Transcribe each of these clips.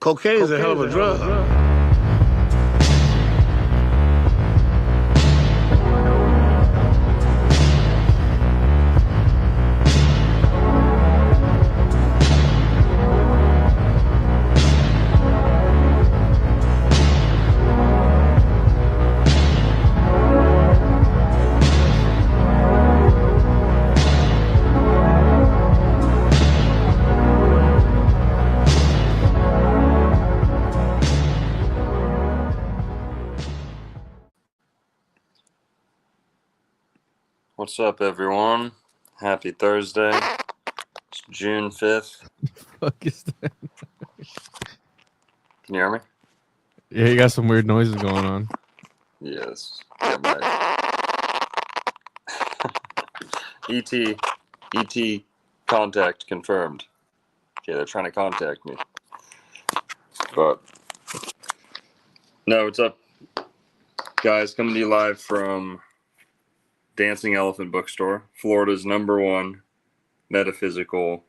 Cocaine is a hell of a drug. What's up, everyone? Happy Thursday. It's June 5th. Fuck is that? Can you hear me? Yeah, you got some weird noises going on. Yes. Yeah, ET contact confirmed. Okay, they're trying to contact me. But no, what's up, guys? Coming to you live from Dancing Elephant Bookstore, Florida's #1 metaphysical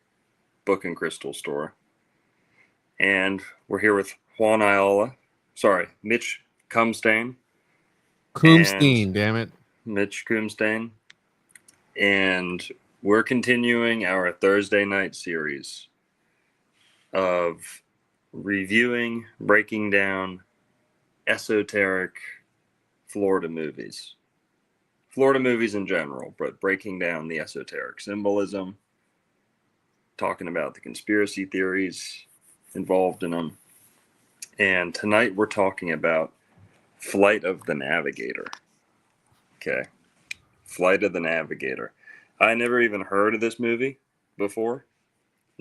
book and crystal store. And we're here with Mitch Kumstein. Kumstein, damn it. Mitch Kumstein. And we're continuing our Thursday night series of reviewing, breaking down esoteric Florida movies. Florida movies in general, but breaking down the esoteric symbolism, talking about the conspiracy theories involved in them. And tonight we're talking about Flight of the Navigator. Okay. Flight of the Navigator. I never even heard of this movie before.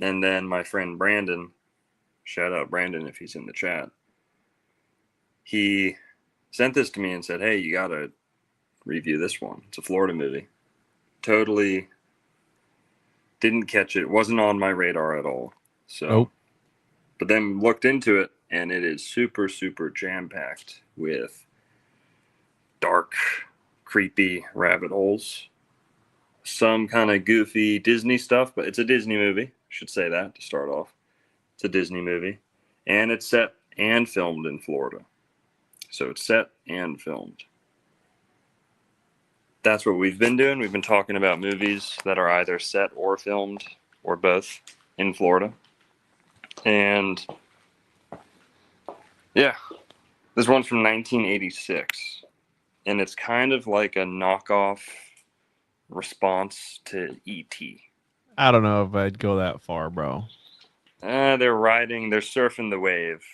And then my friend Brandon, shout out Brandon if he's in the chat, he sent this to me and said, hey, you got to review this one. It's a Florida movie. Totally didn't catch it. Wasn't on my radar at all. So, Nope. But then looked into it, and it is super, super jam-packed with dark, creepy rabbit holes. Some kind of goofy Disney stuff, but it's a Disney movie. Should say that to start off. It's a Disney movie. And it's set and filmed in Florida. So it's set and filmed. That's what we've been doing. We've been talking about movies that are either set or filmed or both in Florida. And yeah, this one's from 1986. And it's kind of like a knockoff response to E.T. I don't know if I'd go that far, bro. They're surfing the wave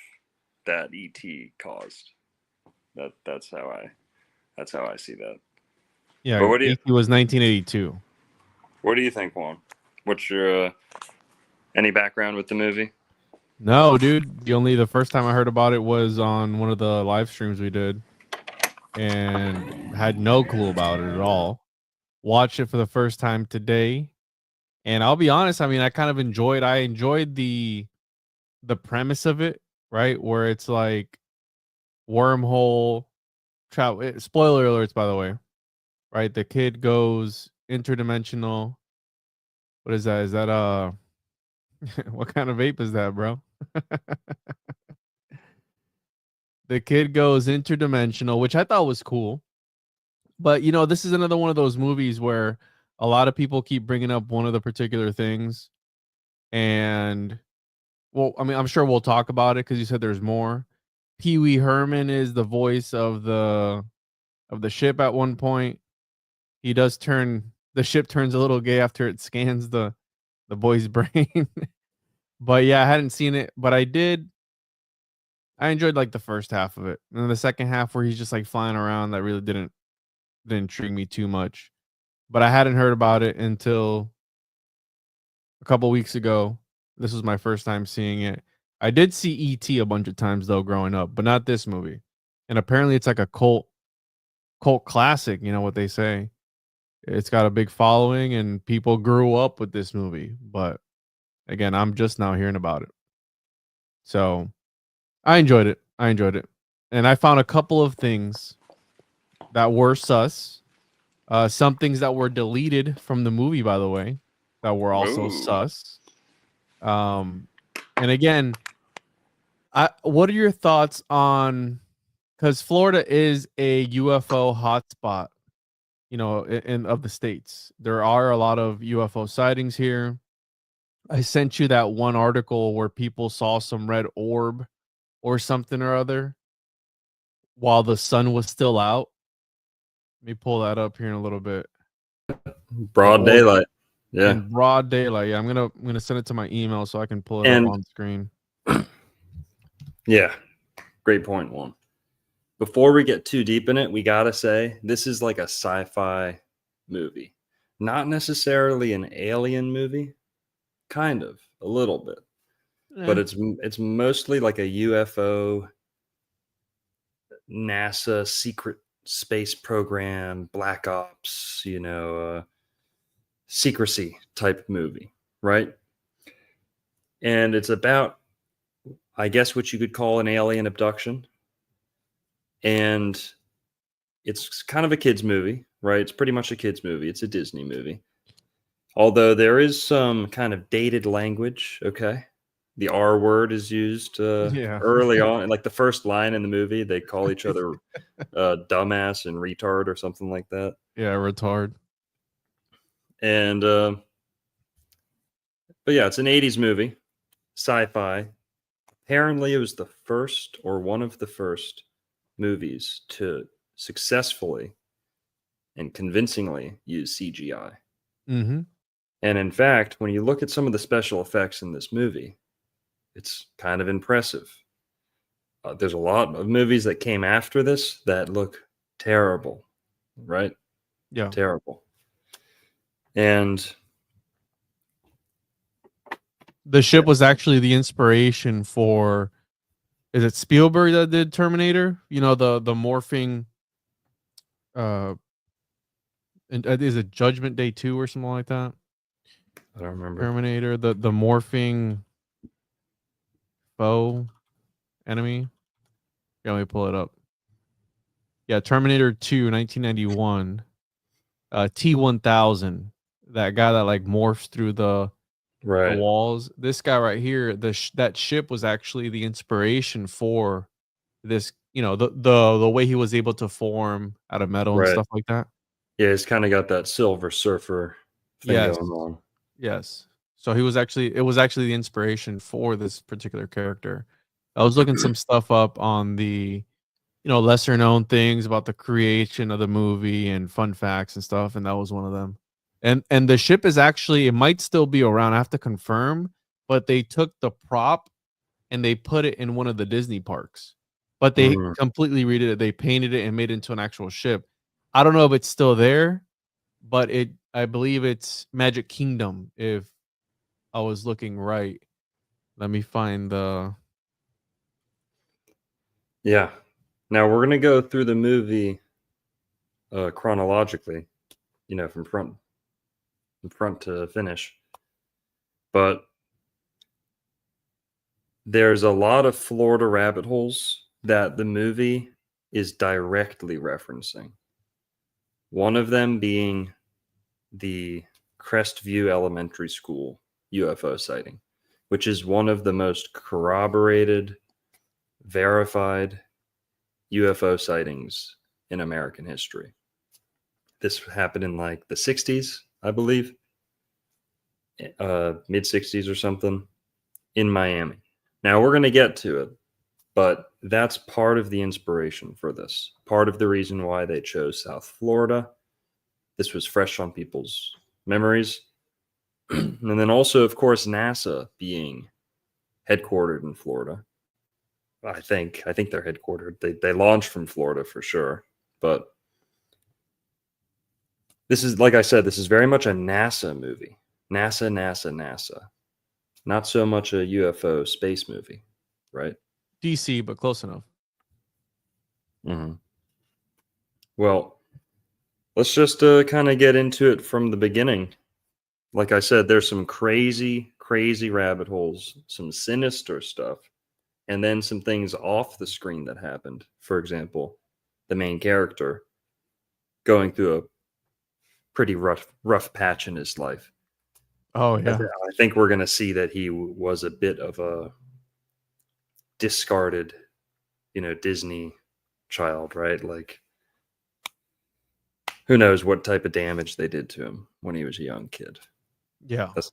that E.T. caused. That's how I see that. Yeah, but what do you, E.T. was 1982. What do you think, Juan? What's your any background with the movie? No, dude. The first time I heard about it was on one of the live streams we did, and had no clue about it at all. Watched it for the first time today, and I'll be honest. I mean, I enjoyed the premise of it, right? Where it's like wormhole travel. Spoiler alerts, by the way. Right, the kid goes interdimensional. What is that? Is that what kind of vape is that, bro? The kid goes interdimensional, which I thought was cool. But this is another one of those movies where a lot of people keep bringing up one of the particular things, and well, I mean, I'm sure we'll talk about it because you said there's more. Pee Wee Herman is the voice of the ship at one point. He does the ship turns a little gay after it scans the boy's brain. But yeah, I hadn't seen it, but I enjoyed like the first half of it. And then the second half where he's just like flying around, that really didn't intrigue me too much. But I hadn't heard about it until a couple weeks ago. This was my first time seeing it. I did see E.T. a bunch of times though growing up, but not this movie. And apparently it's like a cult classic, you know what they say. It's got a big following and people grew up with this movie. But again, I'm just now hearing about it. So I enjoyed it. And I found a couple of things that were sus. Some things that were deleted from the movie, by the way, that were also sus. And again, What are your thoughts on, because Florida is a UFO hotspot, you know, in of the states. There are a lot of UFO sightings here. I sent you that one article where people saw some red orb or something or other while the sun was still out. Let me pull that up here in a little bit. The Broad orb daylight. Yeah. in broad daylight. Yeah, I'm gonna send it to my email so I can pull it up And on screen. yeah, great point, one. Before we get too deep in it, we gotta say this is like a sci-fi movie, not necessarily an alien movie, kind of a little bit, but Eh, it's mostly like a UFO, NASA secret space program, Black Ops, secrecy type movie, right? And it's about, I guess, what you could call an alien abduction. And it's kind of a kids movie, right? It's pretty much a kids movie. It's a Disney movie. Although there is some kind of dated language, okay? The R word is used yeah. early on. Like the first line in the movie, they call each other dumbass and retard or something like that. Yeah, retard. And, but yeah, it's an 80s movie, sci fi. Apparently, it was the first or one of the first movies to successfully and convincingly use CGI. Mm-hmm. And in fact, when you look at some of the special effects in this movie, it's kind of impressive. There's a lot of movies that came after this that look terrible, right? Yeah. Terrible. And The ship yeah, was actually the inspiration for, is it Spielberg that did Terminator? You know, the morphing uh and is it Judgment Day 2 or something like that? I don't remember. Terminator, the morphing foe enemy. Yeah, let me pull it up. Yeah, Terminator 2, 1991. T-1000. That guy that like morphs through the Right, walls. This guy right here, that ship was actually the inspiration for this, you know, the way he was able to form out of metal and right. stuff like that. Yeah, it's kind of got that Silver Surfer thing Yes. going on. Yes. So it was actually the inspiration for this particular character. I was looking some stuff up on the, you know, lesser known things about the creation of the movie and fun facts and stuff, and that was one of them. And the ship is actually, it might still be around. I have to confirm, but they took the prop and they put it in one of the Disney parks. But they Mhm. completely redid it. They painted it and made it into an actual ship. I don't know if it's still there, but I believe it's Magic Kingdom if I was looking right. Let me find the Yeah. Now we're gonna go through the movie chronologically, from front to finish. But there's a lot of Florida rabbit holes that the movie is directly referencing. One of them being the Crestview Elementary School UFO sighting, which is one of the most corroborated, verified UFO sightings in American history. This happened in like the 60s, I believe, mid 60s or something, in Miami. Now we're going to get to it, but that's part of the inspiration for this. Part of the reason why they chose South Florida. This was fresh on people's memories. And then also, of course, NASA being headquartered in Florida. I think they're headquartered. They launched from Florida for sure. But this is, like I said, this is very much a NASA movie. NASA, NASA, NASA. Not so much a UFO space movie, right? DC, but close enough. Mm-hmm. Well, let's just kind of get into it from the beginning. Like I said, there's some crazy, crazy rabbit holes, some sinister stuff, and then some things off the screen that happened. For example, the main character going through a pretty rough patch in his life. Oh I, yeah. th- I think we're going to see that he was a bit of a discarded, Disney child, right? Like, who knows what type of damage they did to him when he was a young kid. Yeah. That's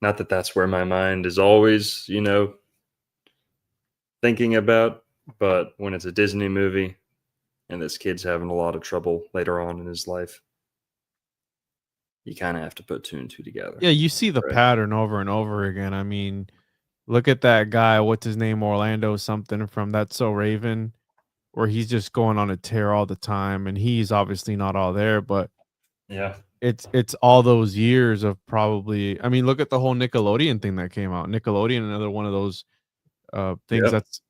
not that that's where my mind is always, thinking about, but when it's a Disney movie and this kid's having a lot of trouble later on in his life, you kind of have to put two and two together. Yeah, you see the right? pattern over and over again. I mean, look at that guy, what's his name, Orlando something from That's So Raven, where he's just going on a tear all the time, and he's obviously not all there, but Yeah. it's all those years of probably. I mean, look at the whole Nickelodeon thing that came out. Nickelodeon, another one of those things Yep. that's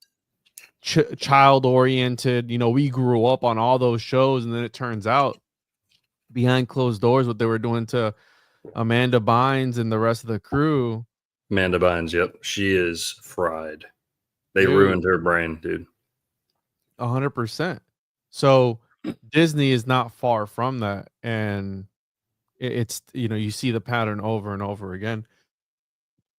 child oriented. We grew up on all those shows, and then it turns out behind closed doors what they were doing to Amanda Bynes and the rest of the crew. Amanda Bynes, yep. She is fried. They Dude. ruined her brain, dude. 100%. So Disney is not far from that, and it's you see the pattern over and over again.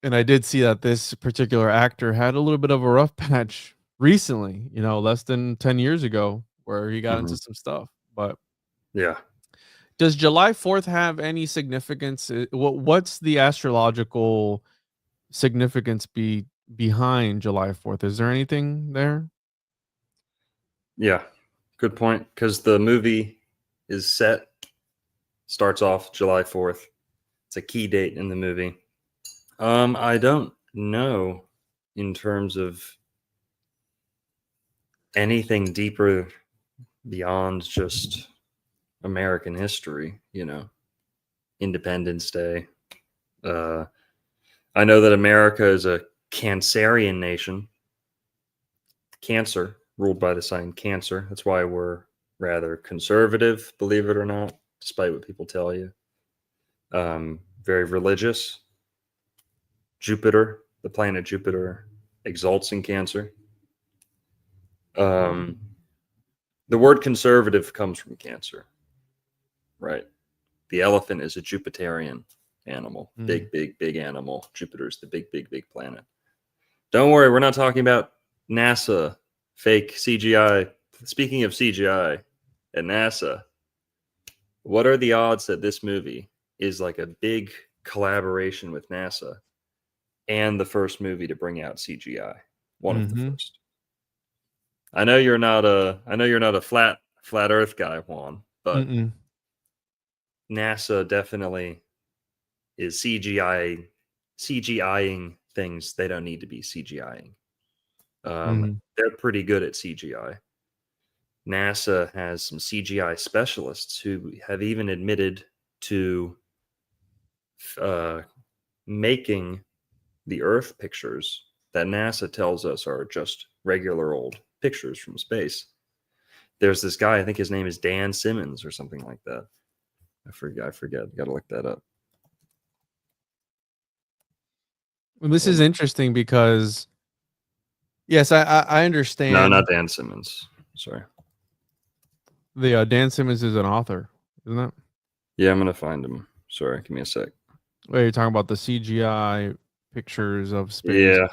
And I did see that this particular actor had a little bit of a rough patch recently, less than 10 years ago, where he got into some stuff. But yeah, does July 4th have any significance? What's the astrological significance behind July 4th? Is there anything there? yeah, good point. Because the movie starts off July 4th. It's a key date in the movie. I don't know in terms of anything deeper beyond just American history, Independence Day. I know that America is a Cancerian nation. Cancer, ruled by the sign Cancer. That's why we're rather conservative, believe it or not, despite what people tell you. Very religious. Jupiter, the planet Jupiter, exalts in Cancer. The word conservative comes from Cancer, right? The elephant is a Jupiterian animal, big, big, big animal. Jupiter's the big, big, big planet. Don't worry, we're not talking about NASA, fake CGI. Speaking of CGI at NASA, what are the odds that this movie is like a big collaboration with NASA and the first movie to bring out CGI? One of the first. I know you're not a flat Earth guy, Juan, but NASA definitely is CGIing things they don't need to be CGIing. They're pretty good at CGI. NASA has some CGI specialists who have even admitted to making the Earth pictures that NASA tells us are just regular old pictures from space. There's this guy, I think his name is Dan Simmons or something like that. I forget. Got to look that up. This is interesting because, yes, I understand. No, not Dan Simmons. Sorry. The Dan Simmons is an author, isn't it? Yeah, I'm gonna find him. Sorry, give me a sec. Wait, you're talking about the CGI pictures of space, Yeah,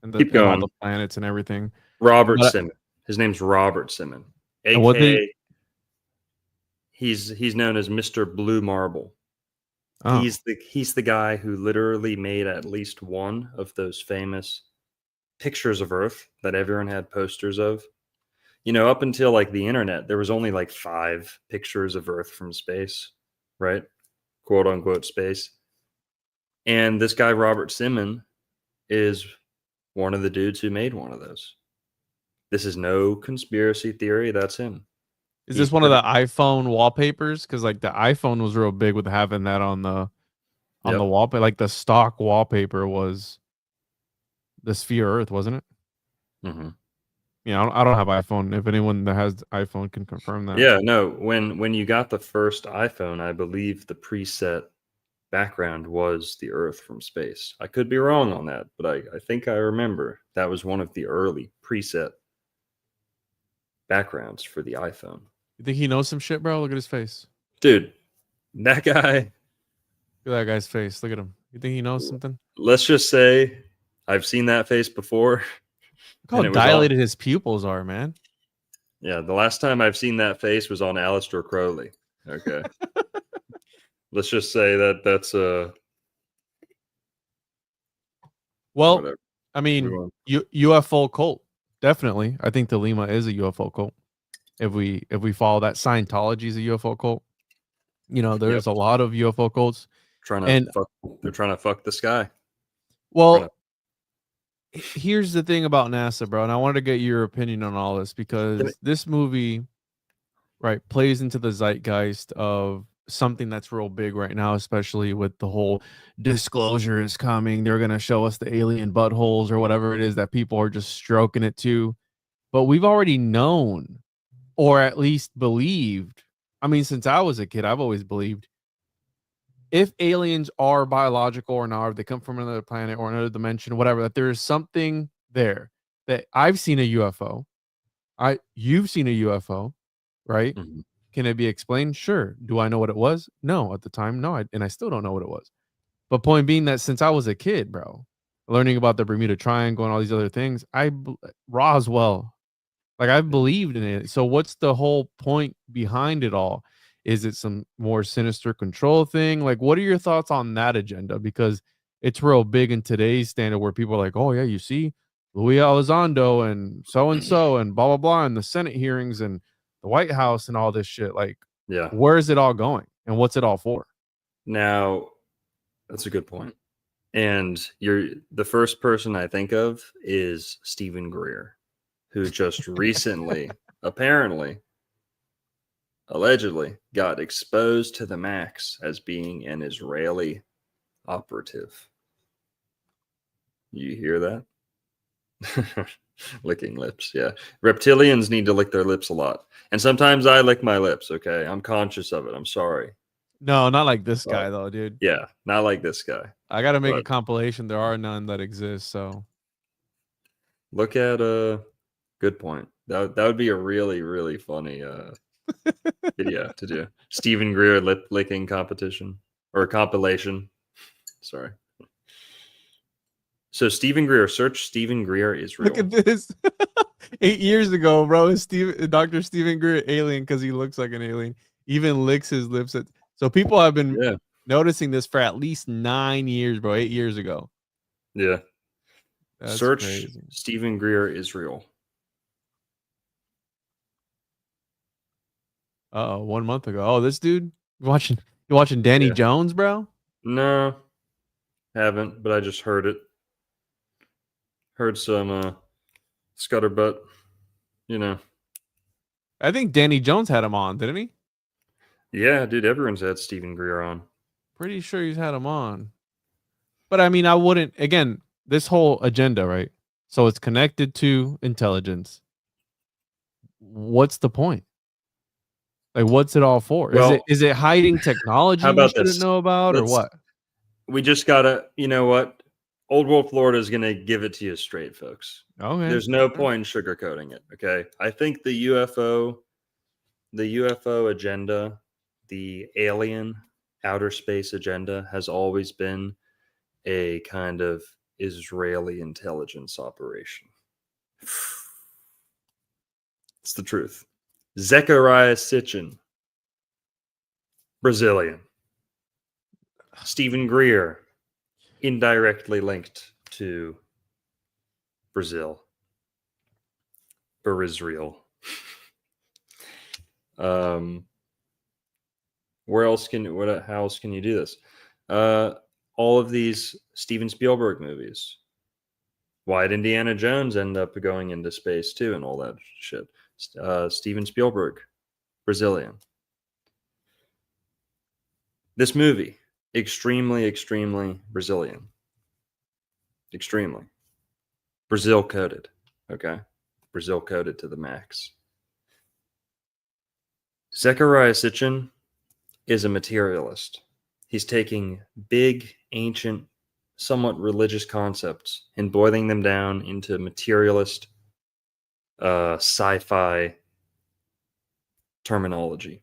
and keep going. all the planets and everything. Robert Simmons. His name's Robert Simmons, aka he's known as Mr. Blue Marble. Oh. He's the guy who literally made at least one of those famous pictures of Earth that everyone had posters of. Up until like the internet, there was only like 5 pictures of Earth from space, right? Quote unquote space. And this guy, Robert Simmons, is one of the dudes who made one of those. This is no conspiracy theory. That's him. Is this one of the iPhone wallpapers? Because like the iPhone was real big with having that on the wallpaper. Like the stock wallpaper was the sphere Earth, wasn't it? Mm-hmm. Yeah, I don't have iPhone. If anyone that has iPhone can confirm that. Yeah, no. When you got the first iPhone, I believe the preset background was the Earth from space. I could be wrong on that, but I think I remember that was one of the early preset backgrounds for the iPhone. You think he knows some shit, bro? Look at his face. Dude, that guy. Look at that guy's face. Look at him. You think he knows something? Let's just say I've seen that face before. Look how And it was all, dilated his pupils are, man. yeah, the last time I've seen that face was on Aleister Crowley. Okay. Let's just say that's Well, whatever. I We mean, won't. UFO cult. Definitely. I think the Lima is a UFO cult. If we follow that, Scientology is a UFO cult. Yep. There's a lot of UFO cults. Trying to And fuck. They're trying to fuck the sky. Trying well, to, here's the thing about NASA, bro, and I wanted to get your opinion on all this can it- because this movie, right, plays into the zeitgeist of something that's real big right now, especially with the whole disclosure is coming. They're gonna show us the alien buttholes or whatever it is that people are just stroking it to. But we've already known, or at least believed. I mean, since I was a kid, I've always believed if aliens are biological or not, if they come from another planet or another dimension, whatever, that there is something there. That I've seen a UFO. You've seen a UFO, right? Mhm. Can it be explained? Sure. Do I know what it was? No, at the time, no, and I still don't know what it was. But point being that since I was a kid, bro, learning about the Bermuda Triangle and all these other things, Roswell, like I believed in it. So what's the whole point behind it all? Is it some more sinister control thing? Like, what are your thoughts on that agenda? Because it's real big in today's standard where people are like, oh yeah, you see Louis Elizondo and so and blah blah blah and the Senate hearings and the White House and all this shit. Like, Yeah. where is it all going and what's it all for? Now, that's a good point. And the first person I think of is Stephen Greer, who just recently, apparently, allegedly, got exposed to the max as being an Israeli operative. You hear that? Licking lips. Yeah. Reptilians need to lick their lips a lot. And sometimes I lick my lips. Okay. I'm conscious of it. I'm sorry. No, not like this But guy though, dude. yeah, not like this guy. I got to make a But compilation. There are none that exist. So look at good point. That would be a really, really funny video to do. Stephen Greer lip licking competition or compilation. Sorry. So Stephen Greer, search Stephen Greer look Israel. at this. 8 years ago, bro, is Dr. Stephen Greer alien because he looks like an alien. Even licks his lips. So people have been Yeah. noticing this for at least 9 years, bro. 8 years ago. Yeah. That's Search crazy. Stephen Greer Israel. Oh, 1 month ago. Oh, this dude you watching Danny Yeah. Jones, bro? No, haven't, but I just heard it. Heard some scutterbutt, you know. I think Danny Jones had him on, didn't he? Yeah, dude, everyone's had Stephen Greer on. Pretty sure he's had him on. But I mean, I wouldn't again, this whole agenda, right? So it's connected to intelligence. What's the point? Like, what's it all for? Is it Well, is it hiding how technology we about shouldn't this? know about, or Let's what? we just gotta, you know what? Old Wolf Florida is gonna give it to you straight, folks. Okay. There's no point in sugarcoating it. Okay. I think the UFO agenda, the alien outer space agenda has always been a kind of Israeli intelligence operation. It's the truth. Zechariah Sitchin, Brazilian. Stephen Greer, indirectly linked to Brazil or Israel. Where else how else can you do this? All of these Steven Spielberg movies. Why did Indiana Jones end up going into space too and all that shit? Steven Spielberg, Brazilian. This movie, extremely, extremely Brazilian. Extremely. Brazil coded. Okay. Brazil coded to the max. Zechariah Sitchin is a materialist. He's taking big, ancient, somewhat religious concepts and boiling them down into materialist sci-fi terminology.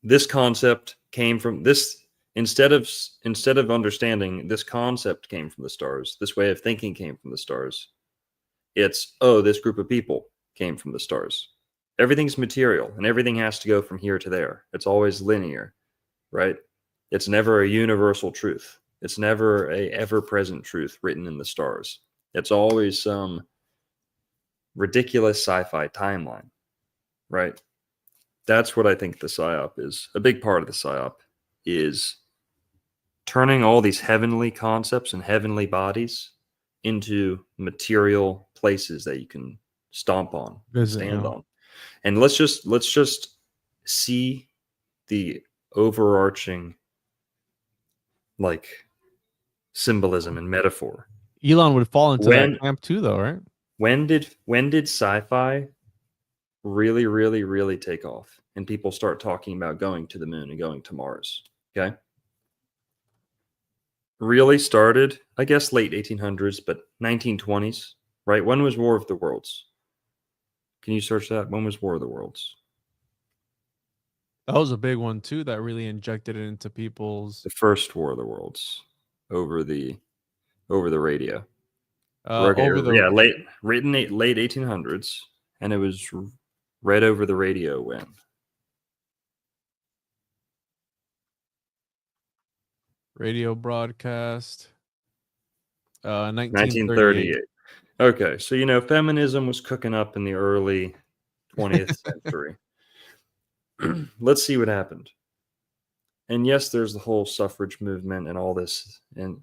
This concept came from this instead of understanding this concept came from the stars. This way of thinking came from the stars. It's, oh, this group of people came from the stars. Everything's material and everything has to go from here to there. It's always linear, right? It's never a universal truth. It's never a ever-present truth written in the stars. It's always some ridiculous sci-fi timeline, right? That's what I think the psyop is. A big part of the psyop is turning all these heavenly concepts and heavenly bodies into material places that you can stomp on, stand on. And let's just see the overarching like symbolism and metaphor. Elon would fall into that camp too, though, right? When did sci-fi really take off and people start talking about going to the moon and going to Mars? Okay. Really started, I guess, late 1800s, but 1920s, right? When was War of the Worlds? Can you search that? When was War of the Worlds? That was a big one too. That really injected it into people's. The first War of the Worlds over the radio. Late 1800s, and it was read over the radio when. Radio broadcast. 1938. Okay, so feminism was cooking up in the early 20th century. Let's see what happened. And yes, there's the whole suffrage movement and all this, and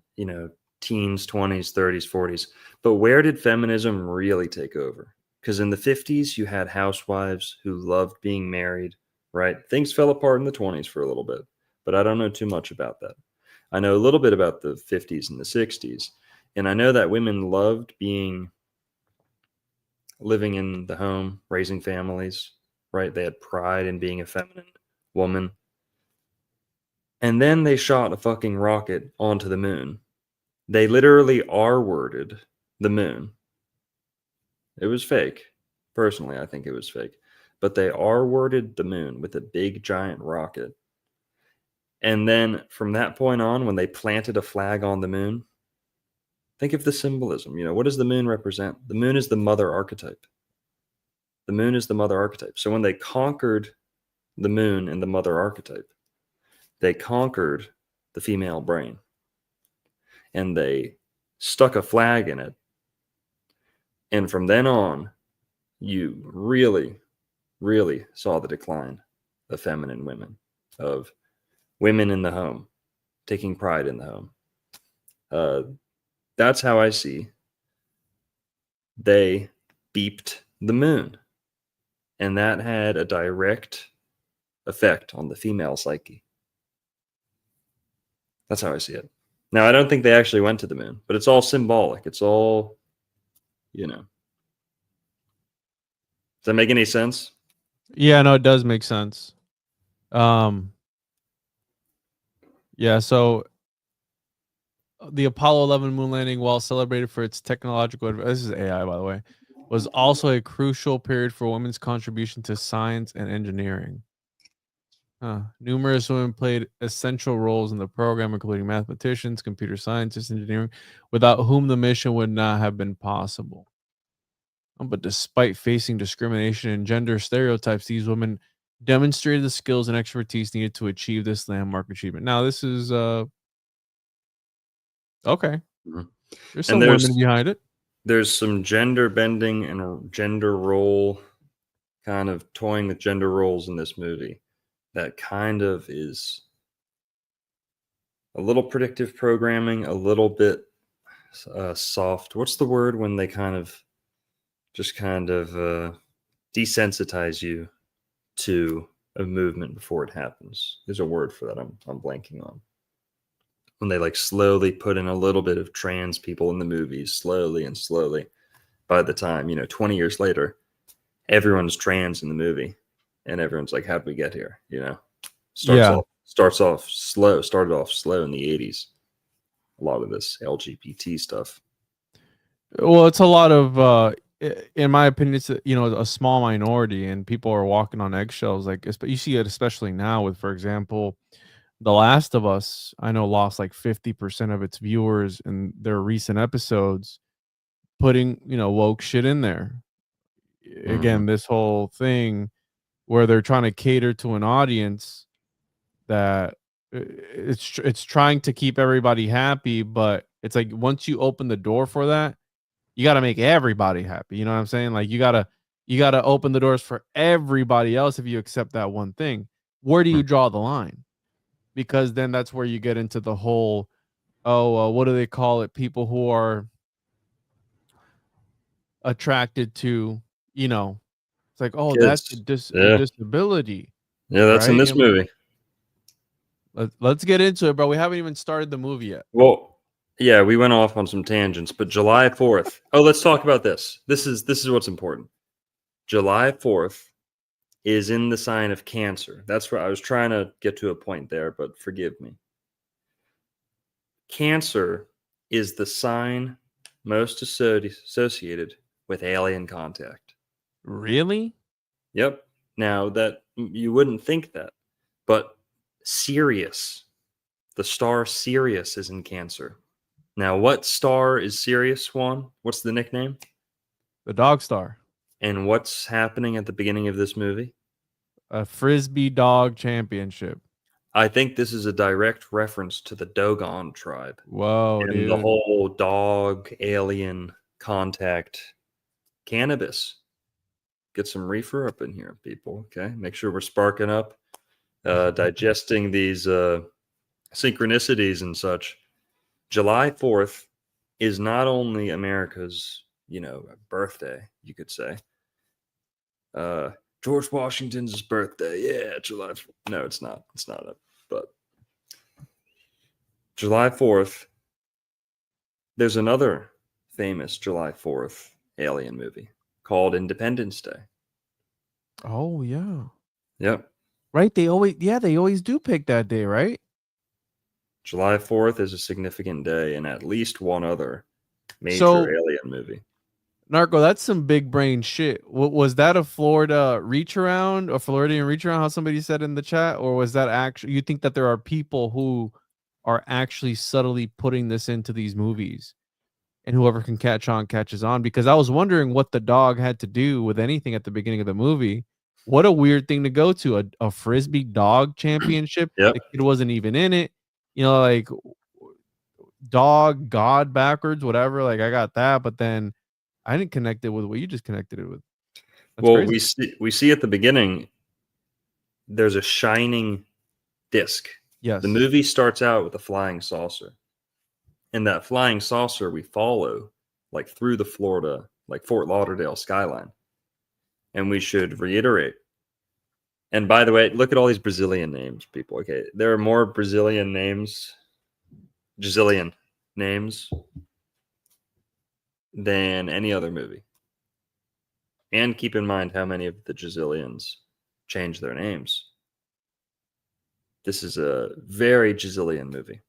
teens, 20s, 30s, 40s. But where did feminism really take over? Because in the 50s, you had housewives who loved being married, right? Things fell apart in the 20s for a little bit, but I don't know too much about that. I know a little bit about the 50s and the 60s, and I know that women loved living in the home, raising families, right? They had pride in being a feminine woman. And then they shot a fucking rocket onto the moon. They literally R-worded the moon. It was fake. Personally, I think it was fake. But they R-worded the moon with a big giant rocket. And then from that point on, when they planted a flag on the moon, think of the symbolism. What does the moon represent? The moon is the mother archetype. The moon is the mother archetype. So when they conquered the moon and the mother archetype, they conquered the female brain. And they stuck a flag in it. And from then on, you really, really saw the decline of feminine women, of women in the home, taking pride in the home. That's how I see they beeped the moon. And that had a direct effect on the female psyche. That's how I see it. Now, I don't think they actually went to the moon, but it's all symbolic. It's all, Does that make any sense? Yeah, no, it does make sense. Yeah, so the Apollo 11 moon landing, while celebrated for its technological this is AI, by the way, was also a crucial period for women's contribution to science and engineering. Numerous women played essential roles in the program, including mathematicians, computer scientists, engineering, without whom the mission would not have been possible. But despite facing discrimination and gender stereotypes, these women demonstrated the skills and expertise needed to achieve this landmark achievement. Now, this is okay. Mm-hmm. There's some women behind it. There's some gender bending and gender role, kind of toying with gender roles in this movie. That kind of is a little predictive programming, a little bit soft. What's the word when they kind of desensitize you to a movement before it happens? There's a word for that I'm blanking on. When they slowly put in a little bit of trans people in the movies, slowly and slowly. By the time, 20 years later, everyone's trans in the movie. And everyone's like, how'd we get here? Started off slow in the 80s. A lot of this LGBT stuff. Well, it's a lot of, in my opinion, it's a small minority, and people are walking on eggshells. You see it especially now with, for example, The Last of Us. I know lost 50% of its viewers in their recent episodes putting, woke shit in there. Again, this whole thing where they're trying to cater to an audience that it's trying to keep everybody happy, but it's like once you open the door for that, you got to make everybody happy. You know what I'm saying? Like you gotta open the doors for everybody else if you accept that one thing. Where do you draw the line? Because then that's where you get into the whole, what do they call it? People who are attracted to, it's like, oh, that's Kids. a Yeah. disability, Yeah, that's in right? this movie. Let's get into it, bro. We haven't even started the movie yet. Well, yeah, we went off on some tangents, but July 4th. Oh, let's talk about this. This is what's important. July 4th is in the sign of Cancer. That's where I was trying to get to a point there, but forgive me. Cancer is the sign most associated with alien contact. Really? Yep. Now that you wouldn't think that, but Sirius, the star Sirius is in Cancer. Now, what star is Sirius, Juan? What's the nickname? The Dog Star. And what's happening at the beginning of this movie? A Frisbee Dog Championship. I think this is a direct reference to the Dogon tribe. Whoa, And the dude. whole dog alien contact cannabis. Get some reefer up in here, people. Okay. Make sure we're sparking up, digesting these synchronicities and such. July 4th is not only America's, birthday, you could say. George Washington's birthday. Yeah, July 4th. No, it's not. It's not it. But July 4th, there's another famous July 4th alien movie called Independence Day. Oh, yeah. Yep. Right? They always do pick that day, right? July 4th is a significant day in at least one other major alien movie. Narco, that's some big brain shit. Was that a Florida reach around, a Floridian reach around, how somebody said in the chat? Or was that actually, you think that there are people who are actually subtly putting this into these movies? And whoever can catch on catches on, because I was wondering what the dog had to do with anything at the beginning of the movie. What a weird thing to go to, a Frisbee Dog Championship. Yep. The kid wasn't even in it. Like dog, God backwards, whatever. Like I got that, but then I didn't connect it with what you just connected it with. That's well, crazy. we see at the beginning there's a shining disc. Yes. The movie starts out with a flying saucer. And that flying saucer we follow like through the Florida, like Fort Lauderdale skyline. And we should reiterate. And by the way, look at all these Brazilian names, people. Okay, there are more Brazilian names, Brazilian names, than any other movie. And keep in mind how many of the Brazilians change their names. This is a very Brazilian movie.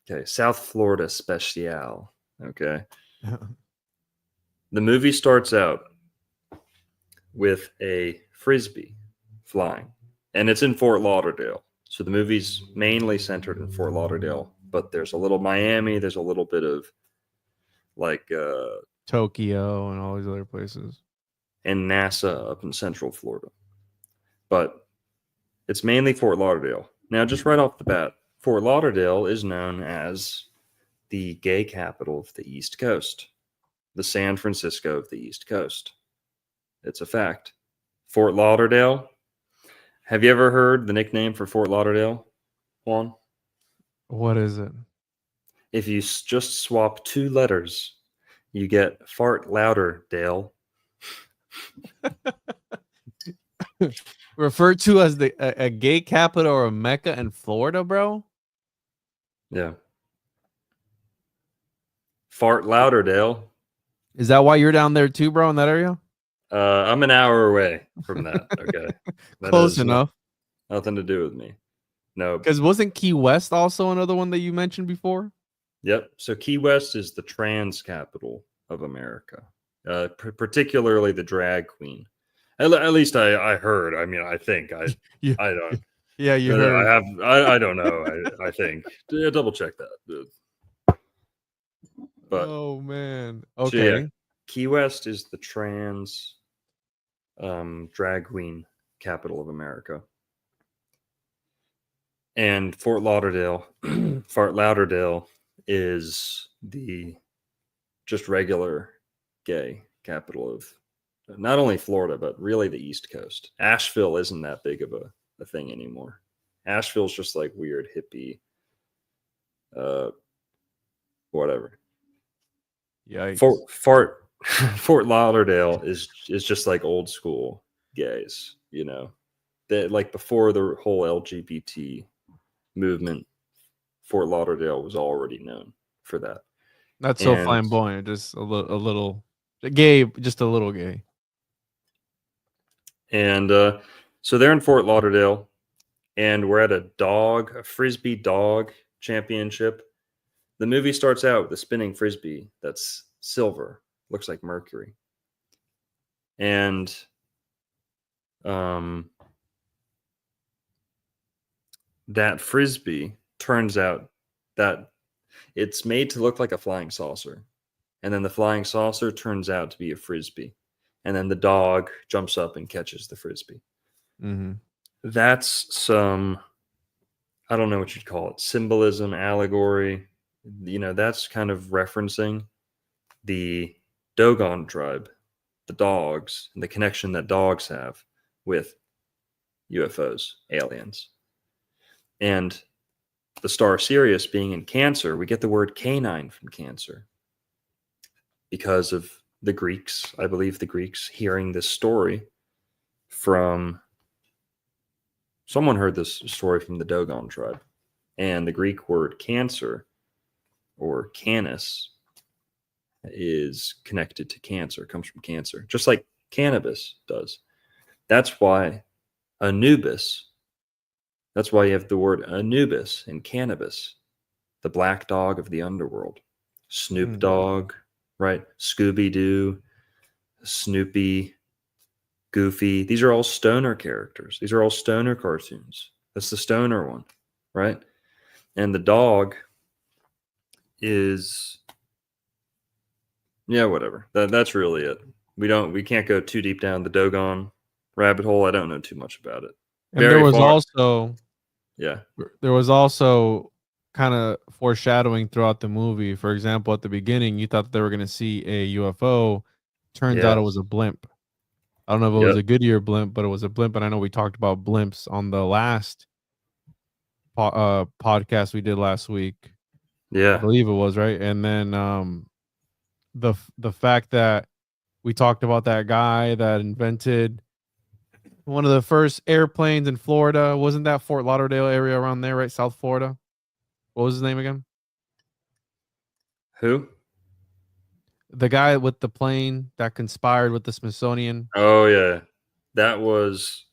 Okay, South Florida Special. Okay. The movie starts out with a Frisbee flying, and it's in Fort Lauderdale. So the movie's mainly centered in Fort Lauderdale, but there's a little Miami, there's a little bit of like Tokyo and all these other places. And NASA up in Central Florida. But it's mainly Fort Lauderdale. Now, just right off the bat, Fort Lauderdale is known as the gay capital of the East Coast, the San Francisco of the East Coast. It's a fact. Fort Lauderdale. Have you ever heard the nickname for Fort Lauderdale, Juan? What is it? If you just swap two letters, you get Fart Lauderdale. Referred to as a gay capital or a Mecca in Florida, bro? Yeah. Fart Lauderdale. Is that why you're down there too, bro, in that area? I'm an hour away from that. Okay. That Close enough. Nothing to do with me. No. Because wasn't Key West also another one that you mentioned before? Yep. So Key West is the trans capital of America, particularly the drag queen. At least I heard. I mean, I think I don't. Yeah, you heard. I don't know. I think. Double check that. But oh man. Okay. Key West is the trans drag queen capital of America. And Fort Lauderdale is the just regular gay capital of not only Florida, but really the East Coast. Asheville isn't that big of a thing anymore. Asheville's just like weird hippie, whatever. Yikes. Fort Lauderdale is just like old school gays, you know. That like before the whole LGBT movement, Fort Lauderdale was already known for that. Not so And flamboyant, just a little gay, just a little gay. And so they're in Fort Lauderdale, and we're at a frisbee dog championship. The movie starts out with a spinning frisbee that's silver, looks like mercury. And that frisbee turns out that it's made to look like a flying saucer. And then the flying saucer turns out to be a frisbee. And then the dog jumps up and catches the frisbee. Mm-hmm. That's some, I don't know what you'd call it, symbolism, allegory. You know, that's kind of referencing the Dogon tribe, the dogs, and the connection that dogs have with UFOs, aliens. And the star Sirius being in Cancer, we get the word canine from Cancer because of the Greeks, I believe the Greeks, hearing this story from someone heard this story from the Dogon tribe. And the Greek word cancer or canis is connected to cancer, comes from cancer, just like cannabis does. That's why Anubis, that's why you have the word Anubis in cannabis, the black dog of the underworld. Snoop Dogg, right? Scooby-Doo, Snoopy, Goofy. These are all stoner characters. These are all stoner cartoons. That's the stoner one, right? And the dog is, yeah, whatever. That's really it. We can't go too deep down the Dogon rabbit hole. I don't know too much about it. And there was also kind of foreshadowing throughout the movie. For example, at the beginning, you thought they were going to see a UFO. Turns out it was a blimp. I don't know if it was a Goodyear blimp, but it was a blimp. And I know we talked about blimps on the last podcast we did last week. Yeah, I believe it was, right. And then the fact that we talked about that guy that invented one of the first airplanes in Florida. Wasn't that Fort Lauderdale area around there, right? South Florida. What was his name again? Who? The guy with the plane that conspired with the Smithsonian. Oh yeah, that was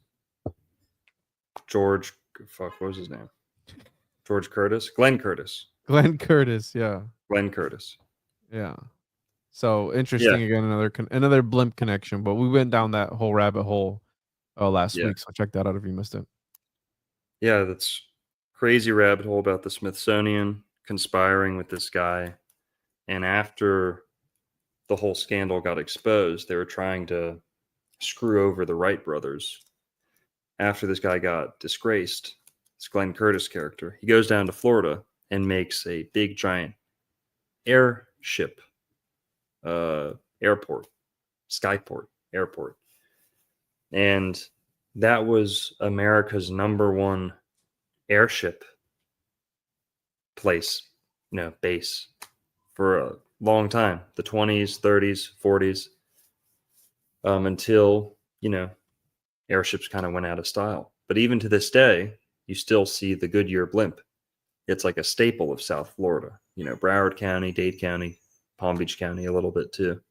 George. Fuck, what was his name? George Curtis? Glenn Curtis. Glenn Curtis, yeah. Glenn Curtis. Yeah. So interesting again, another blimp connection. But we went down that whole rabbit hole last week, so check that out if you missed it. Yeah, that's crazy rabbit hole about the Smithsonian conspiring with this guy. And after the whole scandal got exposed, they were trying to screw over the Wright brothers. After this guy got disgraced, this Glenn Curtis character, he goes down to Florida and makes a big giant airship, airport, skyport, airport. And that was America's #1 airship base for a long time, the 20s, 30s, 40s, until, airships kind of went out of style. But even to this day, you still see the Goodyear blimp. It's like a staple of South Florida, Broward County, Dade County, Palm Beach County, a little bit too.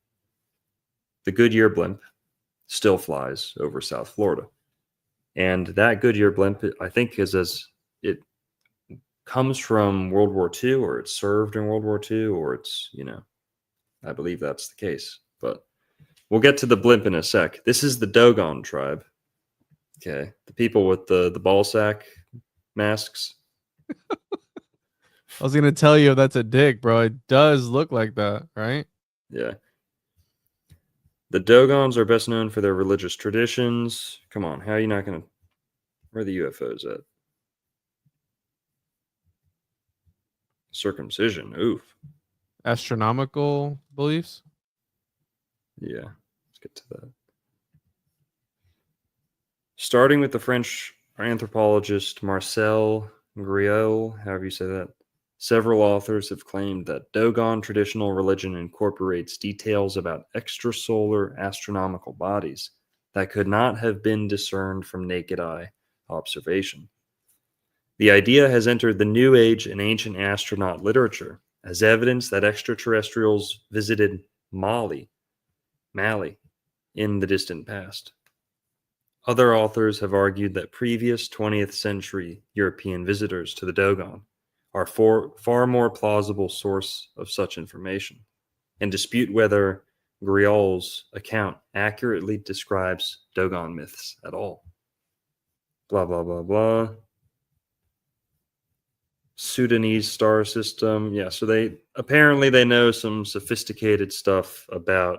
The Goodyear blimp still flies over South Florida. And that Goodyear blimp, I think, it comes from World War II, or it served in World War II, or it's, I believe that's the case. But we'll get to the blimp in a sec. This is the Dogon tribe. Okay. The people with the ball sack masks. I was going to tell you that's a dick, bro. It does look like that, right? Yeah. The Dogons are best known for their religious traditions. Come on, how are you not going to... Where are the UFOs at? Circumcision. Oof. Astronomical beliefs. Yeah, let's get to that. Starting with the French anthropologist Marcel Griol, however you say that, several authors have claimed that Dogon traditional religion incorporates details about extrasolar astronomical bodies that could not have been discerned from naked eye observation. The idea has entered the New Age and ancient astronaut literature as evidence that extraterrestrials visited Mali in the distant past. Other authors have argued that previous 20th century European visitors to the Dogon are far more plausible source of such information, and dispute whether Griol's account accurately describes Dogon myths at all. Blah, blah, blah, blah. Sudanese star system. Yeah, so they know some sophisticated stuff about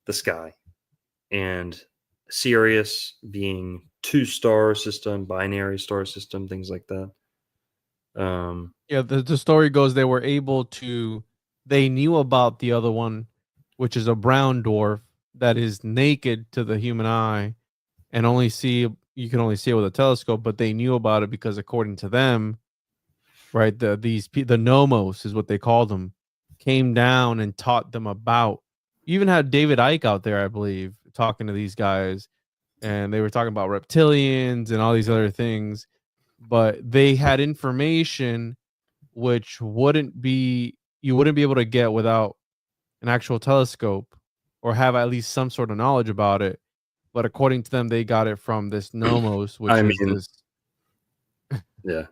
the sky. And Sirius being 2-star system, binary star system, things like that. Yeah, the story goes they knew about the other one, which is a brown dwarf that is naked to the human eye and you can only see it with a telescope, but they knew about it because according to them, right, the Nomos is what they called them, came down and taught them about. You even had David Icke out there, I believe, talking to these guys, and they were talking about reptilians and all these other things, but they had information which you wouldn't be able to get without an actual telescope or have at least some sort of knowledge about it. But according to them, they got it from this Nomos, which is this. Yeah.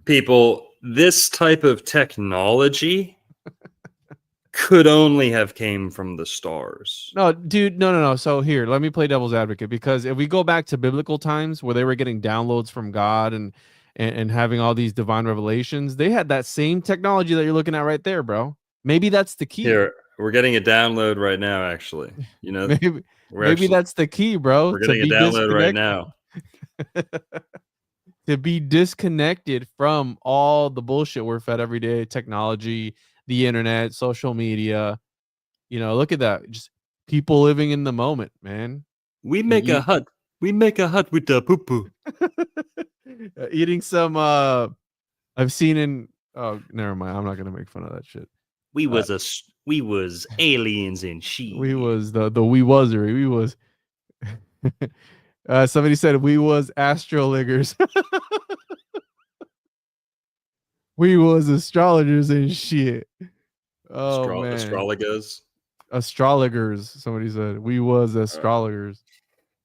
People, this type of technology could only have came from the stars. No, dude, no. So here, let me play devil's advocate, because if we go back to biblical times where they were getting downloads from God and having all these divine revelations, they had that same technology that you're looking at right there, bro. Maybe that's the key. Here, we're getting a download right now, actually. You know, maybe that's the key, bro. We're getting a download right now. To be disconnected from all the bullshit we're fed every day, technology, the internet, social media. You know, look at that. Just people living in the moment, man. We make a hut. We make a hut with the poo-poo. Eating some I've seen in never mind. I'm not gonna make fun of that shit. We was aliens and shit. We was the we wasery. We was somebody said we was astrologers. We was astrologers and shit. Oh man. Astrologers. Somebody said we was astrologers.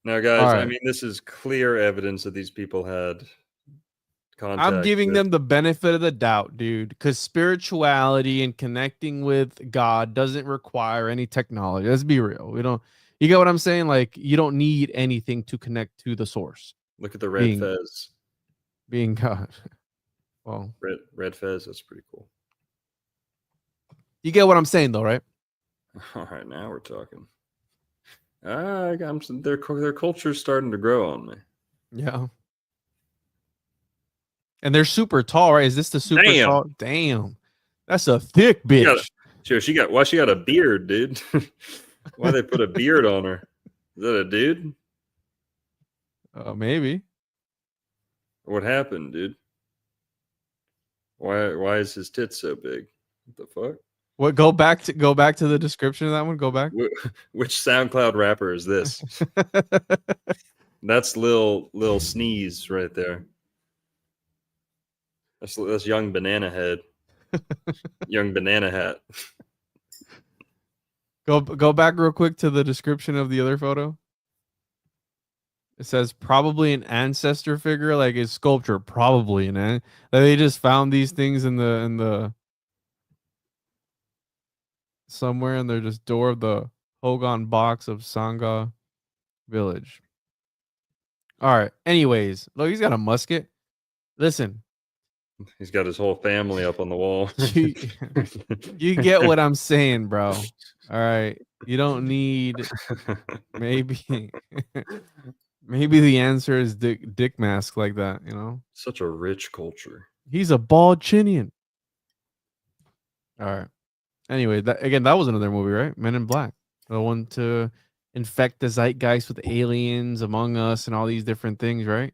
Now, guys, right. I mean, this is clear evidence that these people had contact. I'm giving them the benefit of the doubt, dude, because spirituality and connecting with God doesn't require any technology. Let's be real. You get what I'm saying? Like, you don't need anything to connect to the source. Look at the red fez. Being God. Well, red fez, that's pretty cool. You get what I'm saying, though, right? All right, now we're talking. Their culture's starting to grow on me. Yeah. And they're super tall, right? Is this the super tall? Damn. That's a thick bitch. Why she got a beard, dude? Why they put a beard on her? Is that a dude? Maybe. What happened, dude? Why is his tits so big? What the fuck? What? Go back to the description of that one. Go back. Which SoundCloud rapper is this? That's Lil Sneeze right there. That's Young Banana Head. Young Banana Hat. Go back real quick to the description of the other photo. It says probably an ancestor figure, like a sculpture, probably they just found these things in the somewhere in their just door of the Hogan box of Sangha village. All right. Anyways, look, he's got a musket. Listen, He's got his whole family up on the wall. You, you get what I'm saying, bro. All right. You don't need maybe maybe the answer is dick mask like that, you know? Such a rich culture. He's a bald chinian. All right. Anyway, that was another movie, right? Men in Black. The one to infect the zeitgeist with aliens, Among Us, and all these different things, right?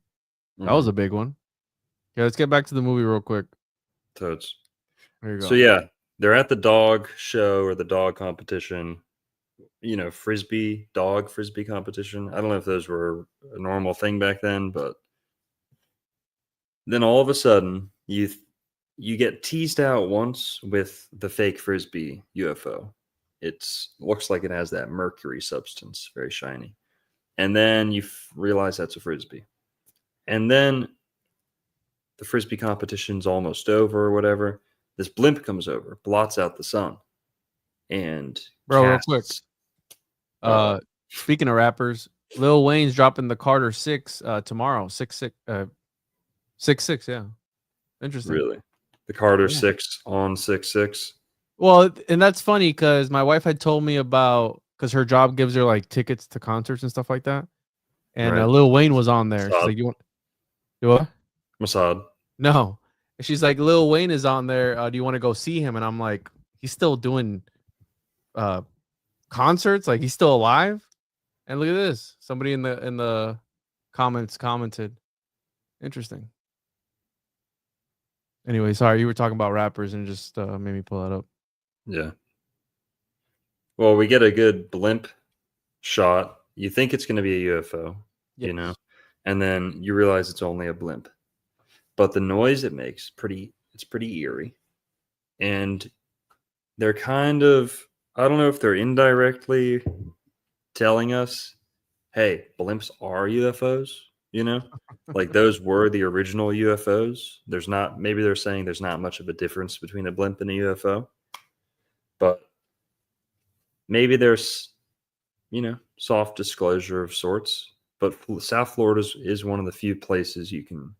That was a big one. Okay, let's get back to the movie real quick. Toads. There you go. So yeah, they're at the dog show or the dog competition. You know, dog frisbee competition. I don't know if those were a normal thing back then, but then all of a sudden you get teased out once with the fake frisbee UFO. It looks like it has that mercury substance, very shiny, and then you realize that's a frisbee, and then the frisbee competition's almost over or whatever. This blimp comes over, blots out the sun, and Bro, real quick. casts. Speaking of rappers, Lil Wayne's dropping the Carter 6 tomorrow. 6 6, yeah. Interesting. Really, the Carter 6 on 6/6. Well, and that's funny because my wife had told me about because her job gives her like tickets to concerts and stuff like that. And Right. Lil Wayne was on there. She's like, "You want do what?" Mossad. No. And she's like, "Lil Wayne is on there. Do you want to go see him?" And I'm like, "He's still doing concerts? Like he's still alive?" And look at this. Somebody in the comments commented. Interesting. Anyway, sorry, you were talking about rappers and just made me pull that up. Yeah. Well, we get a good blimp shot. You think it's going to be a UFO, you know, Yes. and then you realize it's only a blimp. But the noise it makes it's pretty eerie. And they're kind of, I don't know if they're indirectly telling us, hey, blimps are UFOs, you know? Like those were the original UFOs. Maybe they're saying there's not much of a difference between a blimp and a UFO. But maybe there's, soft disclosure of sorts. But South Florida is one of the few places you can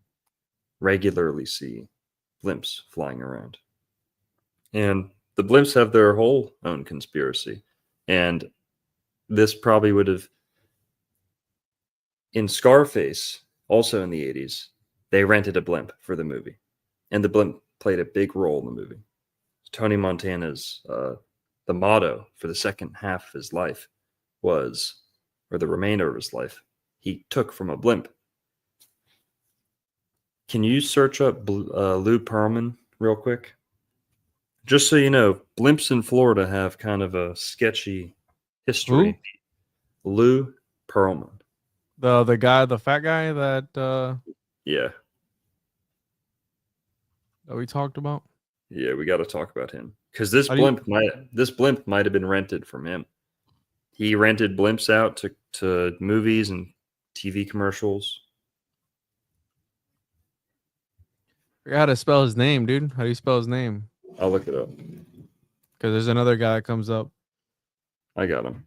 regularly see blimps flying around. And the blimps have their whole own conspiracy. And this probably would have, in Scarface, also in the 80s, they rented a blimp for the movie. And the blimp played a big role in the movie. Tony Montana's, the motto for the second half of his life was, or the remainder of his life, he took from a blimp. Can you search up Lou Pearlman real quick? Just so you know, blimps in Florida have kind of a sketchy history. Who? Lou Pearlman. The guy, the fat guy that Yeah. that we talked about. Yeah, we got to talk about him because this blimp might have been rented from him. He rented blimps out to movies and TV commercials. I forgot how to spell his name, dude. How do you spell his name? I'll look it up. Because there's another guy that comes up I got him.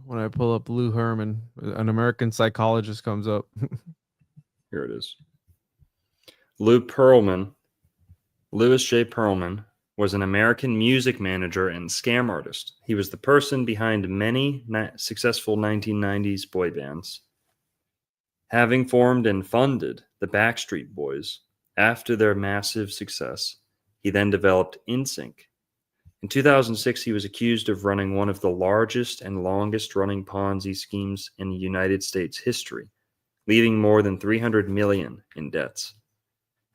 when I pull up Lou Herman. An American psychologist comes up. Here it is. Lou Pearlman, Louis J. Pearlman, was an American music manager and scam artist. He was the person behind many successful 1990s boy bands. Having formed and funded the Backstreet Boys after their massive success, he then developed NSYNC. In 2006, he was accused of running one of the largest and longest-running Ponzi schemes in United States history, leaving more than $300 million in debts.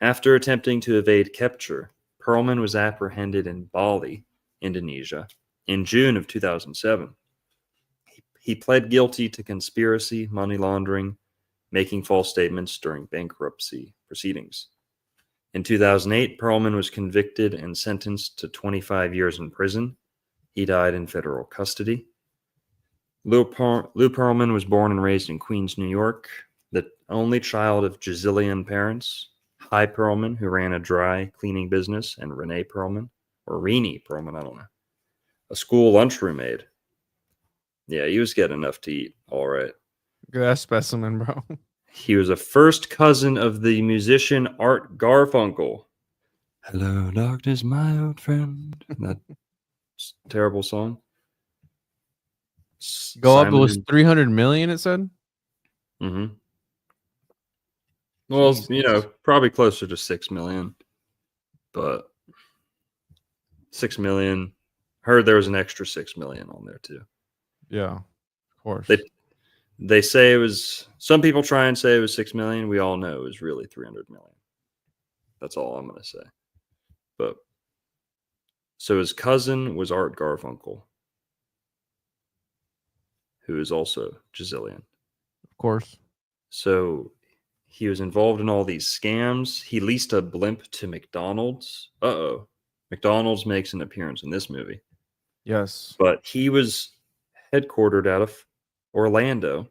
After attempting to evade capture, Pearlman was apprehended in Bali, Indonesia, in June of 2007. He pled guilty to conspiracy, money laundering, making false statements during bankruptcy proceedings. In 2008, Pearlman was convicted and sentenced to 25 years in prison. He died in federal custody. Lou Pearlman was born and raised in Queens, New York, the only child of Jazillian parents. Hy Pearlman, who ran a dry cleaning business, and Renee Pearlman, or Renee Pearlman, I don't know, a school lunchroom maid. Yeah, he was getting enough to eat, all right. Look at that specimen, bro. He was a first cousin of the musician Art Garfunkel. Hello, darkness, my old friend. That terrible song. Go up. It Simon was and 300 million. It said. Mm-hmm. Well, Jesus. probably closer to 6 million, but 6 million. Heard there was an extra 6 million on there too. Yeah, of course. They say it was. Some people try and say it was 6 million. We all know it was really 300 million. That's all I'm gonna say. But so his cousin was Art Garfunkel, who is also Giselian. Of course. So he was involved in all these scams. He leased a blimp to McDonald's. Uh-oh. McDonald's makes an appearance in this movie. Yes. But he was headquartered out of Orlando.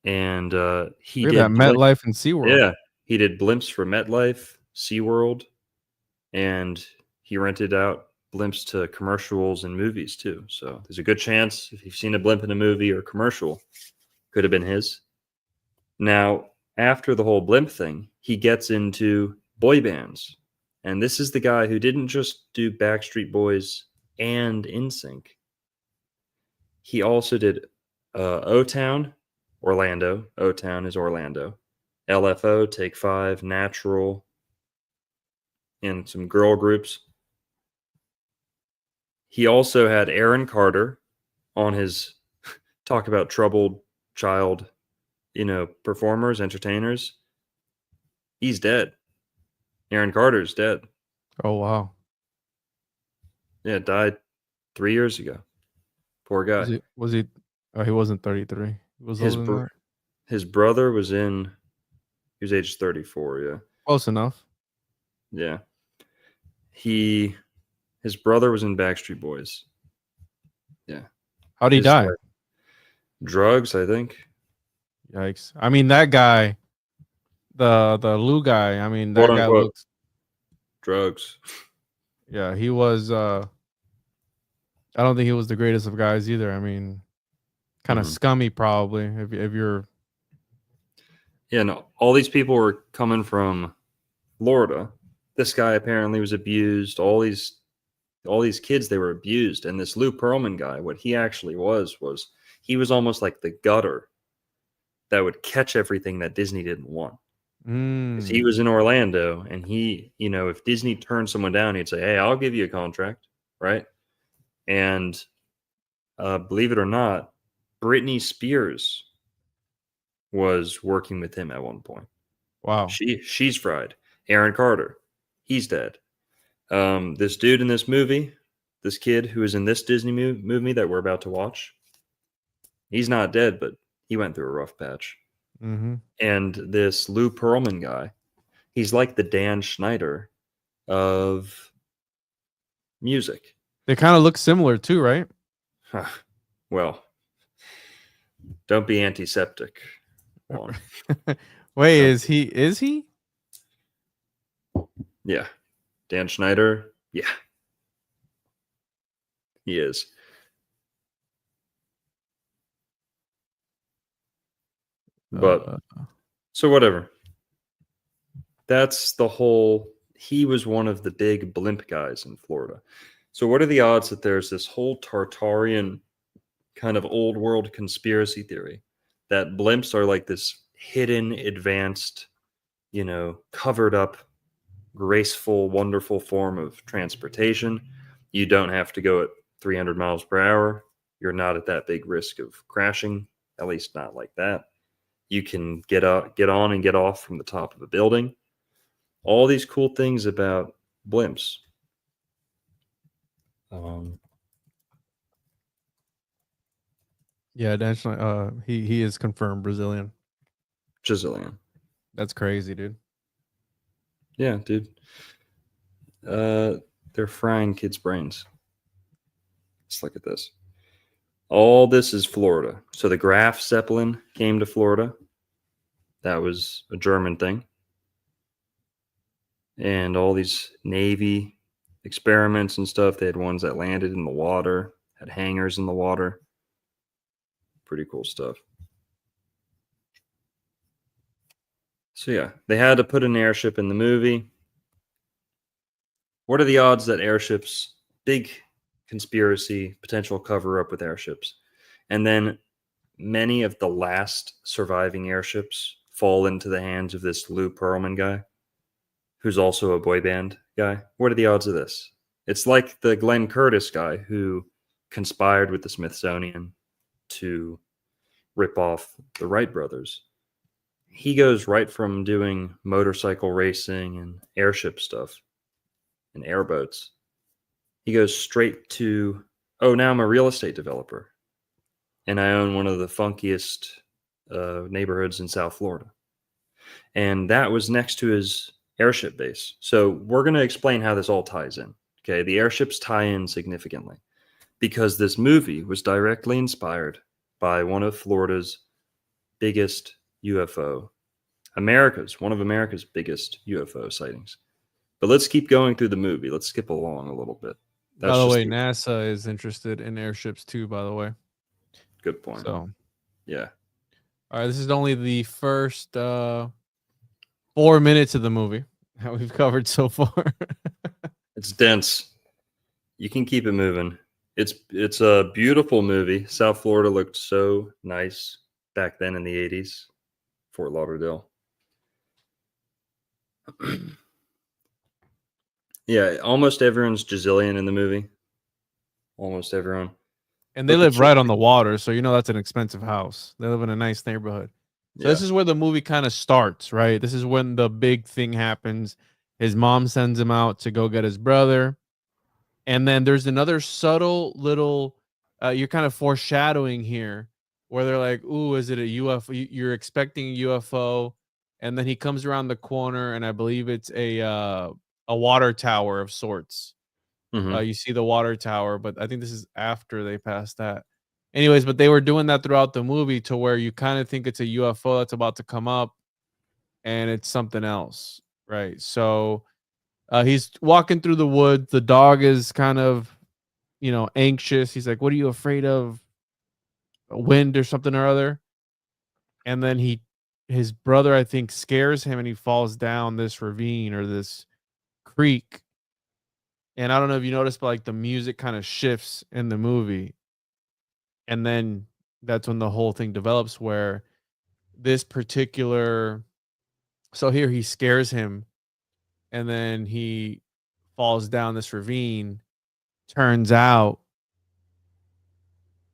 And he Look at that did MetLife and SeaWorld. Yeah, he did blimps for MetLife, SeaWorld, and he rented out blimps to commercials and movies too. So there's a good chance if you've seen a blimp in a movie or commercial, could have been his. Now, after the whole blimp thing, he gets into boy bands. And this is the guy who didn't just do Backstreet Boys and NSYNC. He also did O-Town, Orlando. O-Town is Orlando. LFO, Take Five, Natural, and some girl groups. He also had Aaron Carter on his talk about troubled child, performers, entertainers. He's dead. Aaron Carter's dead. Oh wow. Yeah, died 3 years ago. Poor guy. Was he? Oh, he wasn't 33. He was His older than that. his brother was he was age 34, yeah. Close enough. Yeah. His brother was in Backstreet Boys. Yeah. How'd he die? Drugs, I think. Yikes. I mean, that guy, the Lou guy, I mean, that Quote guy unquote. looks. Drugs. Yeah, he was. I don't think he was the greatest of guys either. I mean, kind of scummy, probably. If you're. Yeah, no. All these people were coming from Florida. This guy apparently was abused. All these kids, they were abused. And this Lou Pearlman guy, what he actually was he was almost like the gutter that would catch everything that Disney didn't want. Because he was in Orlando, and he, if Disney turned someone down, he'd say, "Hey, I'll give you a contract," right? And believe it or not, Britney Spears was working with him at one point. Wow. She's fried. Aaron Carter, he's dead. This dude in this movie, this kid who is in this Disney movie that we're about to watch, he's not dead, but he went through a rough patch. Mm-hmm. And this Lou Pearlman guy, he's like the Dan Schneider of music. They kind of look similar too, right? Well, don't be antiseptic. Wait, is he? Yeah. Dan Schneider? Yeah. He is. But so whatever. That's the whole. He was one of the big blimp guys in Florida. So what are the odds that there's this whole Tartarian kind of old world conspiracy theory that blimps are like this hidden, advanced, covered up, graceful, wonderful form of transportation? You don't have to go at 300 miles per hour. You're not at that big risk of crashing, at least not like that. You can get on and get off from the top of a building. All these cool things about blimps. Yeah, Dan he is confirmed Brazilian. Giselian. That's crazy, dude. Yeah, dude. They're frying kids' brains. Let's look at this. All this is Florida. So the Graf Zeppelin came to Florida. That was a German thing. And all these Navy experiments and stuff, they had ones that landed in the water, had hangars in the water. Pretty cool stuff. So yeah, they had to put an airship in the movie. What are the odds that airships, big conspiracy, potential cover up with airships, and then many of the last surviving airships fall into the hands of this Lou Pearlman guy, who's also a boy band guy? What are the odds of this? It's like the Glenn Curtis guy who conspired with the Smithsonian to rip off the Wright brothers. He goes right from doing motorcycle racing and airship stuff and airboats. He goes straight to, oh, now I'm a real estate developer and I own one of the funkiest neighborhoods in South Florida. And that was next to his airship base. So we're going to explain how this all ties in. Okay, the airships tie in significantly because this movie was directly inspired by one of Florida's biggest UFO, one of America's biggest UFO sightings. But let's keep going through the movie. Let's skip along a little bit. By That's the just way, a NASA is interested in airships too, by the way. good point. So, Yeah. all right, this is only the first 4 minutes of the movie that we've covered so far. It's dense. You can keep it moving. It's a beautiful movie. South Florida looked so nice back then in the 80s. Fort Lauderdale. Yeah, almost everyone's Giselian in the movie. Almost everyone. And they But the live right kid, on the water, so you know that's an expensive house. They live in a nice neighborhood. So yeah. this is where the movie kind of starts, right? This is when the big thing happens. His mom sends him out to go get his brother. And then there's another subtle little you're kind of foreshadowing here where they're like, "Ooh, is it a UFO? You're expecting a UFO." And then he comes around the corner and I believe it's a water tower of sorts. Hmm. You see the water tower, but I think this is after they passed that. Anyways, but they were doing that throughout the movie to where you kind of think it's a UFO that's about to come up and it's something else, right? So he's walking through the woods. The dog is kind of, anxious. He's like, "What are you afraid of? Wind or something or other?" And then his brother, I think, scares him and he falls down this ravine or this creek. And I don't know if you noticed, but like the music kind of shifts in the movie. And then that's when the whole thing develops where this particular so here he scares him and then he falls down this ravine. Turns out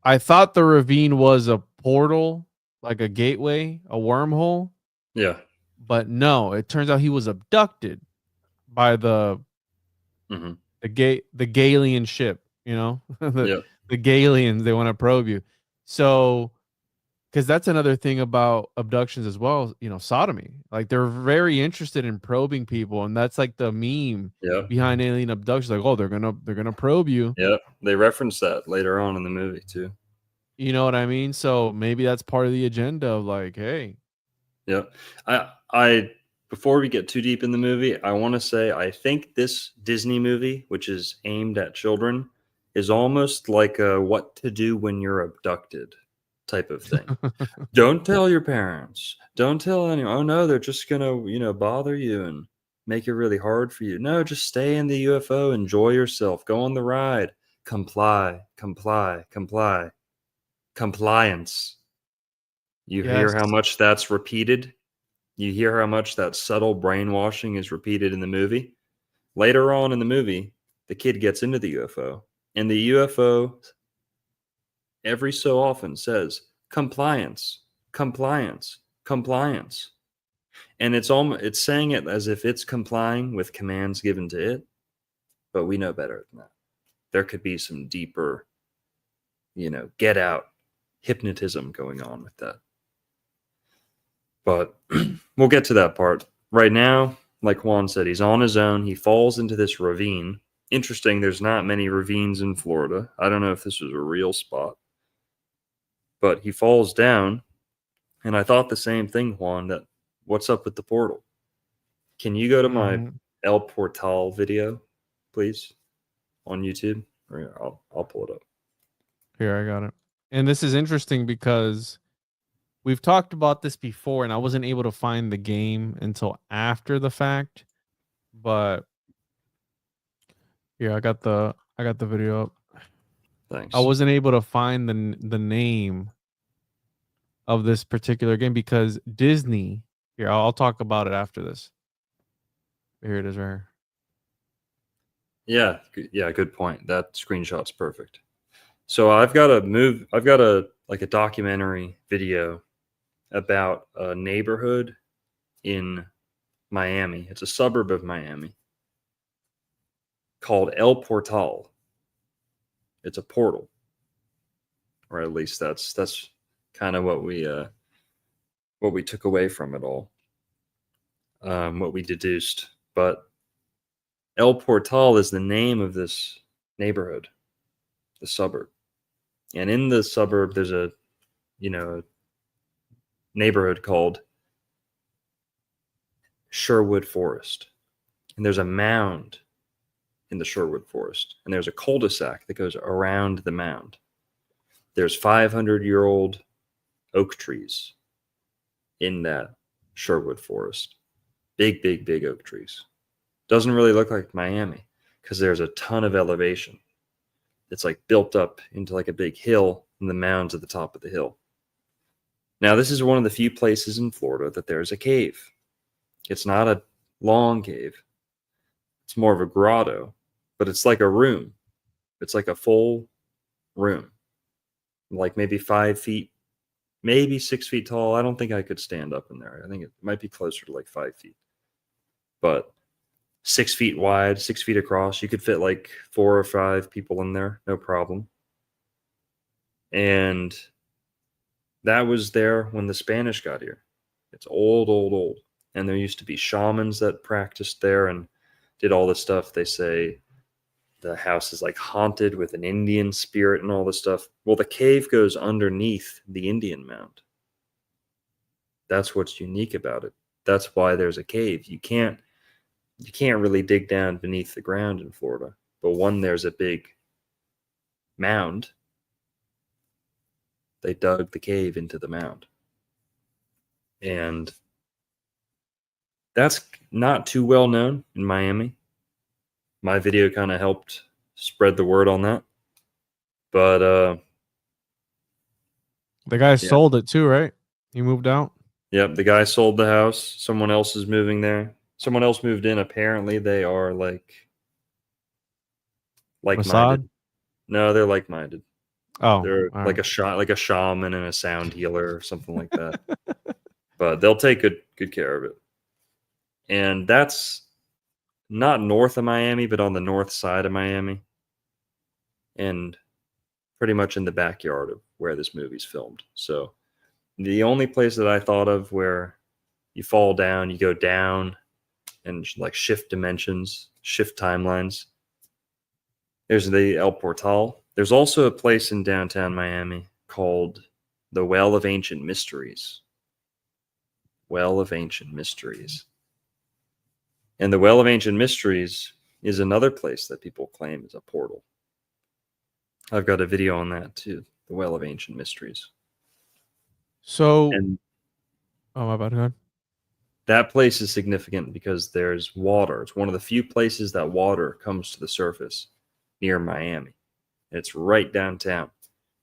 I thought the ravine was a portal, like a gateway, a wormhole, Yeah. but no, it turns out he was abducted by Hmm. the Galilean ship, the Yeah. the Galileans, they want to probe you. So because that's another thing about abductions as well, sodomy. Like they're very interested in probing people, and that's like the meme Yeah. behind alien abductions. Like, oh, they're gonna probe you. Yeah. They reference that later on in the movie too. You know what I mean? So maybe that's part of the agenda of like, hey, Yeah. I before we get too deep in the movie, I want to say I think this Disney movie, which is aimed at children, is almost like a what to do when you're abducted type of thing. Don't tell your parents. Don't tell anyone. Oh no, they're just gonna, bother you and make it really hard for you. No, just stay in the UFO, enjoy yourself, go on the ride. Comply, comply, comply. Compliance. You hear yes, how much that's repeated? You hear how much that subtle brainwashing is repeated in the movie? Later on in the movie, the kid gets into the UFO, and the UFO every so often says compliance, compliance, compliance. And it's saying it as if it's complying with commands given to it, but we know better than that. There could be some deeper, get out hypnotism going on with that. But we'll get to that part. Right now, like Juan said, he's on his own. He falls into this ravine. Interesting, there's not many ravines in Florida. I don't know if this was a real spot. But he falls down, and I thought the same thing, Juan, that what's up with the portal? Can you go to my mhm. El Portal video, please, on YouTube? Or yeah, I'll pull it up. Here I got it. And this is interesting because we've talked about this before, and I wasn't able to find the game until after the fact. But yeah, I got the video up. I Thanks. wasn't able to find the name of this particular game because Disney. Here, I'll talk about it after this. Here it is, right here. Yeah, good point. That screenshot's perfect. So I've got a like a documentary video about a neighborhood in Miami. It's a suburb of Miami called El Portal. It's a portal, or at least that's kind of what we took away from it all, what we deduced. But El Portal is the name of this neighborhood, the suburb, and in the suburb there's a neighborhood called Sherwood Forest, and there's a mound in the Sherwood Forest, and there's a cul-de-sac that goes around the mound. There's 500-year-old oak trees in that Sherwood Forest. Big oak trees. Doesn't really look like Miami because there's a ton of elevation. It's like built up into like a big hill, and the mound's at the top of the hill. Now, this is one of the few places in Florida that there's a cave. It's not a long cave. It's more of a grotto, but it's like a room. It's like a full room, like maybe 5 feet, maybe 6 feet tall. I don't think I could stand up in there. I think it might be closer to like 5 feet, but 6 feet wide, 6 feet across. You could fit like 4 or 5 people in there, no problem. And that was there when the Spanish got here. It's old. And there used to be shamans that practiced there and did all this stuff. They say the house is like haunted with an Indian spirit and all this stuff. Well, the cave goes underneath the Indian mound. That's what's unique about it. That's why there's a cave. You can't really dig down beneath the ground in Florida. But when there's a big mound, they dug the cave into the mound. And that's not too well known in Miami. My video kind of helped spread the word on that. But The guy sold it too, right? He moved out. Yep, the guy sold the house. Someone else is moving there. Someone else moved in. Apparently, they are like-minded. Mossad? No, they're like-minded. Oh, They're like a shaman and a sound healer or something like that. But they'll take good care of it. And that's not north of Miami, but on the north side of Miami. And pretty much in the backyard of where this movie's filmed. So the only place that I thought of where you fall down, you go down and like shift dimensions, shift timelines. There's the El Portal. There's also a place in downtown Miami called the Well of Ancient Mysteries. Well of Ancient Mysteries. And the Well of Ancient Mysteries is another place that people claim is a portal. I've got a video on that too. The Well of Ancient Mysteries. So, and my bad. Go ahead. That place is significant because there's water. It's one of the few places that water comes to the surface near Miami. It's right downtown.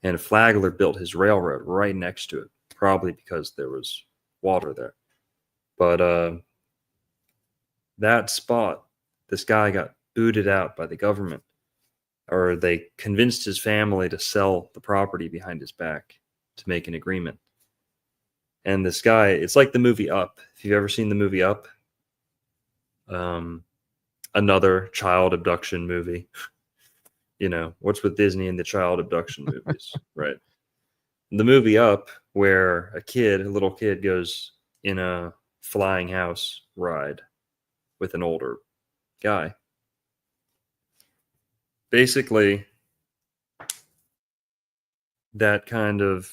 And Flagler built his railroad right next to it, probably because there was water there. But that spot, this guy got booted out by the government, or they convinced his family to sell the property behind his back to make an agreement. And this guy, it's like the movie Up. If you've ever seen the movie Up, another child abduction movie. You know, what's with Disney and the child abduction movies, right? The movie Up, where a little kid goes in a flying house ride with an older guy. Basically, that kind of,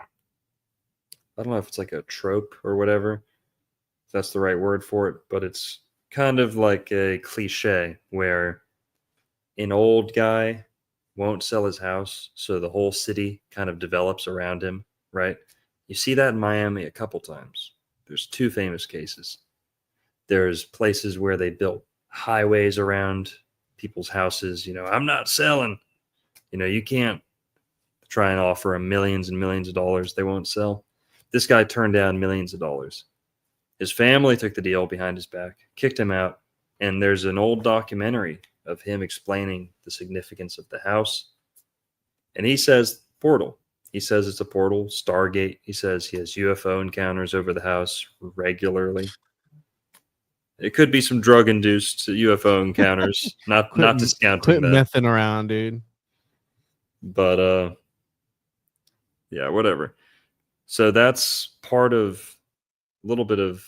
I don't know if it's like a trope or whatever, if that's the right word for it, but it's kind of like a cliche where an old guy won't sell his house, so the whole city kind of develops around him, right? You see that in Miami a couple times. There's two famous cases. There's places where they built highways around people's houses. I'm not selling. You can't try and offer them millions and millions of dollars. They won't sell. This guy turned down millions of dollars. His family took the deal behind his back, kicked him out. And there's an old documentary of him explaining the significance of the house. And he says portal. He says it's a portal, Stargate. He says he has UFO encounters over the house regularly. It could be some drug-induced UFO encounters. Not discounting quit that. messing around, dude. But yeah, whatever. So that's part of a little bit of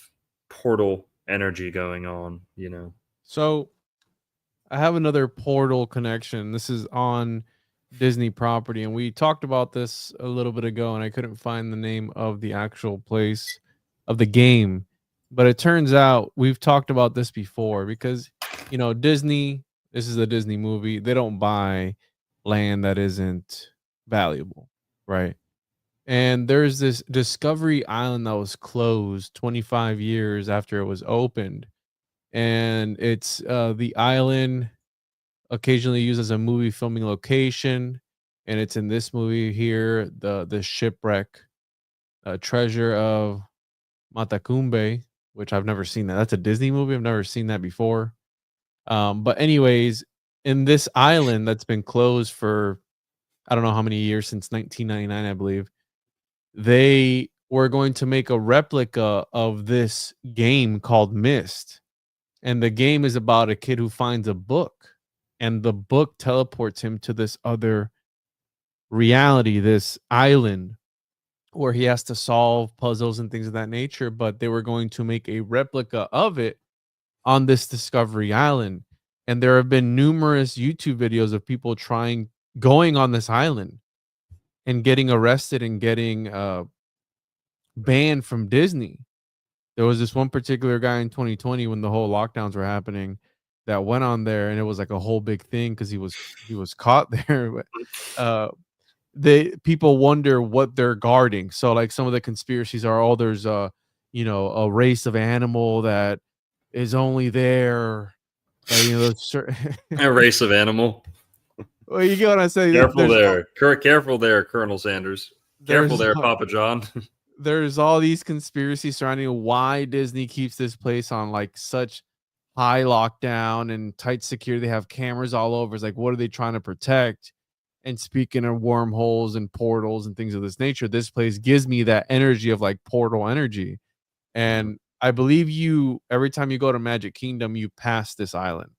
portal energy going on, So I have another portal connection. This is on Disney property, and we talked about this a little bit ago, and I couldn't find the name of the actual place of the game. But it turns out we've talked about this before because, Disney, this is a Disney movie. They don't buy land that isn't valuable, right? And there's this Discovery Island that was closed 25 years after it was opened. And it's the island occasionally used as a movie filming location, and it's in this movie here, the shipwreck, treasure of Matacumbe, which I've never seen that. That's a Disney movie. I've never seen that before. But anyways, in this island that's been closed for I don't know how many years, since 1999, I believe, they were going to make a replica of this game called Myst. And the game is about a kid who finds a book, and the book teleports him to this other reality, this island where he has to solve puzzles and things of that nature. But they were going to make a replica of it on this Discovery Island. And there have been numerous YouTube videos of people going on this island and getting arrested and getting banned from Disney. There was this one particular guy in 2020 when the whole lockdowns were happening that went on there, and it was like a whole big thing because he was caught there. But people wonder what they're guarding. So like some of the conspiracies are, oh, there's a race of animal that is only there. A race of animal. Well, you get what I'm saying. Careful there. Careful there, Colonel Sanders. Careful there, Papa John. There's all these conspiracies surrounding why Disney keeps this place on like such high lockdown and tight security. They have cameras all over. It's like, what are they trying to protect? And speaking of wormholes and portals and things of this nature, this place gives me that energy of like portal energy. And I believe every time you go to Magic Kingdom, you pass this island.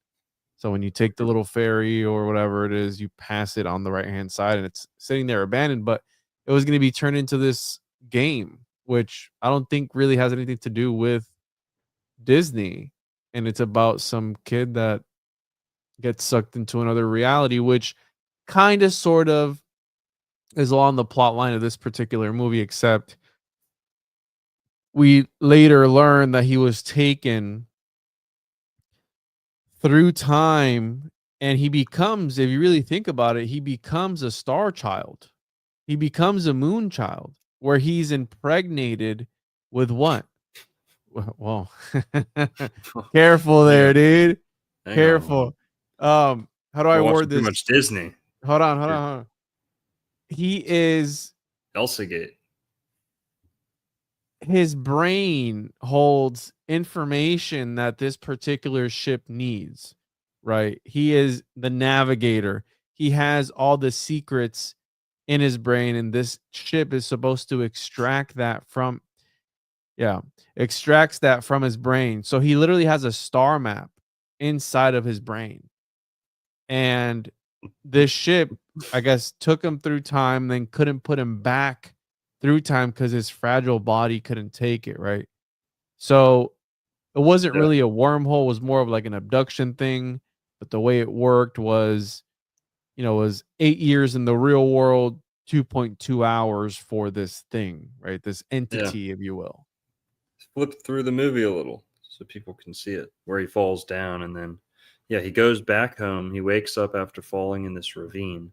So when you take the little ferry or whatever it is, you pass it on the right-hand side, and it's sitting there abandoned, but it was going to be turned into this game, which I don't think really has anything to do with Disney. And it's about some kid that gets sucked into another reality, which kind of sort of is along the plot line of this particular movie, except we later learn that he was taken through time, and he becomes, if you really think about it, he becomes a star child. He becomes a moon child, where he's impregnated with what? Well, careful there, dude. Careful. How do I word this? Too much Disney. Hold on. He is Elsagate. His brain holds information that this particular ship needs, right? He is the navigator. He has all the secrets in his brain, and this ship is supposed to extracts that from his brain. So he literally has a star map inside of his brain. And this ship, I guess, took him through time, then couldn't put him back through time because his fragile body couldn't take it, right? So it wasn't really a wormhole. It was more of like an abduction thing. But the way it worked was, was 8 years in the real world, 2.2 hours for this thing, right? This entity, if you will. Flip through the movie a little so people can see it, where he falls down, and then he goes back home. He wakes up after falling in this ravine.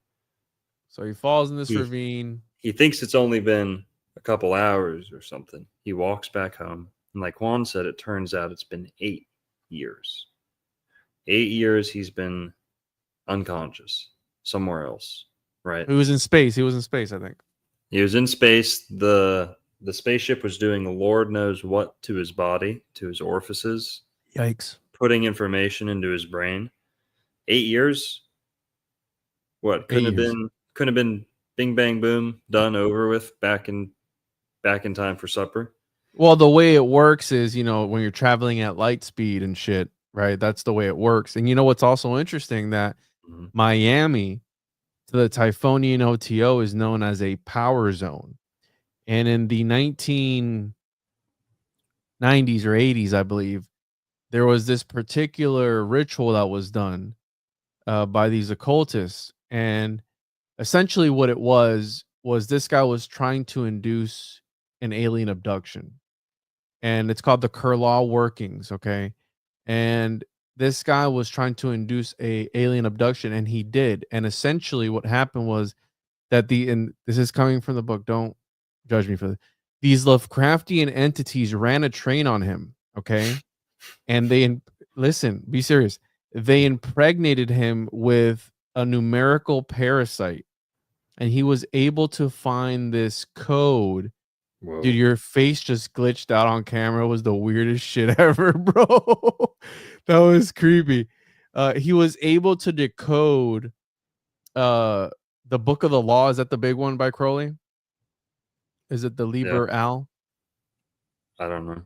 So he falls in this ravine. He thinks it's only been a couple hours or something. He walks back home. And like Juan said, it turns out it's been 8 years. 8 years he's been unconscious somewhere else, right? He was in space. He was in space, I think. He was in space. The spaceship was doing the Lord knows what to his body, to his orifices, Yikes. putting information into his brain. 8 years? What? 8 years. Couldn't have been bing bang boom, done over with, back in time for supper. Well, the way it works is, you know, when you're traveling at light speed and shit, right? That's the way it works. And you know what's also interesting, that Mhm. Miami to the Typhonian OTO is known as a power zone. And in the 1990s or 80s, I believe, there was this particular ritual that was done by these occultists. And essentially what it was this guy was trying to induce an alien abduction. And it's called the Kurlaw workings, okay? And this guy was trying to induce a alien abduction, and he did. And essentially what happened was that and this is coming from the book, don't judge me for this. These Lovecraftian entities ran a train on him, okay? And listen, be serious. They impregnated him with a numerical parasite, and he was able to find this code. Dude, Whoa. your face just glitched out on camera. It was the weirdest shit ever, bro. That was creepy. He was able to decode the Book of the Law. Is that the big one by Crowley? Is it the Yeah. Liber Al? I don't know.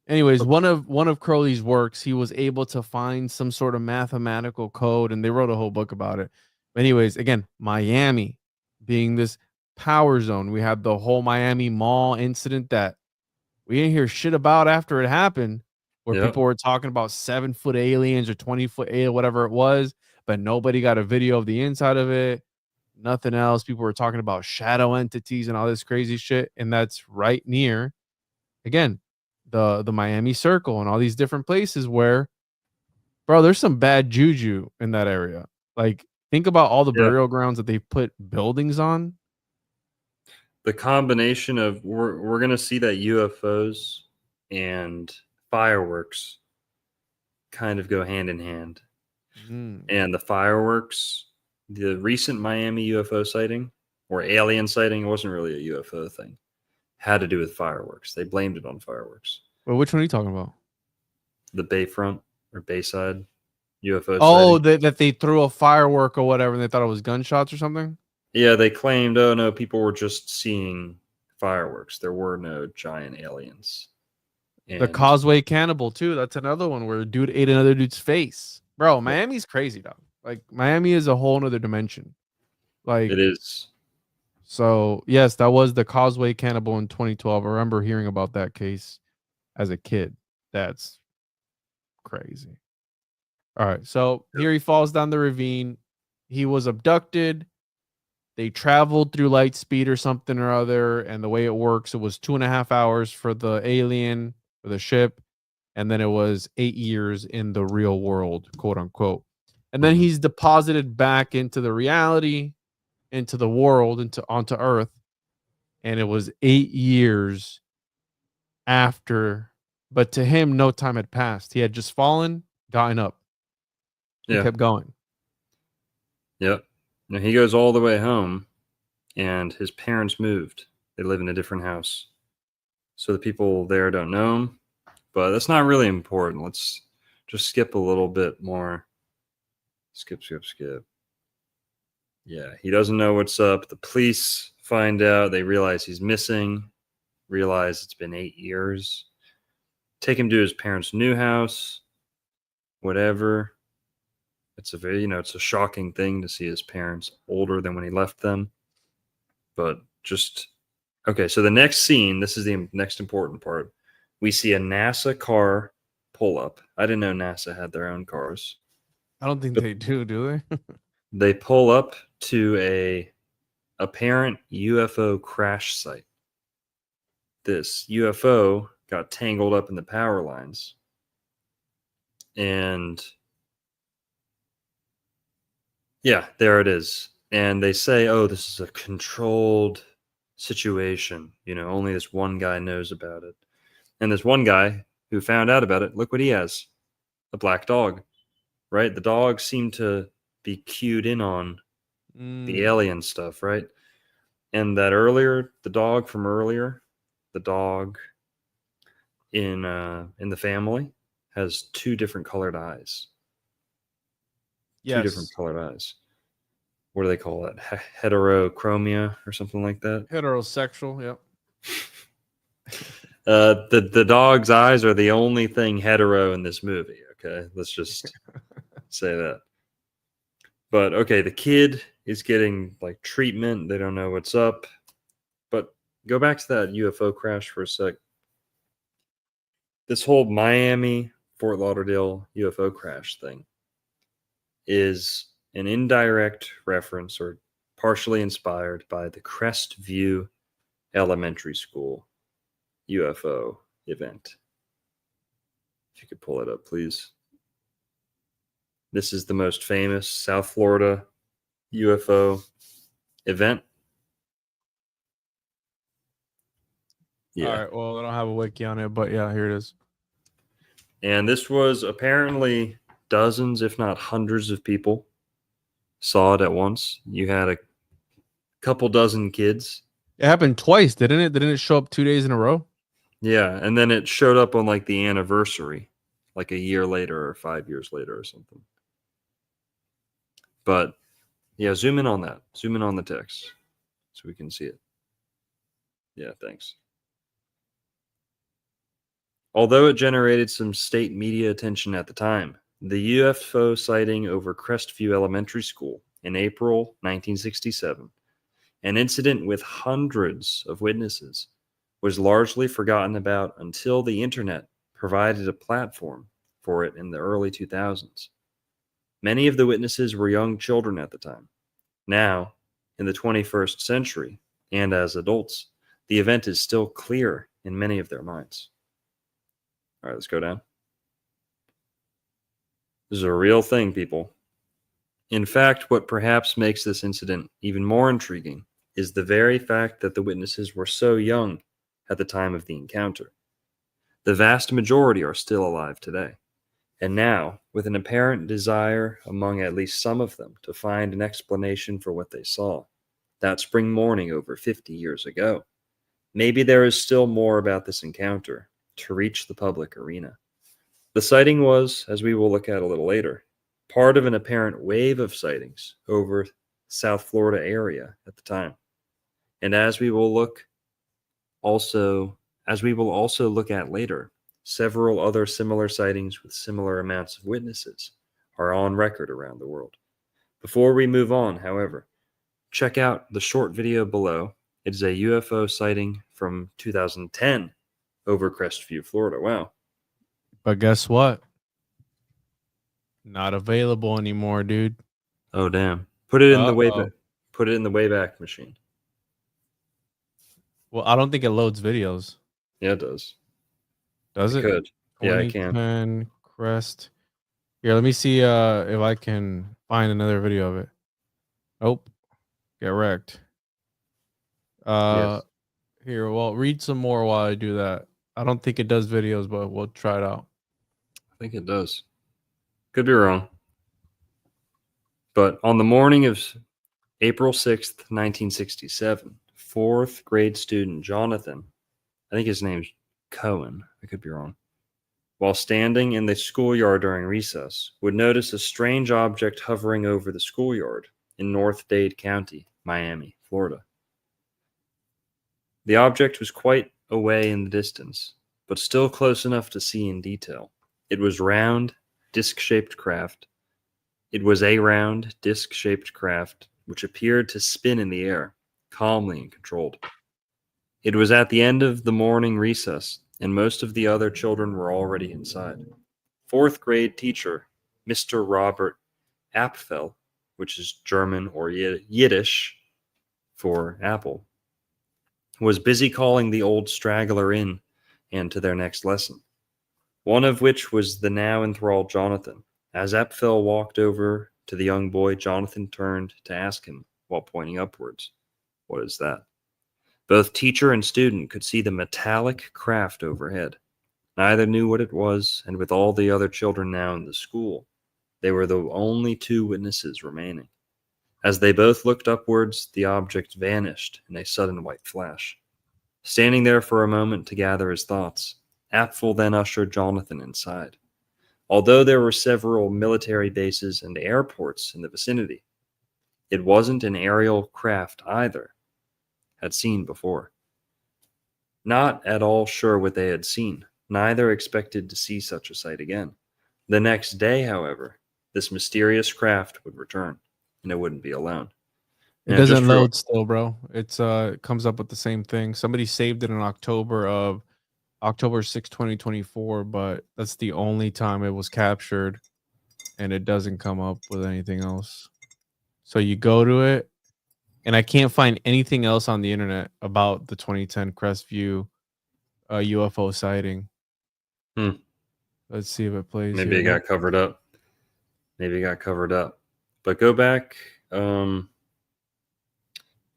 Anyways, one of Crowley's works, he was able to find some sort of mathematical code, and they wrote a whole book about it. But anyways, again, Miami being this power zone, we had the whole Miami Mall incident that we didn't hear shit about after it happened, where Yeah. people were talking about 7-foot aliens or 20-foot alien, whatever it was, but nobody got a video of the inside of it. Nothing else. People were talking about shadow entities and all this crazy shit, and that's right near, again, the Miami Circle and all these different places where, bro, there's some bad juju in that area. Like, think about all the Yeah. burial grounds that they put buildings on. The combination of we're gonna see that UFOs and fireworks kind of go hand in hand. Mm. And the fireworks, the recent Miami UFO sighting or alien sighting, it wasn't really a UFO thing. Had to do with fireworks. They blamed it on fireworks. Well, which one are you talking about? The Bayfront or Bayside UFO Oh, sighting. that they threw a firework or whatever, and they thought it was gunshots or something. Yeah, they claimed, oh no, people were just seeing fireworks. There were no giant aliens. The And Causeway Cannibal too. That's another one where a dude ate another dude's face. Bro, yeah, Miami's crazy, dog. Like, Miami is a whole nother dimension. Like, it is. so yes, that was the Causeway Cannibal in 2012. I remember hearing about that case as a kid. That's crazy. All right, so here he falls down the ravine. He was abducted. They traveled through light speed or something or other, and the way it works, it was 2.5 hours for the alien, for the ship, and then it was 8 years in the real world, quote unquote. And then Mhm. he's deposited back into the reality, into the world, into onto Earth, and it was 8 years after. But to him, no time had passed. He had just fallen, gotten up, and Yeah. kept going. Yep. Now he goes all the way home, and his parents moved. They live in a different house. So the people there don't know him, but that's not really important. Let's just skip a little bit more. Skip, skip, skip. Yeah, he doesn't know what's up. The police find out. They realize he's missing, realize it's been 8 years. Take him to his parents' new house, whatever. It's a very, it's a shocking thing to see his parents older than when he left them. But just, okay, so the next scene, this is the next important part. We see a NASA car pull up. I didn't know NASA had their own cars. I don't think But they do they? they pull up to a apparent UFO crash site. This UFO got tangled up in the power lines. And yeah, there it is. And they say, oh, this is a controlled situation. Only this one guy knows about it. And this one guy who found out about it, look what he has. A black dog, right? The dog seemed to be cued in on the alien stuff, right? And the dog from earlier, the dog in the family has two different colored eyes. Two different Yes. colored eyes. What do they call it? Heterochromia or something like that. Heterosexual. Yep. The dog's eyes are the only thing hetero in this movie. Okay, let's just say that. But okay, the kid is getting like treatment. They don't know what's up. But go back to that UFO crash for a sec. This whole Miami, Fort Lauderdale UFO crash thing is an indirect reference or partially inspired by the Crestview Elementary School UFO event. If you could pull it up, please. This is the most famous South Florida UFO event. Yeah. All right. Well, I don't have a wiki on it, but yeah, here it is. And this was apparently dozens, if not hundreds of people saw it at once. You had a couple dozen kids. It happened twice, didn't it? Didn't it show up 2 days in a row? Yeah. And then it showed up on like the anniversary, like a year later or 5 years later or something. But yeah, zoom in on that. Zoom in on the text so we can see it. Yeah, thanks. Although it generated some state media attention at the time, the UFO sighting over Crestview Elementary School in April 1967, an incident with hundreds of witnesses, was largely forgotten about until the internet provided a platform for it in the early 2000s. Many of the witnesses were young children at the time. Now, in the 21st century, and as adults, the event is still clear in many of their minds. All right, let's go down. This is a real thing, people. In fact, what perhaps makes this incident even more intriguing is the very fact that the witnesses were so young at the time of the encounter. The vast majority are still alive today, and now, with an apparent desire among at least some of them to find an explanation for what they saw that spring morning over 50 years ago. Maybe there is still more about this encounter to reach the public arena. The sighting was, as we will look at a little later, part of an apparent wave of sightings over South Florida area at the time. And as we will also look at later, several other similar sightings with similar amounts of witnesses are on record around the world. Before we move on, however, check out the short video below. It is a UFO sighting from 2010 over Crestview, Florida. Wow. But guess what? Not available anymore, dude. Oh, damn. Put it in the Uh-oh. Wayback Machine. Well, I don't think it loads videos. Yeah, it does. Does it? Could. Yeah, it can. 2010 Crest. Here, let me see if I can find another video of it. Nope. Get wrecked. Yes. Here, well, read some more while I do that. I don't think it does videos, but we'll try it out. I think it does. Could be wrong. But on the morning of April 6th, 1967, fourth grade student Jonathan, I think his name's Cohen, I could be wrong, while standing in the schoolyard during recess, would notice a strange object hovering over the schoolyard in North Dade County, Miami, Florida. The object was quite away in the distance, but still close enough to see in detail. It was a round, disc-shaped craft which appeared to spin in the air, calmly and controlled. It was at the end of the morning recess, and most of the other children were already inside. Fourth grade teacher, Mr. Robert Apfel, which is German or Yiddish for apple, was busy calling the old straggler in and to their next lesson, one of which was the now enthralled Jonathan. As Apfel walked over to the young boy, Jonathan turned to ask him, while pointing upwards, "What is that?" Both teacher and student could see the metallic craft overhead. Neither knew what it was, and with all the other children now in the school, they were the only two witnesses remaining. As they both looked upwards, the object vanished in a sudden white flash. Standing there for a moment to gather his thoughts, Apfel then ushered Jonathan inside. Although there were several military bases and airports in the vicinity, it wasn't an aerial craft either had seen before. Not at all sure what they had seen, neither expected to see such a sight again. The next day, however, this mysterious craft would return, and it wouldn't be alone. It Now, doesn't load still, bro. It's it comes up with the same thing. Somebody saved it in October 6, 2024, but that's the only time it was captured, and it doesn't come up with anything else. So you go to it, and I can't find anything else on the internet about the 2010 Crestview UFO sighting. Let's see if it plays. Maybe it got covered up. But go back.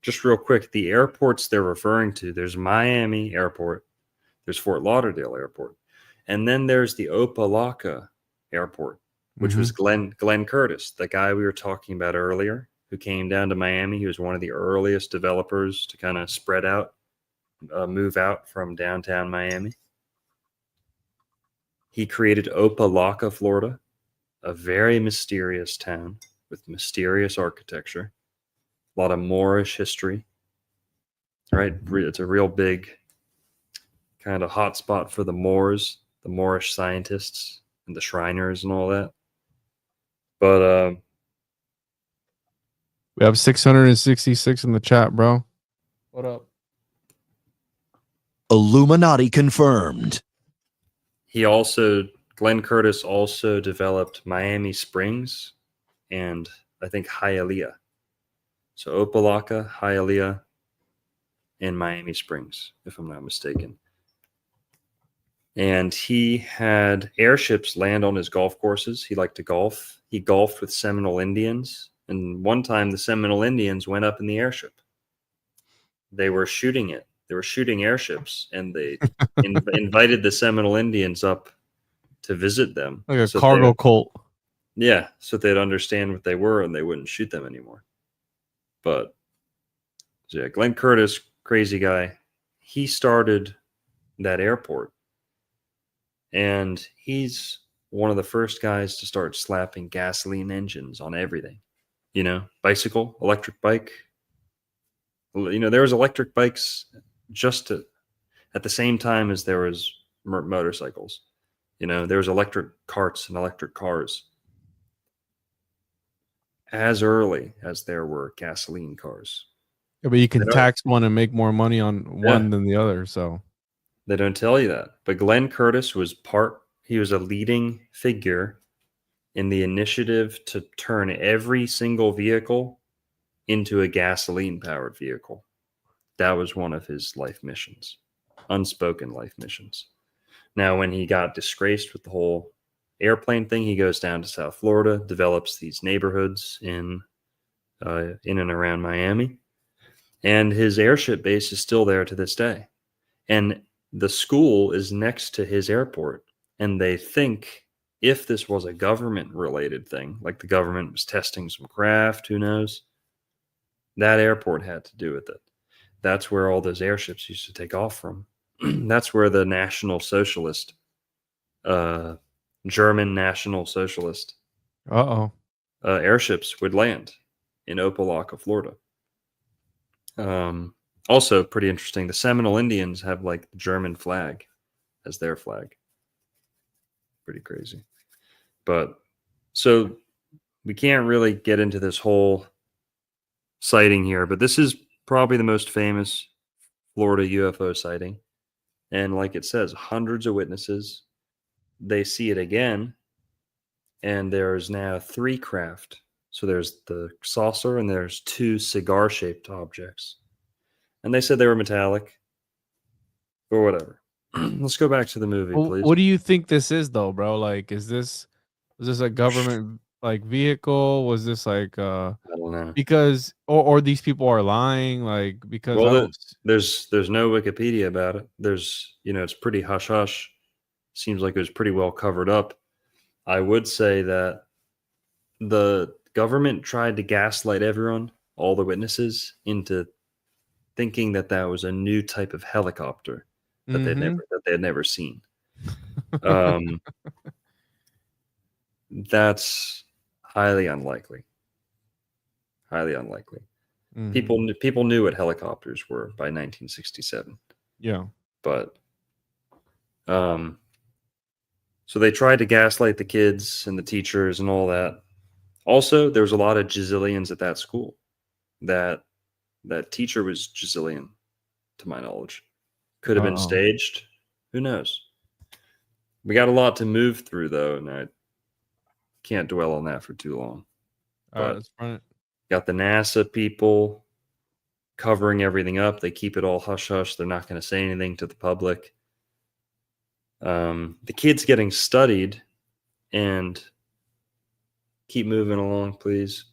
Just real quick, the airports they're referring to, there's Miami Airport, there's Fort Lauderdale Airport, and then there's the Opa-locka Airport, which was Glenn Curtis, the guy we were talking about earlier, who came down to Miami. He was one of the earliest developers to kind of spread out, move out from downtown Miami. He created Opa-locka, Florida, a very mysterious town with mysterious architecture. A lot of Moorish history, right? It's a real big kind of hotspot for the Moors, the Moorish scientists, and the Shriners and all that. But we have 666 in the chat, bro. What up? Illuminati confirmed. Glenn Curtis also developed Miami Springs and I think Hialeah. So Opa-locka, Hialeah, and Miami Springs, if I'm not mistaken. And he had airships land on his golf courses. He liked to golf. He golfed with Seminole Indians. And one time the Seminole Indians went up in the airship. They were shooting it. They were shooting airships, and they invited the Seminole Indians up to visit them. Like a cargo cult. Yeah, so they'd understand what they were and they wouldn't shoot them anymore. But yeah, Glenn Curtis, crazy guy, he started that airport. And he's one of the first guys to start slapping gasoline engines on everything. You know, bicycle, electric bike. You know, there was electric bikes at the same time as there was motorcycles. You know, there was electric carts and electric cars as early as there were gasoline cars. Yeah, but you can tax one and make more money on one than the other. So they don't tell you that. But Glenn Curtis was a leading figure in the initiative to turn every single vehicle into a gasoline-powered vehicle. That was one of his life missions, unspoken life missions. Now, when he got disgraced with the whole airplane thing, he goes down to South Florida, develops these neighborhoods in and around Miami, and his airship base is still there to this day. And the school is next to his airport, and they think if this was a government-related thing, like the government was testing some craft, who knows, that airport had to do with it. That's where all those airships used to take off from. That's where the National Socialist, German National Socialist airships would land in Opa-locka, Florida. Also, pretty interesting, the Seminole Indians have like the German flag as their flag. Pretty crazy. But so we can't really get into this whole sighting here, but this is probably the most famous Florida UFO sighting. And like it says, hundreds of witnesses. They see it again, and there's now 3 craft. So there's the saucer and there's 2 cigar-shaped objects. And they said they were metallic or whatever. Let's go back to the movie, please. What do you think this is, though, bro? Like, is this a government like vehicle? Was this like I don't know. because or these people are lying? Like because I Well, don't. there's no Wikipedia about it. There's, it's pretty hush hush. Seems like it was pretty well covered up. I would say that the government tried to gaslight everyone, all the witnesses, into thinking that that was a new type of helicopter that Mm-hmm. they had never seen. Um, that's highly unlikely. Highly unlikely. Mm-hmm. People knew what helicopters were by 1967, Yeah. but um, so they tried to gaslight the kids and the teachers and all that. Also, there was a lot of Gisilians at that school. That teacher was Gisilian, to my knowledge. Could have been Uh-oh. staged. Who knows? We got a lot to move through, though, and I can't dwell on that for too long. All right, But let's run it. got the NASA people covering everything up. They keep it all hush hush. They're not going to say anything to the public. The kid's getting studied, and keep moving along, please.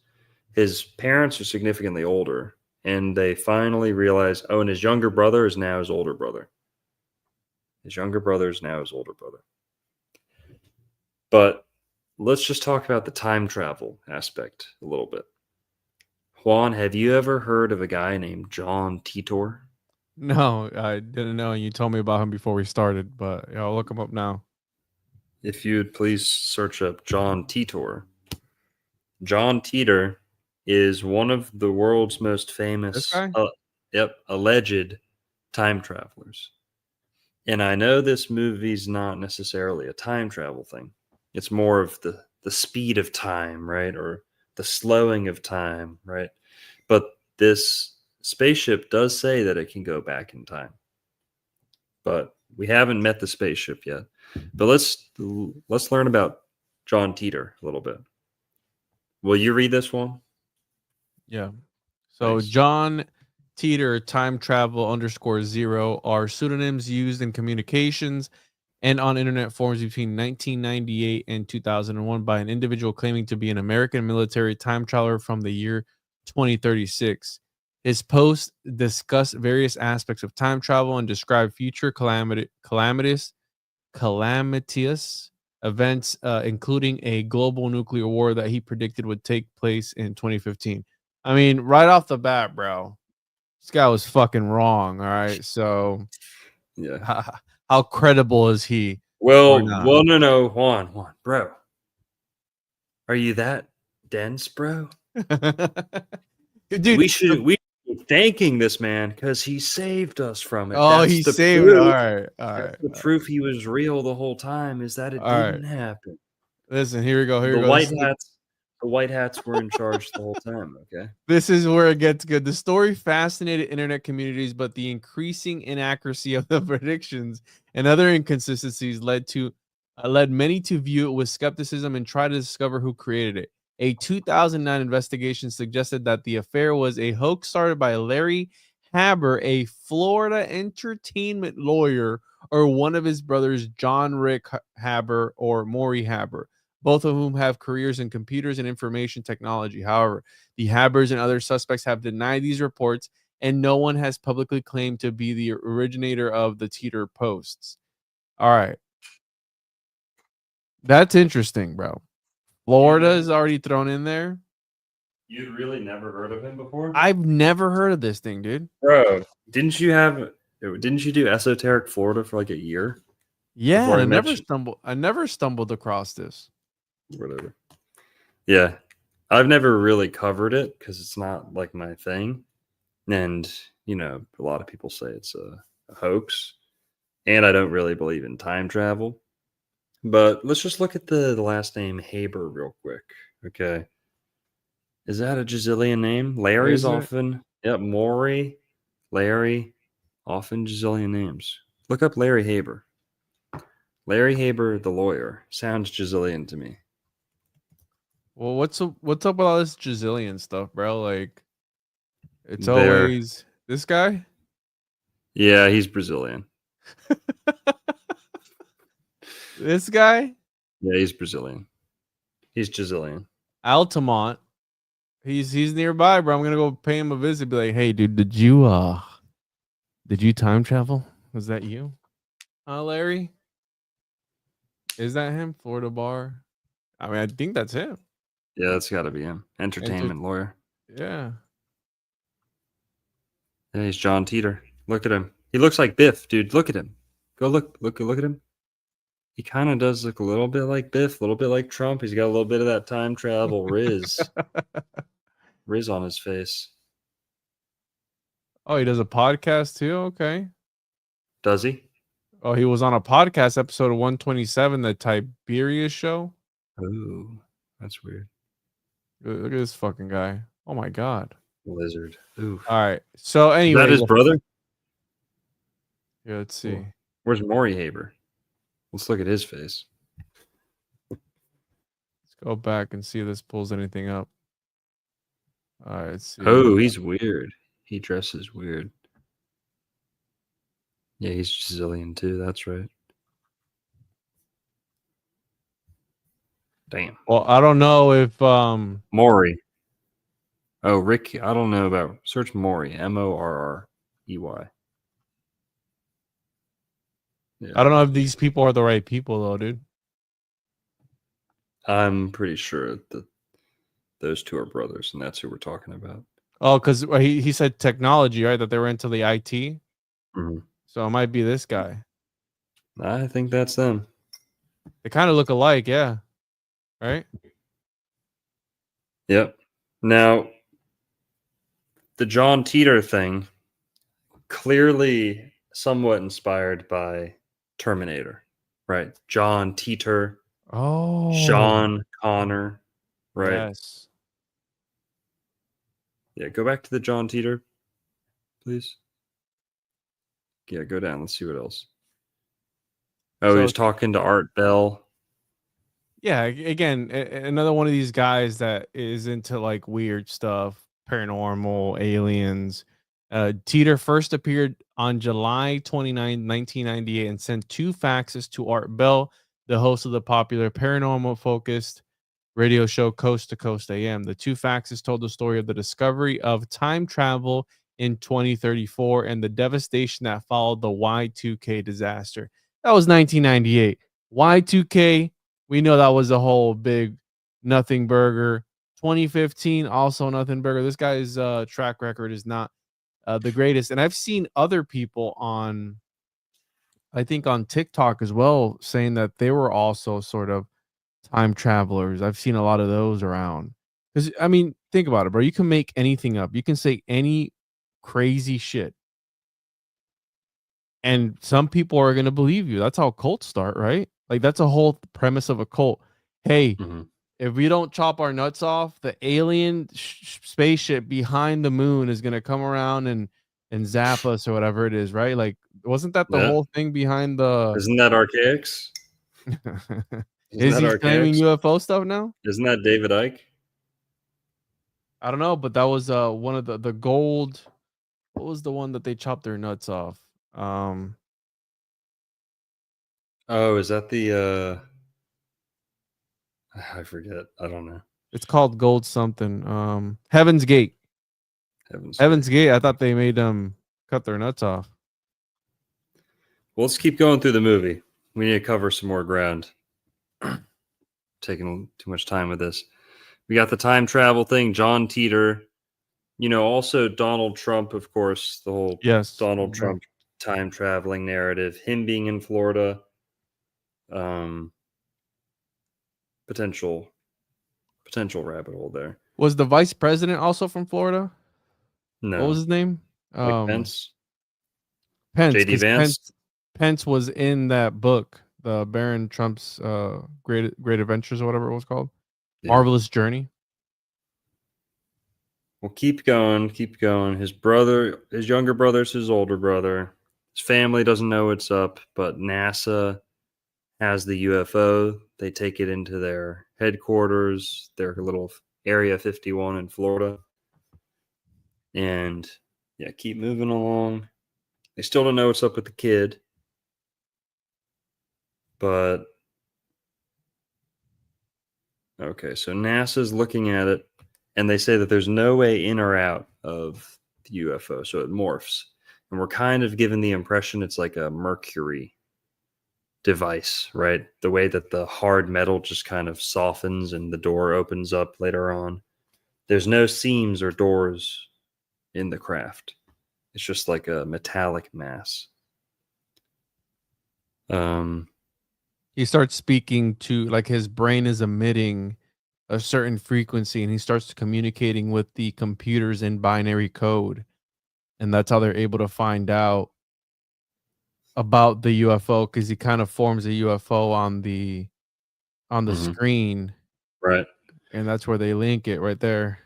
His parents are significantly older, and they finally realize, oh, and his younger brother is now his older brother. His younger brother is now his older brother. But let's just talk about the time travel aspect a little bit. Juan, have you ever heard of a guy named John Titor? No, I didn't know. You told me about him before we started, but yeah, I'll look him up now. If you would please search up John Titor. John Titor is one of the world's most This famous, guy? alleged time travelers. And I know this movie's not necessarily a time travel thing. It's more of the speed of time, right? Or the slowing of time, right? But this spaceship does say that it can go back in time. But we haven't met the spaceship yet. But let's learn about John Titor a little bit. Will you read this one? Yeah. So Nice. John Teeter, time travel _0 are pseudonyms used in communications and on internet forums between 1998 and 2001 by an individual claiming to be an American military time traveler from the year 2036. His posts discuss various aspects of time travel and describe future calamitous events, including a global nuclear war that he predicted would take place in 2015. I mean, right off the bat, bro, this guy was fucking wrong. All right. So, Yeah. how credible is he or Well, not? well, no, Juan, bro. Are you that dense, bro? Dude, We should be thanking this man because he saved us from it. oh, That's he the saved. All proof. right. All That's right. the proof he was real the whole time, is that it All right. didn't happen. Listen, here we go. Here The we go. white hats, the white hats were in charge the whole time. Okay. This is where it gets good. The story fascinated internet communities, but the increasing inaccuracy of the predictions and other inconsistencies led many to view it with skepticism and try to discover who created it. A 2009 investigation suggested that the affair was a hoax started by Larry Haber, a Florida entertainment lawyer, or one of his brothers, John Rick Haber or Maury Haber, both of whom have careers in computers and information technology. However, the Habers and other suspects have denied these reports, and no one has publicly claimed to be the originator of the Teeter posts. All right. That's interesting, bro. Florida is already thrown in there. You'd really never heard of him before, I've never heard of this thing, dude. bro? Didn't you do esoteric Florida for like a year Yeah, before and I met you? I never stumbled across this. Whatever. Yeah, I've never really covered it because it's not like my thing, and a lot of people say it's a hoax, and I don't really believe in time travel. But let's just look at the last name Haber real quick. Okay. Is that a Gisilian name? Larry's Is it? often, yep, Maury, Larry, often Gisilian names. Look up Larry Haber. Larry Haber, the lawyer. Sounds Gisilian to me. Well, what's up with all this Gisilian stuff, bro? Like, it's There. always this guy. Yeah, he's Brazilian. This guy. Yeah, he's Brazilian. He's Gisilian. Altamont. He's nearby, bro. I'm gonna go pay him a visit. Be like, hey, dude, did you time travel? Was that you? Larry? Is that him? Florida bar? I mean, I think that's him. Yeah, that's got to be him. Entertainment lawyer. Yeah. Yeah, he's John Teeter. Look at him. He looks like Biff, dude. Look at him. Go look at him. He kind of does look a little bit like Biff, a little bit like Trump. He's got a little bit of that time travel riz on his face. Oh, he does a podcast too? Okay. Does he? Oh, he was on a podcast episode of 127, the Tiberius show. Oh, that's weird. Look at this fucking guy. Oh my god. Lizard. Ooh. All right. So anyway, Is that his brother? Yeah, let's see. Cool. Where's Maury Haber? Let's look at his face. Let's go back and see if this pulls anything up. All right, let's see. Oh, he's weird. He dresses weird. Yeah, he's Brazilian too. That's right. Damn. Well, I don't know if Maury. Oh, Rick. I don't know about. Search Maury. Morrey. Yeah. I don't know if these people are the right people though, dude. I'm pretty sure that those two are brothers, and that's who we're talking about. Oh, because he said technology, right? That they were into the IT. Mm-hmm. So it might be this guy. I think that's them. They kind of look alike, yeah. Right? Yep. Now, the John Teeter thing, clearly somewhat inspired by Terminator, right? John Teeter, Sean Connor, right? Yes. Yeah, go back to the John Teeter, please. Yeah, go down. Let's see what else. Oh, So, he's talking to Art Bell. Yeah, again, another one of these guys that is into like weird stuff, paranormal, aliens. Teeter first appeared on July 29, 1998, and sent 2 faxes to Art Bell, the host of the popular paranormal focused radio show Coast to Coast AM. The 2 faxes told the story of the discovery of time travel in 2034 and the devastation that followed the Y2K disaster. That was 1998. Y2K, we know that was a whole big nothing burger. 2015, also nothing burger. This guy's track record is not the greatest. And I've seen other people on, I think on TikTok as well, saying that they were also sort of time travelers. I've seen a lot of those around. Because, I mean, think about it, bro. You can make anything up. You can say any crazy shit. And some people are going to believe you. That's how cults start, right? Like, that's a whole premise of a cult. Hey, if we don't chop our nuts off, the alien spaceship behind the moon is going to come around and zap us or whatever it is, right? Like, wasn't that the whole thing behind the... Isn't that Archaics? Is he claiming UFO stuff now? Isn't that David Icke? I don't know, but that was one of the gold. What was the one that they chopped their nuts off? Oh, is that the I forget. I don't know. It's called Gold something. Heaven's Gate. Heaven's Gate. I thought they made them cut their nuts off. Well, let's keep going through the movie. We need to cover some more ground. Taking too much time with this. We got the time travel thing, John Teeter. You know, also Donald Trump, of course, the whole Donald Trump time traveling narrative, him being in Florida. Potential rabbit hole there. Was the vice president also from Florida? No. What was his name? Pence. JD Vance. Pence was in that book, the Baron Trump's Great Adventures or whatever it was called. Yeah. Marvelous Journey. Well, keep going. His younger brother's his older brother. His family doesn't know what's up, but NASA has the UFO. They take it into their headquarters, their little Area 51 in Florida. And yeah, keep moving along. They still don't know what's up with the kid. But Okay, so NASA's looking at it, and they say that there's no way in or out of the UFO, so it morphs. And we're kind of given the impression it's like a Mercury device, right? The way that the hard metal just kind of softens and the door opens up later on. There's no seams or doors in the craft. It's just like a metallic mass. He starts speaking to, like, his brain is emitting a certain frequency, and he starts communicating with the computers in binary code, and that's how they're able to find out about the UFO, because he kind of forms a UFO on the Mhm. screen, Right. and that's where they link it right there.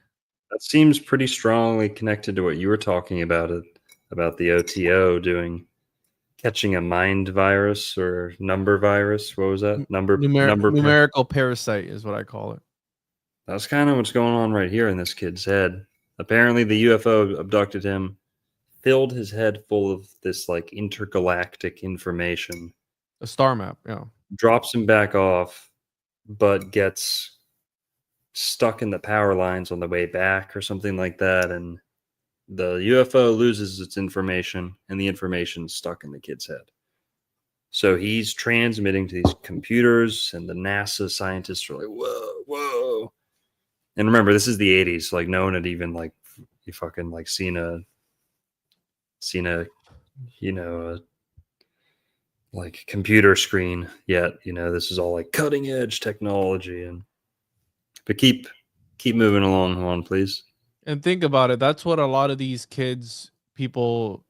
That seems pretty strongly connected to what you were talking about about the OTO catching a mind virus or number virus. What was that? Number. Numerical parasite is what I call it. That's kind of what's going on right here in this kid's head. Apparently, the UFO abducted him, filled his head full of this like intergalactic information, A star map, yeah. drops him back off, but gets stuck in the power lines on the way back or something like that. And the UFO loses its information, and the information's stuck in the kid's head. So he's transmitting to these computers, and the NASA scientists are like, whoa, whoa. And remember, this is the 80s. Like, no one had even like you fucking like seen a like computer screen yet. This is all like cutting edge technology. But keep moving along on, please. And think about it, that's what a lot of these people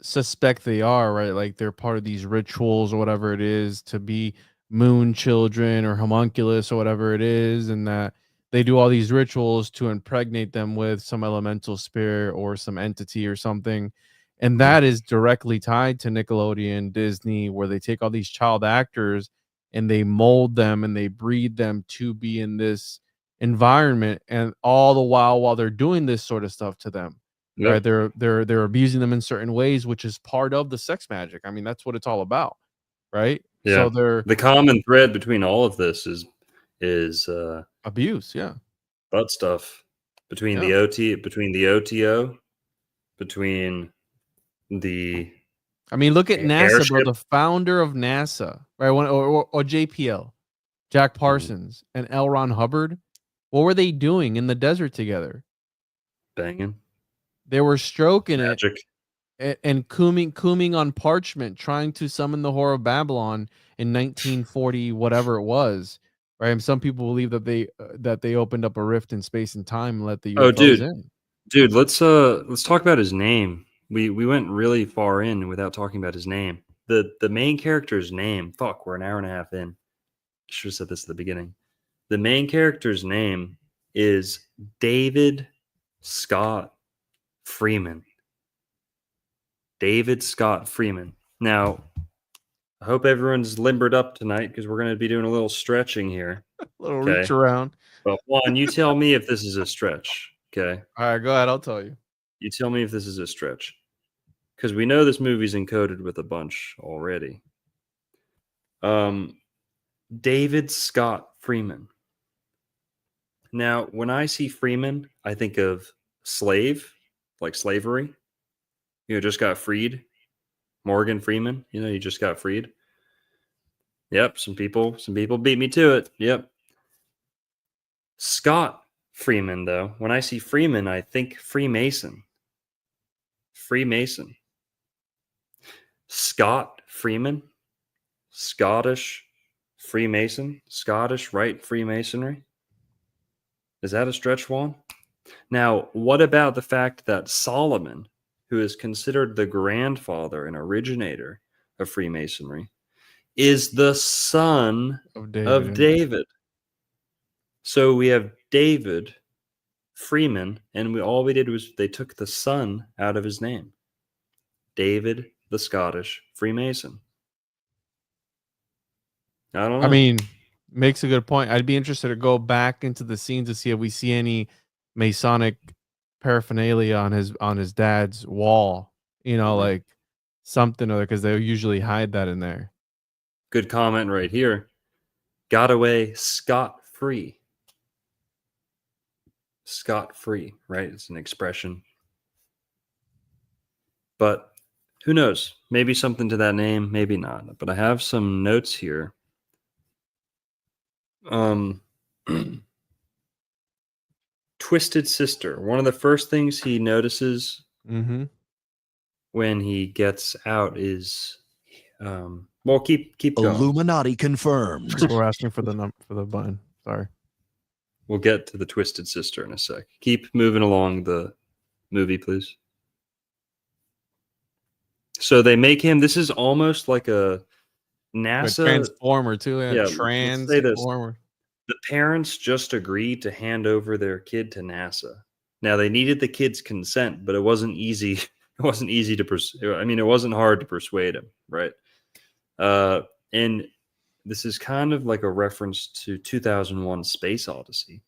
suspect they are, right? Like, they're part of these rituals or whatever it is to be moon children or homunculus or whatever it is, and that they do all these rituals to impregnate them with some elemental spirit or some entity or something. And that is directly tied to Nickelodeon, Disney, where they take all these child actors and they mold them and they breed them to be in this environment, and all the while they're doing this sort of stuff to them. Yep. Right, they're abusing them in certain ways, which is part of the sex magic. I mean, that's what it's all about, right? Yeah. So they're The common thread between all of this is abuse, yeah. butt stuff between Yeah. the OTO, between the I mean, look at NASA, bro. airship. The founder of NASA, right? Or JPL, Jack Parsons, and L. Ron Hubbard. What were they doing in the desert together? Banging. They were stroking Magic. it and cooming on parchment, trying to summon the Whore of Babylon in 1940, whatever it was. Right, and some people believe that they opened up a rift in space and time and let the UFOs in. Dude, let's talk about his name. We went really far in without talking about his name. The main character's name. Fuck, we're an hour and a half in. Should have said this at the beginning. The main character's name is David Scott Freeman. David Scott Freeman. Now, I hope everyone's limbered up tonight because we're going to be doing a little stretching here. A little reach around. But Juan, you tell me if this is a stretch. Okay. All right, go ahead. I'll tell you. You tell me if this is a stretch. Because we know this movie's encoded with a bunch already. David Scott Freeman. Now, when I see Freeman, I think of slave, like slavery. Just got freed. Morgan Freeman, you just got freed. Yep, some people beat me to it. Yep. Scott Freeman, though, when I see Freeman, I think Freemason. Freemason. Scott Freeman, Scottish Freemason, Scottish Rite Freemasonry. Is that a stretch, Juan? Now, what about the fact that Solomon, who is considered the grandfather and originator of Freemasonry, is the son of David? So we have David Freeman, and all we did was they took the son out of his name. David the Scottish Freemason. I don't know. I mean, makes a good point. I'd be interested to go back into the scenes to see if we see any Masonic paraphernalia on his dad's wall. Like something other, because they usually hide that in there. Good comment right here. Got away scot free. Scot-free, right? It's an expression. But who knows? Maybe something to that name, maybe not. But I have some notes here. Twisted Sister. One of the first things he notices Mm-hmm. when he gets out is, well, keep going. Illuminati confirmed. People are asking for the button. Sorry. We'll get to the Twisted Sister in a sec. Keep moving along the movie, please. So they make him. This is almost like a NASA Transformer too. Yeah, let's say this. Transformer. The parents just agreed to hand over their kid to NASA. Now they needed the kid's consent, but it wasn't easy. It wasn't easy to pursue. I mean, it wasn't hard to persuade him, right? And this is kind of like a reference to 2001: Space Odyssey,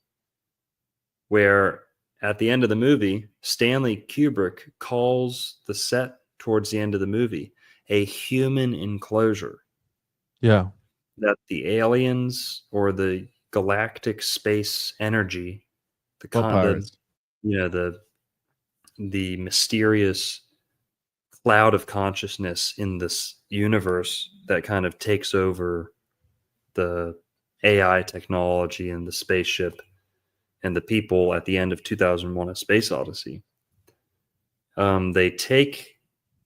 where at the end of the movie, Stanley Kubrick calls the set towards the end of the movie a human enclosure. Yeah. That the aliens or the galactic space energy, the mysterious cloud of consciousness in this universe that kind of takes over the AI technology and the spaceship and the people at the end of 2001: A Space Odyssey. They take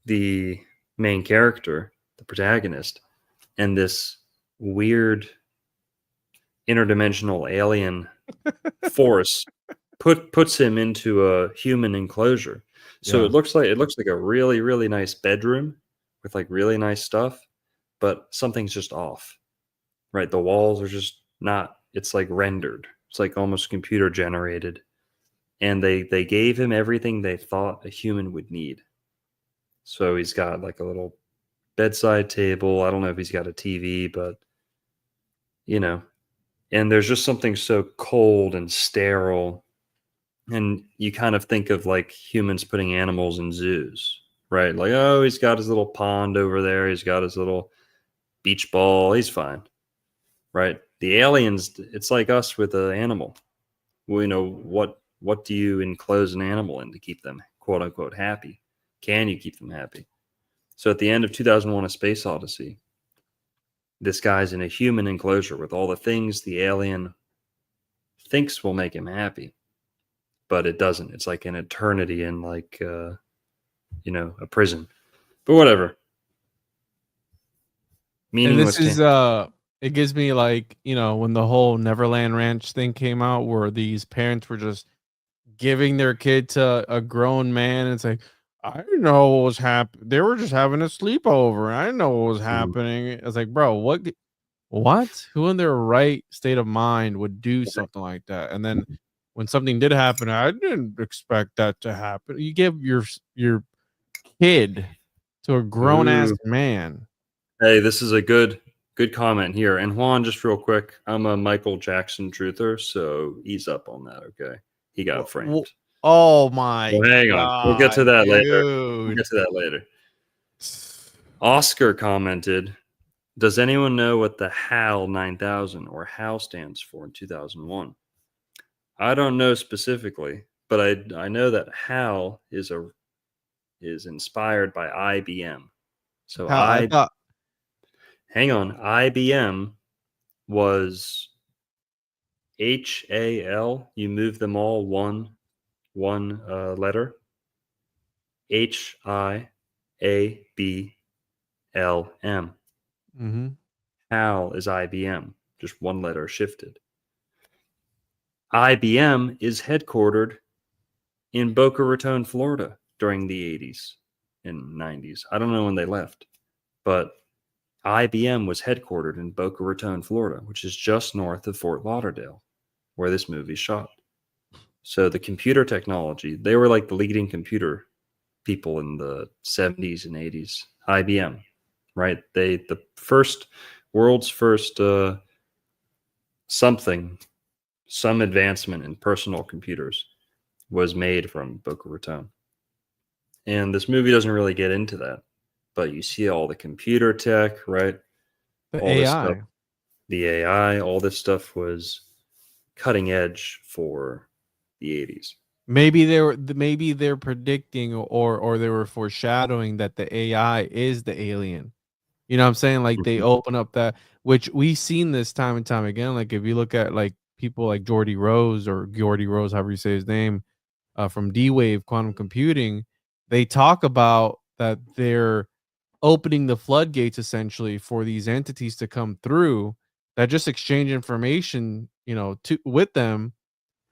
the main character, the protagonist, and this weird interdimensional alien force puts him into a human enclosure. So Yeah. it looks like a really, really nice bedroom with like really nice stuff, but something's just off. Right? The walls are just not, it's like rendered. It's like almost computer generated. And they gave him everything they thought a human would need. So he's got like a little bedside table. I don't know if he's got a TV, but and there's just something so cold and sterile. And you kind of think of like humans putting animals in zoos, right? Like, oh, he's got his little pond over there. He's got his little beach ball. He's fine, right? The aliens, it's like us with an animal. We know what do you enclose an animal in to keep them quote unquote happy? Can you keep them happy? So at the end of 2001: A Space Odyssey, this guy's in a human enclosure with all the things the alien thinks will make him happy, but it doesn't. It's like an eternity in like, a prison, but whatever. And this Meaningless. is it gives me like, when the whole Neverland Ranch thing came out where these parents were just giving their kid to a grown man, and it's like, I didn't know what was happening. They were just having a sleepover. I didn't know what was happening. It's like, bro, what? Who in their right state of mind would do something like that? And then when something did happen, I didn't expect that to happen. You give your kid to a grown ass man. Hey, this is a good comment here. And Juan, just real quick, I'm a Michael Jackson truther, so ease up on that, okay? He got framed. Oh my Well, hang on. We'll get to that later. dude. We'll get to that later. Oscar commented, does anyone know what the HAL 9000 or HAL stands for in 2001? I don't know specifically, but I know that HAL is inspired by IBM. So hang on, IBM was HAL. You move them all one letter. HIABLM. Mm-hmm. HAL is IBM, just one letter shifted. IBM is headquartered in Boca Raton, Florida during the 80s and 90s. I don't know when they left, but IBM was headquartered in Boca Raton, Florida, which is just north of Fort Lauderdale, where this movie shot. So the computer technology, they were like the leading computer people in the 70s and 80s. IBM, right? The world's first some advancement in personal computers was made from Boca Raton. And this movie doesn't really get into that, but you see all the computer tech, right? The all AI. this stuff, the AI, all this stuff was cutting edge for the 80s. Maybe they're predicting or they were foreshadowing that the AI is the alien. You know what I'm saying? Like they open up that, which we've seen this time and time again. Like if you look at like people like Geordie Rose, however you say his name, from D-Wave Quantum Computing, they talk about that they're opening the floodgates essentially for these entities to come through that just exchange information, with them,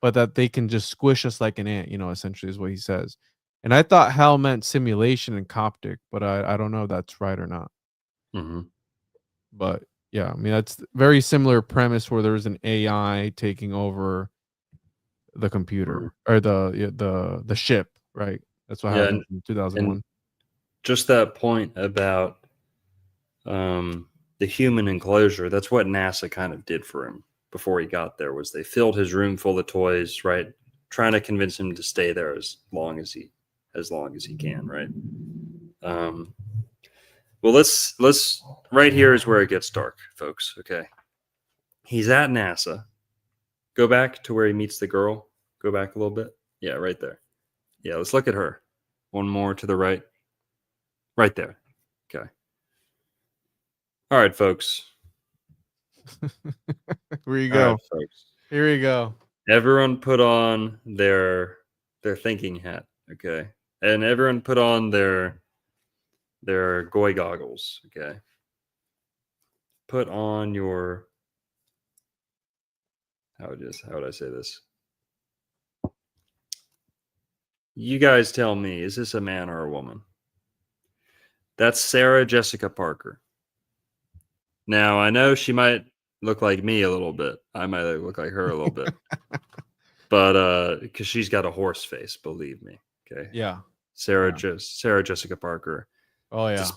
but that they can just squish us like an ant, essentially is what he says. And I thought hell meant simulation and Coptic, but I don't know if that's right or not. Mm-hmm. But yeah, I mean that's very similar premise where there's an AI taking over the computer or the ship, right? That's what happened in 2001. And just that point about the human enclosure, that's what NASA kind of did for him before he got there, was they filled his room full of toys, right? Trying to convince him to stay there as long as he can, right? Well, let's right here is where it gets dark, folks. Okay. He's at NASA. Go back to where he meets the girl. Go back a little bit. Yeah, right there. Yeah, let's look at her. One more to the right. Right there. Okay. All right, folks. Here you go. Right, folks. Here we go. Everyone put on their thinking hat, okay? And everyone put on their goy goggles, okay? Put on your how would I say this? You guys tell me, is this a man or a woman? That's Sarah Jessica Parker. Now, I know she might look like me a little bit. I might look like her a little bit. But because she's got a horse face, believe me. Okay. Yeah. Sarah Jessica Parker. Oh yeah. Just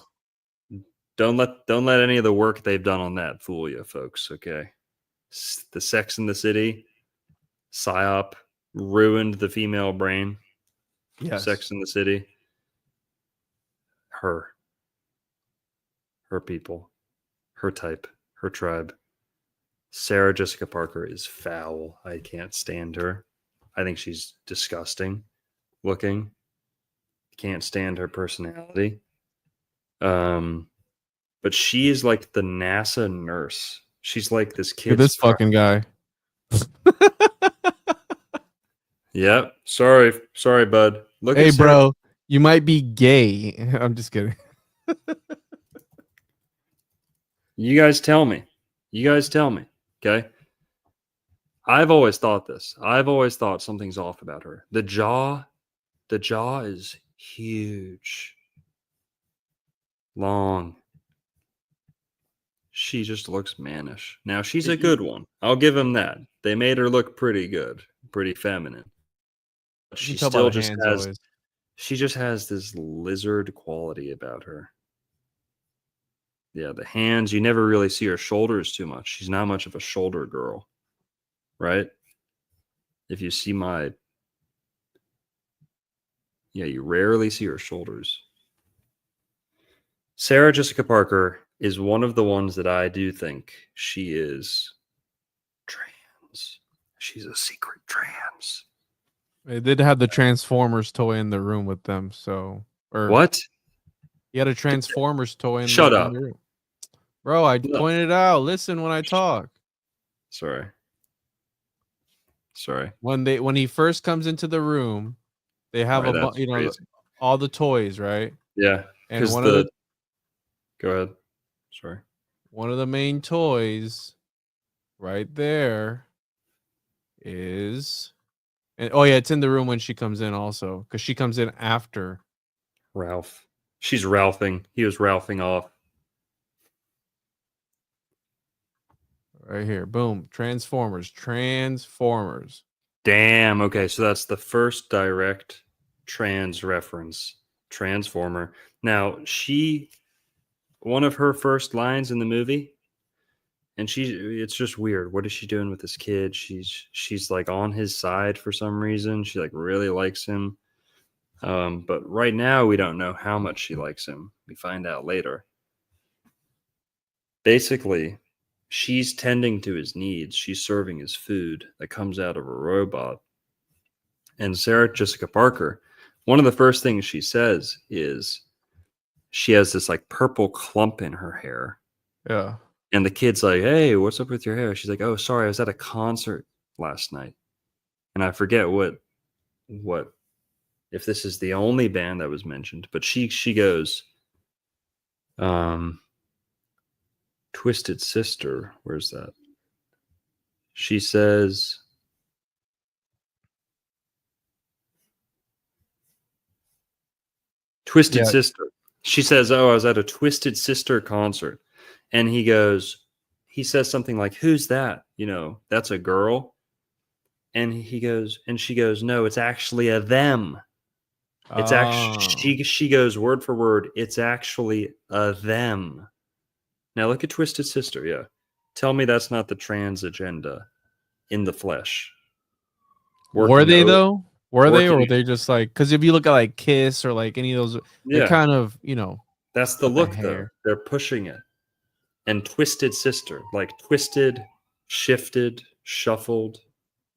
don't let any of the work they've done on that fool you, folks. Okay. The Sex in the City, psyop ruined the female brain. Yes. Sex in the City. Her people, her type, her tribe. Sarah Jessica Parker is foul. I can't stand her. I think she's disgusting looking. Can't stand her personality. But she is like the NASA nurse. She's like this kid. This fucking guy. Yep. Sorry, bud. Look. Hey, bro, you might be gay. I'm just kidding. You guys tell me. Okay. I've always thought this. I've always thought something's off about her. The jaw is huge. Long. She just looks mannish. Now, she's a good one. I'll give him that. They made her look pretty good, pretty feminine. But she still just has this lizard quality about her. Yeah, the hands, you never really see her shoulders too much. She's not much of a shoulder girl, right? If you see you rarely see her shoulders. Sarah Jessica Parker is one of the ones that I do think she is trans. She's a secret trans. They did have the Transformers toy in the room with them, so what? He had a Transformers toy in Shut the up. room. Bro, I pointed it out. Listen when I talk. Sorry. When he first comes into the room, they have all the toys, right? Yeah. And go ahead. Sorry. One of the main toys right there is it's in the room when she comes in also, because she comes in after Ralph. She's Ralphing. He was Ralphing off. Right here. Boom. Transformers. Damn. Okay, so that's the first direct trans reference. Transformer. Now, one of her first lines in the movie, and it's just weird. What is she doing with this kid? She's like on his side for some reason. She like really likes him. But right now we don't know how much she likes him. We find out later. Basically, she's tending to his needs. She's serving his food that comes out of a robot. And Sarah Jessica Parker, one of the first things she says is she has this like purple clump in her hair. Yeah. And the kid's like, "Hey, what's up with your hair?" She's like, "Oh, sorry, I was at a concert last night." And I forget what if this is the only band that was mentioned, but she goes, Twisted Sister, where's that? She says, Twisted Yeah. Sister. She says, "Oh, I was at a Twisted Sister concert." And he says something like, "Who's that? You know, that's a girl." And she goes, "No, it's actually a them." It's actually, she goes word for word, "It's actually a them." Now look at Twisted Sister. Yeah. Tell me that's not the trans agenda in the flesh. Were they though? Were they, or were working- they just like, because if you look at like Kiss or like any of those, they're Yeah. kind of, you know, That's the with the look, though. hair. They're pushing it. And Twisted Sister, like twisted, shifted, shuffled,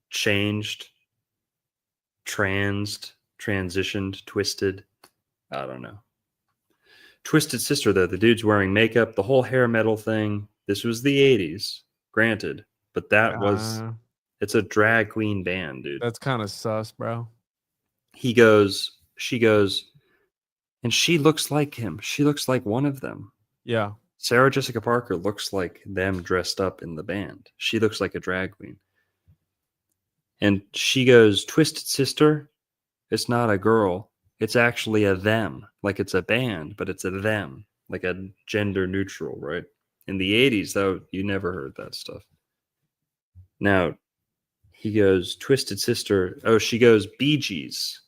changed, transitioned, twisted. I don't know. Twisted Sister, though, the dude's wearing makeup, the whole hair metal thing. This was the 80s, granted, but it's a drag queen band, dude. That's kind of sus, bro. She goes, and she looks like him. She looks like one of them. Yeah. Sarah Jessica Parker looks like them dressed up in the band. She looks like a drag queen. And she goes, "Twisted Sister, it's not a girl. It's actually a them. Like it's a band, but it's a them. Like a gender neutral, right?" In the 80s, though, you never heard that stuff. Now, he goes, "Twisted Sister." Oh, she goes, "Bee Gees."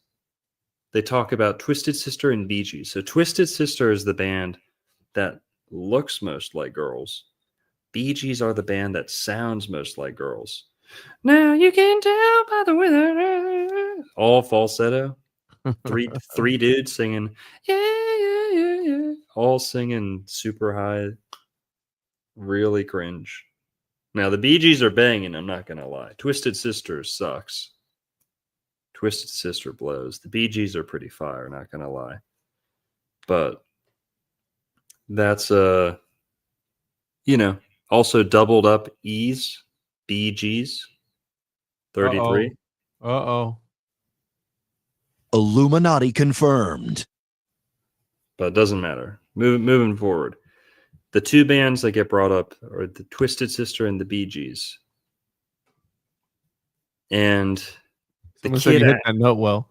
They talk about Twisted Sister and Bee Gees. So Twisted Sister is the band that looks most like girls. Bee Gees are the band that sounds most like girls. Now you can tell by the weather. All falsetto. Three dudes singing, "Yeah, yeah, yeah, yeah." All singing super high. Really cringe. Now the Bee Gees are banging, I'm not gonna lie. Twisted Sister sucks. Twisted Sister blows. The Bee Gees are pretty fire, not gonna lie. But that's also doubled up E's, Bee Gees, 33. Uh-oh. Illuminati confirmed. But it doesn't matter. Moving forward. The two bands that get brought up are the Twisted Sister and the Bee Gees. And Someone said you hit that note well.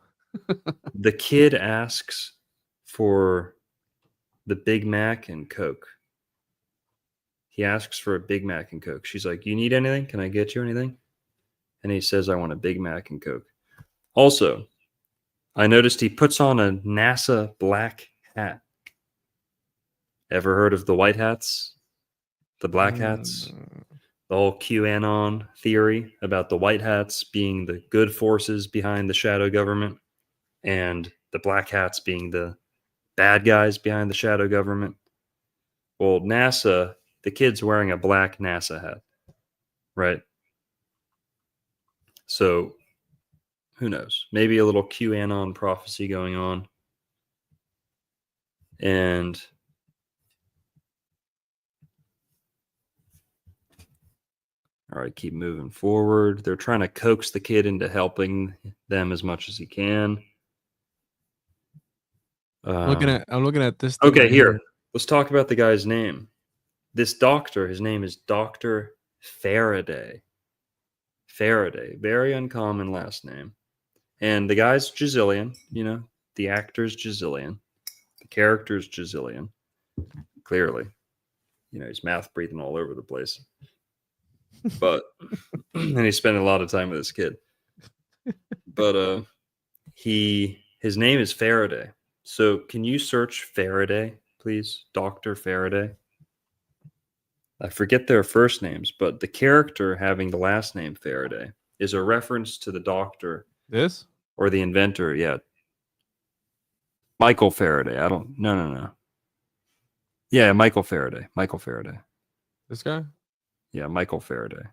the kid asks for the Big Mac and Coke. He asks for a Big Mac and Coke. She's like, "You need anything? Can I get you anything?" And he says, "I want a Big Mac and Coke." Also, I noticed he puts on a NASA black hat. Ever heard of the white hats? The black hats? The whole QAnon theory about the white hats being the good forces behind the shadow government and the black hats being the bad guys behind the shadow government. Well, NASA, the kid's wearing a black NASA hat, right? So who knows? Maybe a little QAnon prophecy going on. And all right, keep moving forward. They're trying to coax the kid into helping them as much as he can. I'm looking at this thing Okay, right here. Let's talk about the guy's name. This doctor, his name is Dr. Faraday. Faraday, very uncommon last name. And the guy's Gisilian, the actor's Gisilian. The character's Gisilian. Clearly. He's mouth breathing all over the place. But and he's spending a lot of time with his kid. But his name is Faraday. So can you search Faraday, please? Dr. Faraday. I forget their first names, but the character having the last name Faraday is a reference to the doctor. This? Or the inventor, yeah. Michael Faraday. No. Yeah, Michael Faraday. This guy? Yeah, Michael Faraday.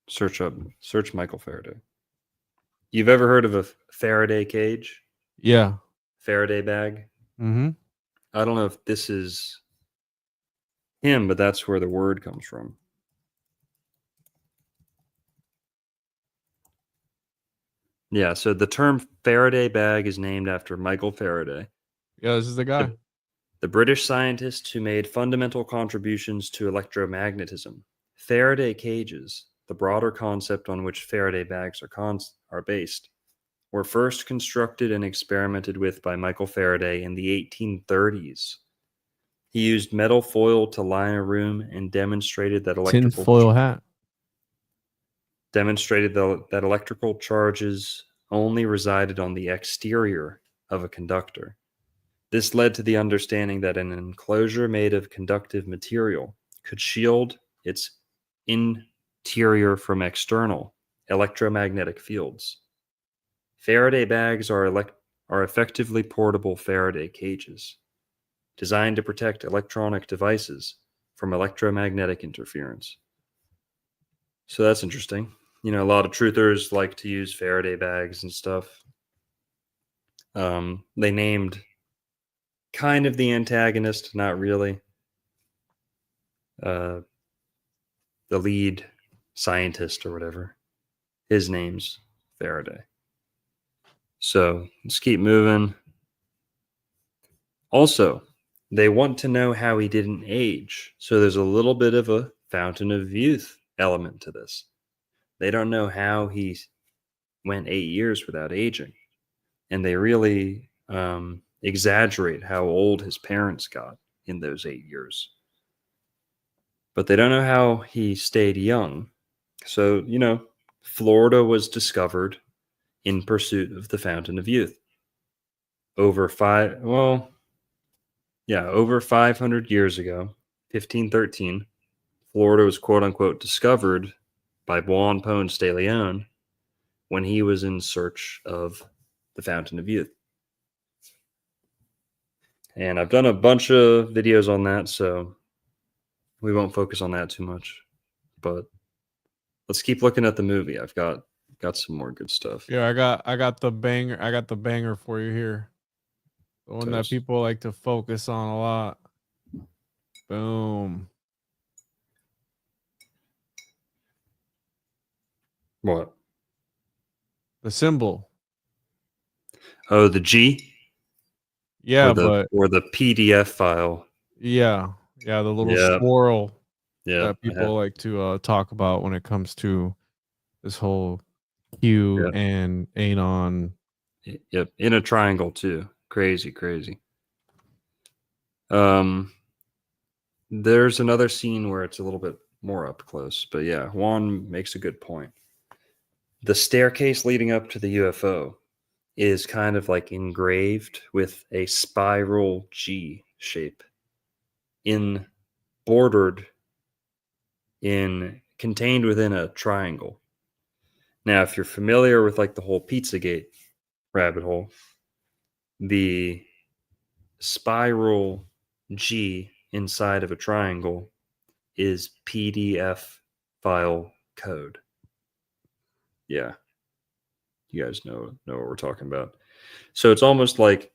Search Michael Faraday. You've ever heard of a Faraday cage? Yeah. Faraday bag? Mm-hmm. I don't know if this is him, but that's where the word comes from. Yeah, so the term Faraday bag is named after Michael Faraday, Yeah, this is the guy. the British scientist who made fundamental contributions to electromagnetism. Faraday cages, the broader concept on which Faraday bags are based, were first constructed and experimented with by Michael Faraday in the 1830s. He used metal foil to line a room and demonstrated that Tinfoil hat. that electrical charges only resided on the exterior of a conductor. This led to the understanding that an enclosure made of conductive material could shield its interior from external electromagnetic fields. Faraday bags are effectively portable Faraday cages, designed to protect electronic devices from electromagnetic interference. So that's interesting. You know, a lot of truthers like to use Faraday bags and stuff. They named kind of the antagonist, not really. The lead scientist or whatever. His name's Faraday. So let's keep moving. Also, they want to know how he didn't age. So there's a little bit of a fountain of youth element to this. They don't know how he went 8 years without aging. And they really exaggerate how old his parents got in those 8 years. But they don't know how he stayed young. So, you know, Florida was discovered in pursuit of the fountain of youth. Over 500 years ago, 1513, Florida was quote unquote discovered by Juan Ponce de Leon when he was in search of the fountain of youth. And I've done a bunch of videos on that, so we won't focus on that too much. But let's keep looking at the movie. I've got some more good stuff. Yeah, I got the banger for you here. The one that people like to focus on a lot. Boom. What? The symbol. Oh, the G? Yeah, or the PDF file. Yeah, the little swirl that people Yeah. like to talk about when it comes to this whole Q and anon. Yep, in a triangle too. Crazy. There's another scene where it's a little bit more up close, but yeah, Juan makes a good point. The staircase leading up to the UFO is kind of like engraved with a spiral G shape contained within a triangle. Now, if you're familiar with like the whole Pizzagate rabbit hole, the spiral G inside of a triangle is PDF file code. Yeah. You guys know what we're talking about. So it's almost like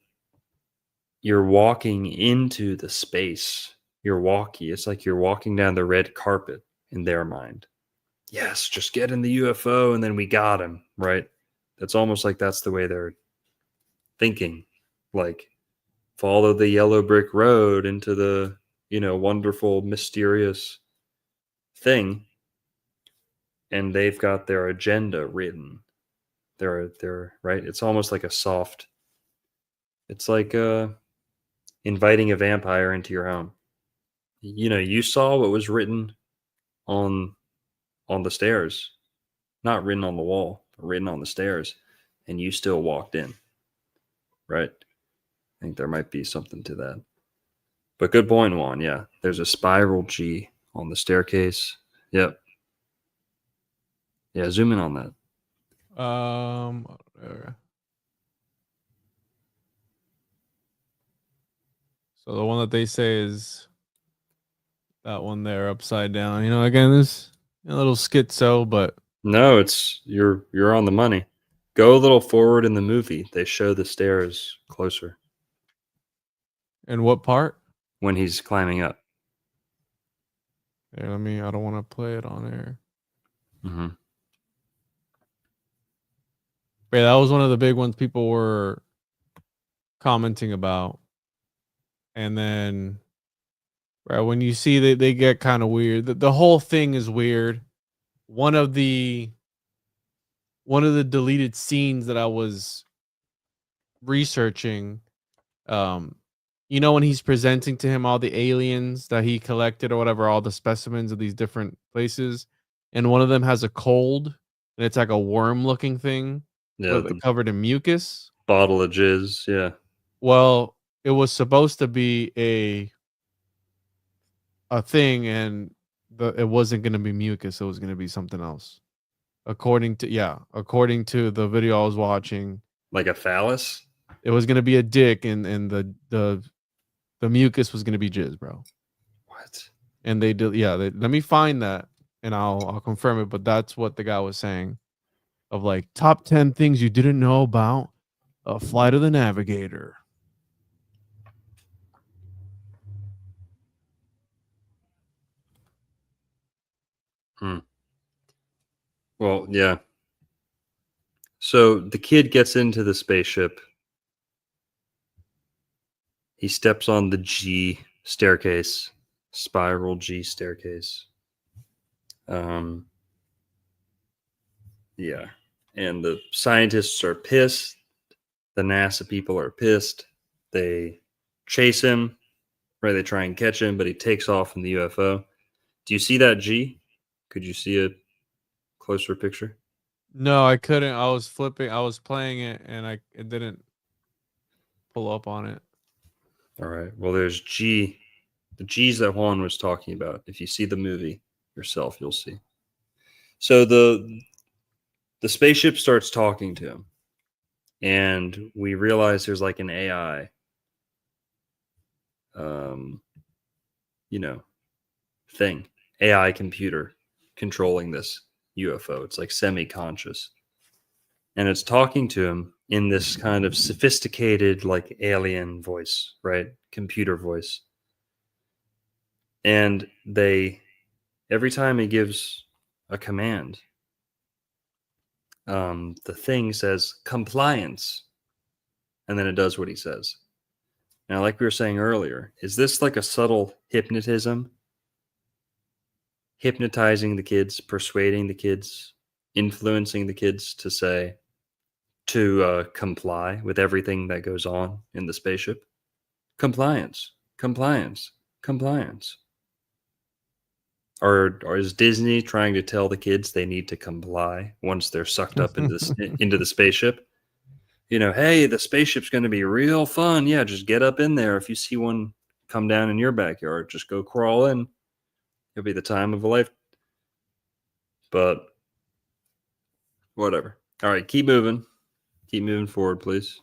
you're walking into the space. It's like you're walking down the red carpet in their mind. Yes, just get in the UFO and then we got him, right? It's almost like that's the way they're thinking. Like, follow the yellow brick road into the, wonderful, mysterious thing. And they've got their agenda written. They're right. It's almost like it's like inviting a vampire into your home. You saw what was written on the stairs, not written on the wall, but written on the stairs, and you still walked in, right? I think there might be something to that. But good point, Juan. Yeah, there's a spiral G on the staircase. Yep. Yeah, zoom in on that. So the one that they say is That one there upside down. You know, again, this a little schizo, but No, it's you're on the money. Go a little forward in the movie. They show the stairs closer in what part? when he's climbing up. Yeah, I don't want to play it on air. Mm-hmm. Yeah, that was one of the big ones people were commenting about. And then, right, when you see they get kind of weird. The whole thing is weird. One of the deleted scenes that I was researching, you know, when he's presenting to him all the aliens that he collected or whatever, all the specimens of these different places, and one of them has a cold, and it's like a worm-looking thing, Yeah, but the covered in mucus. bottle of jizz. Yeah. Well, it was supposed to be a thing, and it wasn't going to be mucus. It was going to be something else. According to the video I was watching, Like a phallus? it was going to be a dick, and the mucus was going to be jizz, bro. What? And they did, yeah. Let me find that, and I'll confirm it. But that's what the guy was saying, of like top 10 things you didn't know about a flight of the Navigator. Well, yeah. So the kid gets into the spaceship. He steps on the G staircase, spiral G staircase. Yeah. And the scientists are pissed. The NASA people are pissed. They chase him, right? They try and catch him, but he takes off in the UFO. Do you see that G? Could you see a closer picture? No, I couldn't. I was flipping. I was playing it, and it didn't pull up on it. All right. Well, there's G, the G's that Juan was talking about. If you see the movie yourself, you'll see. So the spaceship starts talking to him, and we realize there's like an AI, you know, thing, AI computer controlling this UFO. It's like semi-conscious, and it's talking to him in this kind of sophisticated, like alien voice, right? Computer voice. And every time he gives a command, the thing says compliance, and then it does what he says. Now, like we were saying earlier, is this like a subtle hypnotism? Hypnotizing the kids, persuading the kids, influencing the kids to comply with everything that goes on in the spaceship? Compliance, compliance, compliance. Or is Disney trying to tell the kids they need to comply once they're sucked up into the spaceship? You know, hey, the spaceship's going to be real fun. Yeah, just get up in there. If you see one come down in your backyard, just go crawl in. It'll be the time of a life. But whatever. All right, keep moving. Keep moving forward, please.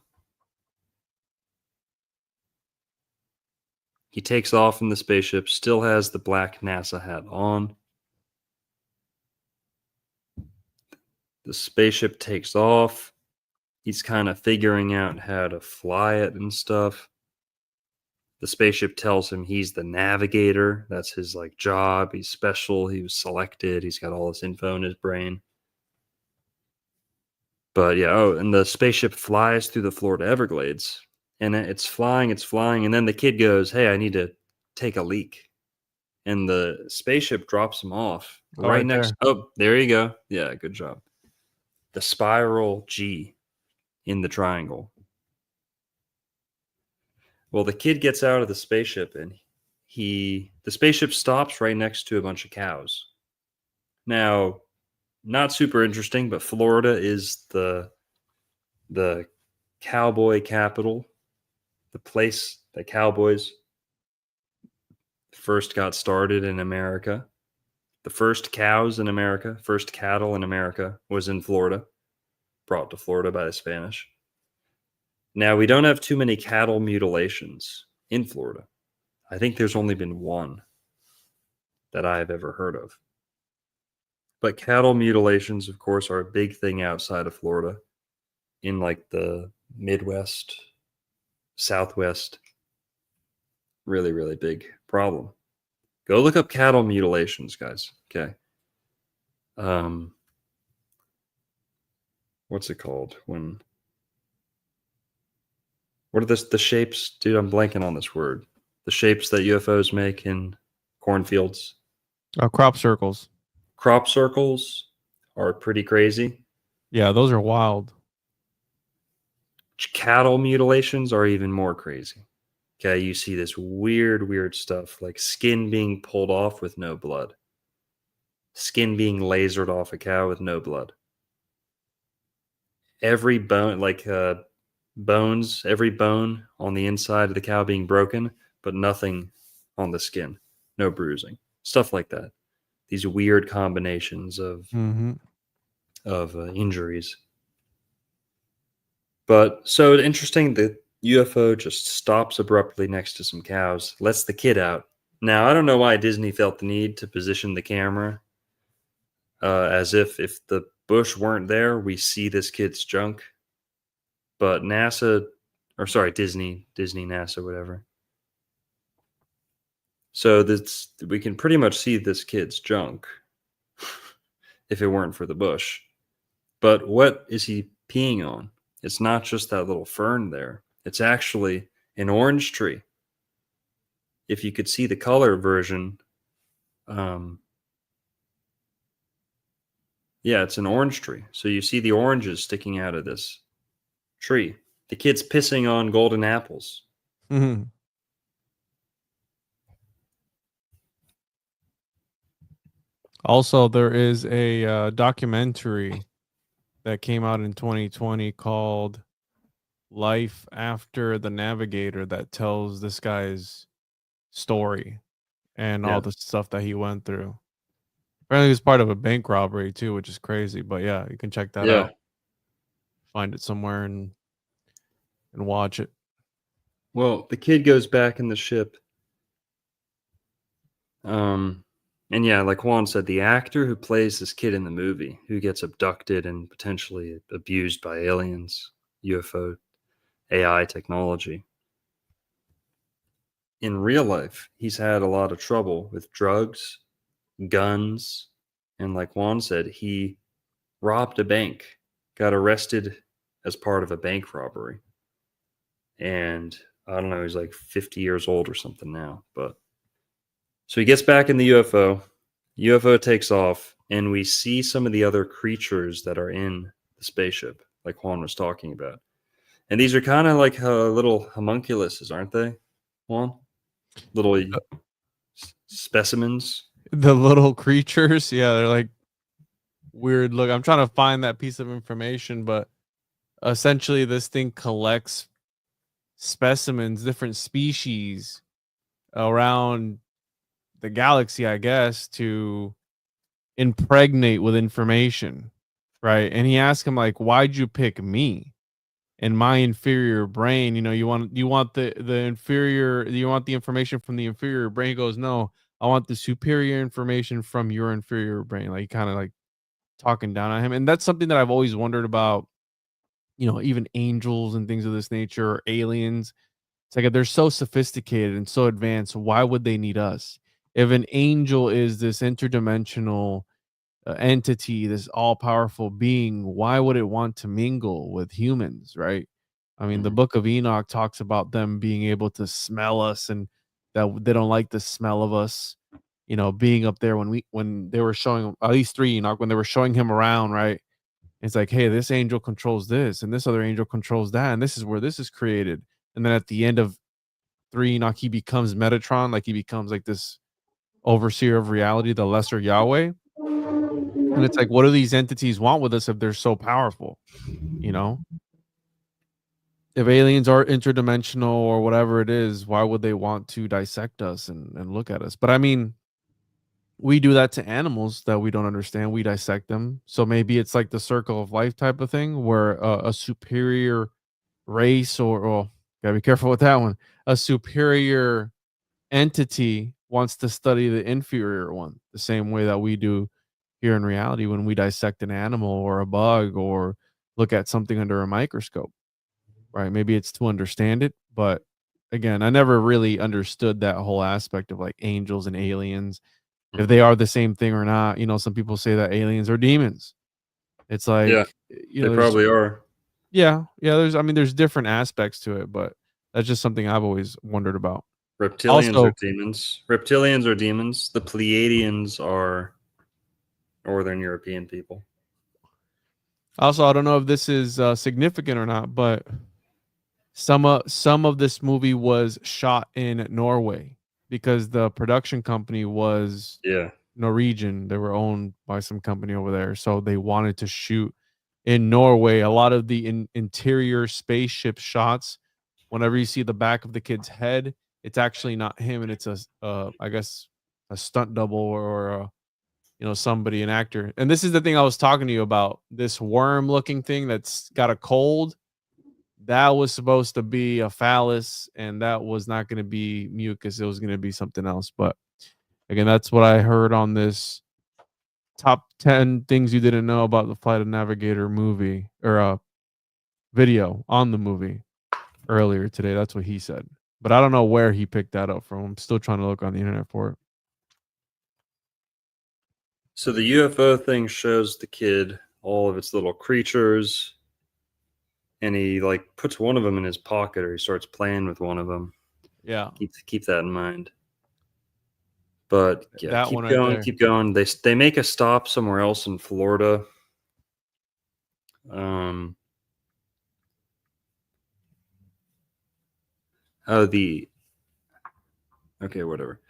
He takes off in the spaceship, still has the black NASA hat on. The spaceship takes off. He's kind of figuring out how to fly it and stuff. The spaceship tells him he's the navigator. That's his like job. He's special. He was selected. He's got all this info in his brain. But yeah, and the spaceship flies through the Florida Everglades. And it's flying, and then the kid goes, "Hey, I need to take a leak." And the spaceship drops him off right next. There. Oh, there you go. Yeah, good job. The spiral G in the triangle. Well, the kid gets out of the spaceship, and the spaceship stops right next to a bunch of cows. Now, not super interesting, but Florida is the cowboy capital, the place that cowboys first got started in America. The first cows in America, first cattle in America was in Florida, brought to Florida by the Spanish. Now, we don't have too many cattle mutilations in Florida. I think there's only been one. that I've ever heard of. But cattle mutilations, of course, are a big thing outside of Florida, in like the Midwest, Southwest. Really, really big problem. Go look up cattle mutilations, guys. Okay. What's it called? What are the shapes? Dude, I'm blanking on this word. The shapes that UFOs make in cornfields. Crop circles. Crop circles are pretty crazy. Yeah, those are wild. Cattle mutilations are even more crazy. Okay, you see this weird stuff, like skin being pulled off with no blood. Skin being lasered off a cow with no blood. Every bone, like bones, every bone on the inside of the cow being broken, but nothing on the skin. No bruising. Stuff like that. These weird combinations of injuries. But so interesting, the UFO just stops abruptly next to some cows, lets the kid out. Now, I don't know why Disney felt the need to position the camera as if the bush weren't there, we see this kid's junk. But NASA, or sorry, Disney, NASA, whatever. So we can pretty much see this kid's junk if it weren't for the bush. But what is he peeing on? It's not just that little fern there. It's actually an orange tree. If you could see the color version, yeah, it's an orange tree. So you see the oranges sticking out of this tree. The kid's pissing on golden apples. Also, there is a documentary that came out in 2020 called Life After the Navigator that tells this guy's story and all the stuff that he went through. Apparently, he was part of a bank robbery too, which is crazy. But yeah, you can check that out. Find it somewhere and watch it. Well, the kid goes back in the ship. And yeah, like Juan said, the actor who plays this kid in the movie, who gets abducted and potentially abused by aliens, UFO, AI technology. In real life, he's had a lot of trouble with drugs, guns, and like Juan said, he robbed a bank, got arrested as part of a bank robbery. And I don't know, he's like 50 years old or something now, but so he gets back in the UFO takes off, and we see some of the other creatures that are in the spaceship, like Juan was talking about. And these are kind of like little homunculuses, aren't they, Juan? Little specimens. The little creatures, yeah, they're like weird look. I'm trying to find that piece of information, but essentially this thing collects specimens, different species around the galaxy, I guess, to impregnate with information, right? And he asked him like, "Why'd you pick me and my inferior brain? You know, you want the inferior, you want the information from the inferior brain." He goes, "No, I want the superior information from your inferior brain." Like kind of like talking down on him, and that's something that I've always wondered about. You know, even angels and things of this nature, or aliens. It's like if they're so sophisticated and so advanced, why would they need us? If an angel is this interdimensional entity, this all-powerful being, why would it want to mingle with humans, right? I mean, the book of Enoch talks about them being able to smell us and that they don't like the smell of us, you know, being up there when they were showing at least 3 Enoch, when they were showing him around, right? It's like, hey, this angel controls this and this other angel controls that, and this is where this is created. And then at the end of 3 Enoch, he becomes Metatron, like he becomes like this overseer of reality, the lesser Yahweh. And it's like, what do these entities want with us if they're so powerful? You know, if aliens are interdimensional or whatever it is, why would they want to dissect us and look at us? But I mean, we do that to animals that we don't understand. We dissect them. So maybe it's like the circle of life type of thing where a superior race or gotta be careful with that one, a superior entity wants to study the inferior one the same way that we do here in reality when we dissect an animal or a bug or look at something under a microscope, right? Maybe it's to understand it, but again, I never really understood that whole aspect of like angels and aliens, if they are the same thing or not. You know, some people say that aliens are demons. It's Yeah, like, they there's probably are. yeah, there's I mean there's different aspects to it, but that's just something I've always wondered about. Reptilians are Also, demons. Reptilians are demons. The Pleiadians are Northern European people. I don't know if this is significant or not, but some of this movie was shot in Norway because the production company was Yeah. Norwegian. They were owned by some company over there, so they wanted to shoot in Norway. A lot of the interior spaceship shots, whenever you see the back of the kid's head, it's actually not him, and it's I guess a stunt double or somebody, an actor. And this is the thing I was talking to you about. This worm looking thing that's got a cold. That was supposed to be a phallus, and that was not going to be mucus. It was going to be something else. But again, that's what I heard on this top 10 things you didn't know about the Flight of Navigator movie or video on the movie earlier today. That's what he said. But I don't know where he picked that up from. I'm still trying to look on the internet for it. So the UFO thing shows the kid all of its little creatures, and he like puts one of them in his pocket, or he starts playing with one of them. Yeah. Keep that in mind. But yeah, That keep one right going, there. keep going. They make a stop somewhere else in Florida. Oh, okay, whatever.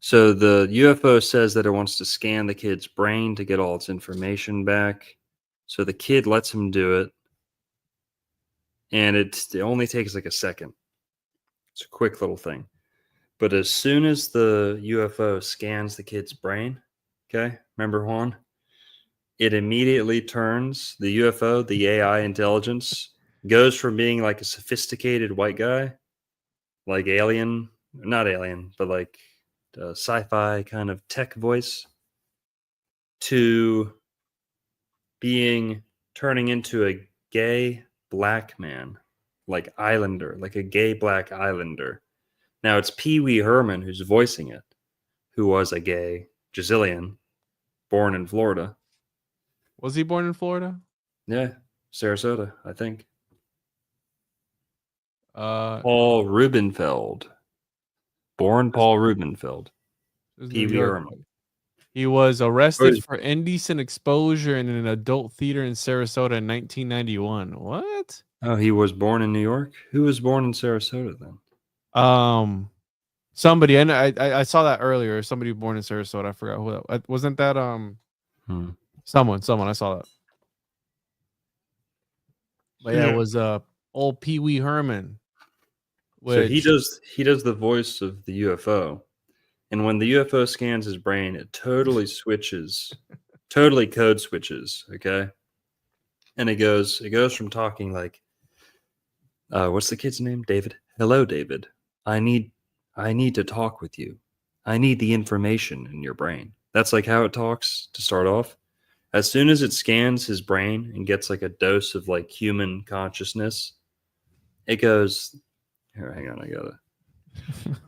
So the UFO says that it wants to scan the kid's brain to get all its information back. So the kid lets him do it, and it only takes like a second. It's a quick little thing. But as soon as the UFO scans the kid's brain, okay, remember Juan? It immediately turns the UFO, the AI intelligence, goes from being like a sophisticated white guy, like alien, not alien, but like a sci-fi kind of tech voice, to turning into a gay black man, like Islander, like a gay black Islander. Now it's Pee Wee Herman who's voicing it, who was a gay Brazilian born in Florida. Was he born in Florida? Yeah, Sarasota, I think. No, Paul Rubenfeld. Born this Paul Rubenfeld. is New Pee Wee York. Herman. He was Oh, arrested for indecent exposure in an adult theater in Sarasota in 1991. What? oh, he was born in New York? Who was born in Sarasota then? Somebody, and I saw that earlier. Somebody born in Sarasota. I forgot who that wasn't. That Hmm. someone. I saw that. But yeah, it was old Pee Wee Herman. So Which he does the voice of the UFO. And when the UFO scans his brain, it totally switches, totally code switches, okay? And it goes from talking like what's the kid's name? David. Hello, David. I need to talk with you. I need the information in your brain. That's like how it talks to start off. As soon as it scans his brain and gets like a dose of like human consciousness, it goes here, hang on, I got it.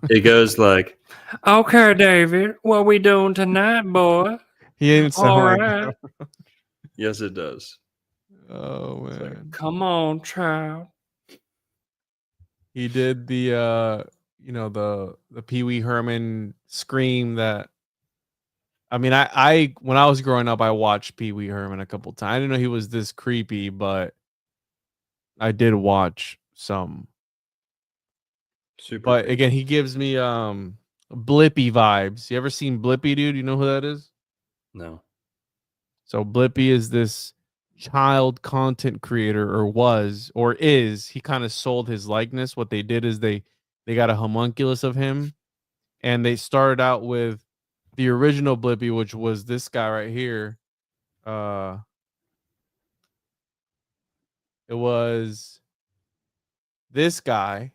It goes like, okay, David, what we doing tonight, boy? he didn't sound All like right. Yes, it does. oh It's man. like, come on, child. He did the the Pee Wee Herman scream that I mean I when I was growing up I watched Pee Wee Herman a couple times. I didn't know he was this creepy, but I did watch some. Super But creepy. again, he gives me Blippy vibes. You ever seen Blippy, dude? You know who that is? No. So Blippy is this child content creator, or was, or is. He kind of sold his likeness. What they did is they got a homunculus of him, and they started out with the original Blippy, which was this guy right here. It was this guy,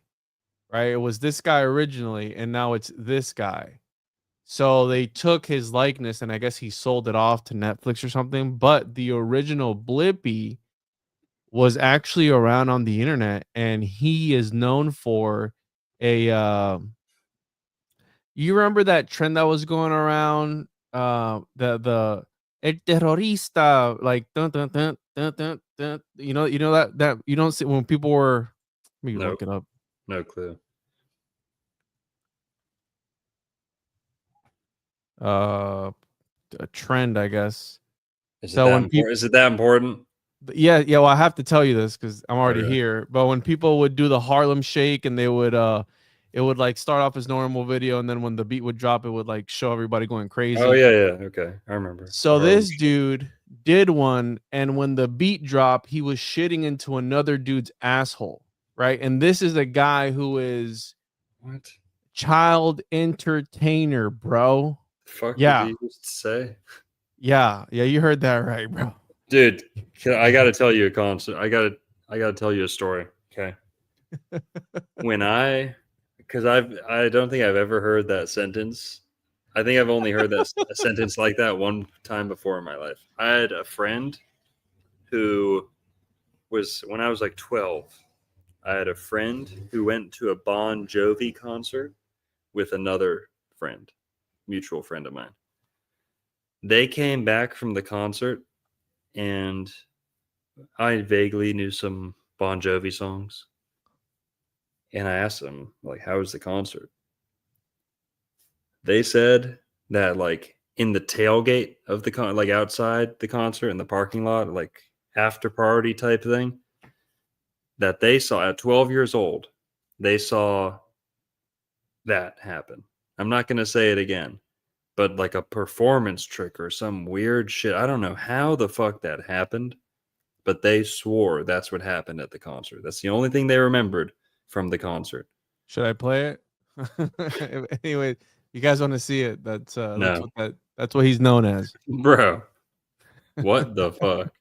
right? It was this guy originally, and now it's this guy. So they took his likeness and I guess he sold it off to Netflix or something. But the original Blippy was actually around on the internet, and he is known for a you remember that trend that was going around, the el terrorista, like dun, dun, dun, dun, dun, dun, you know that you don't see when people were, let me No, look it up. no clue. uh a trend, I guess. Is it So that when people, important? Is it that important? yeah, well, I have to tell you this because I'm already Okay. here. But when people would do the Harlem Shake, and they would it would like start off as normal video, and then when the beat would drop, it would like show everybody going Oh crazy. yeah, yeah. Okay, I remember. The So Harlem this Shake. dude did one, and when the beat dropped, he was shitting into another dude's asshole, right? And this is a guy who is What child entertainer, bro. the fuck did Yeah, you just say? yeah, you heard that right, bro. Dude, I gotta tell you a concert. I gotta tell you a story. Okay. When because I don't think I've ever heard that sentence. I think I've only heard that a sentence like that one time before in my life. I had a friend who was when I was like 12. I had a friend who went to a Bon Jovi concert with another friend, mutual friend of mine. They came back from the concert, and I vaguely knew some Bon Jovi songs. And I asked them, like, how was the concert? They said that, like, in the tailgate of the like outside the concert in the parking lot, like after party type thing, that they saw at 12 years old, they saw that happen. I'm not going to say it again, but like a performance trick or some weird shit. I don't know how the fuck that happened, but they swore that's what happened at the concert. That's the only thing they remembered from the concert. Should I play it? Anyway, you guys want to see it? No, That's what he's known as. bro, what the fuck?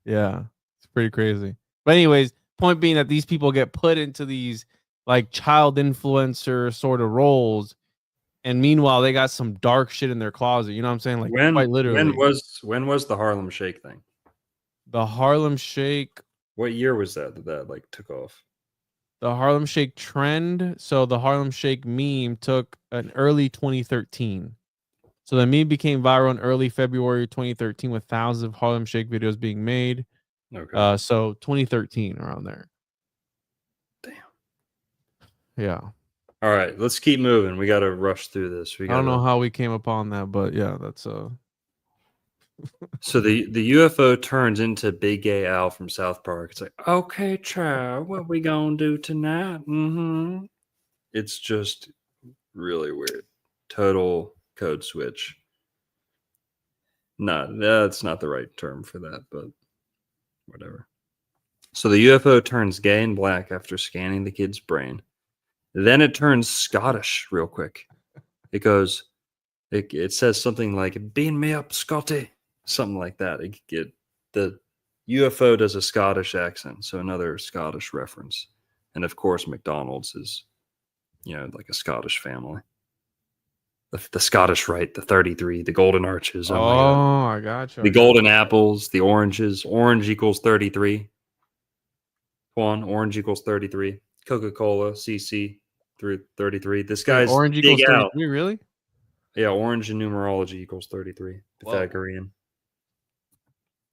Yeah, it's pretty crazy. But anyways, point being that these people get put into these like child influencer sort of roles, and meanwhile they got some dark shit in their closet. You know what I'm saying? Like quite literally. When was the Harlem Shake thing? The Harlem Shake, What year was that like took off? the Harlem Shake trend. So the Harlem Shake meme took an early 2013. So the meme became viral in early February 2013 with thousands of Harlem Shake videos being made. Okay. So 2013 around there. Damn. Yeah. All right, let's keep moving. We got to rush through this. We I don't got know how we came upon that, but yeah, that's So the UFO turns into Big Gay Al from South Park. It's like, okay, child, what we gonna do tonight? Mm-hmm. It's just really weird. Total code switch. No, that's not the right term for that, but whatever. So the UFO turns gay and black after scanning the kid's brain. Then it turns Scottish real quick. It goes, it says something like, beam me up, Scotty. Something like that. The UFO does a Scottish accent, so another Scottish reference. And of course, McDonald's is, like a Scottish family. The Scottish Rite, the 33, the golden arches. Oh my God. I got you. The golden apples, the oranges. Orange equals 33. Juan, orange equals 33. Coca-Cola, CC, through 33. This Wait, guy's orange Big equals Al. 33, really? Yeah, orange in numerology equals 33. Whoa. Pythagorean.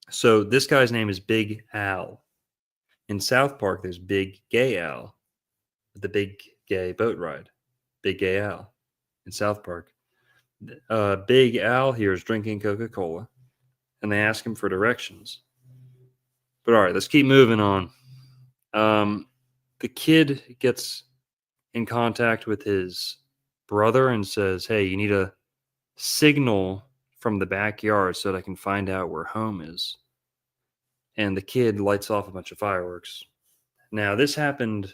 So this guy's name is Big Al. In South Park, there's Big Gay Al, the big gay boat ride. Big Gay Al in South Park. Big Al here is drinking Coca-Cola, and they ask him for directions. But all right, let's keep moving on. The kid gets in contact with his brother and says, hey, you need a signal from the backyard so that I can find out where home is. And the kid lights off a bunch of fireworks. Now, this happened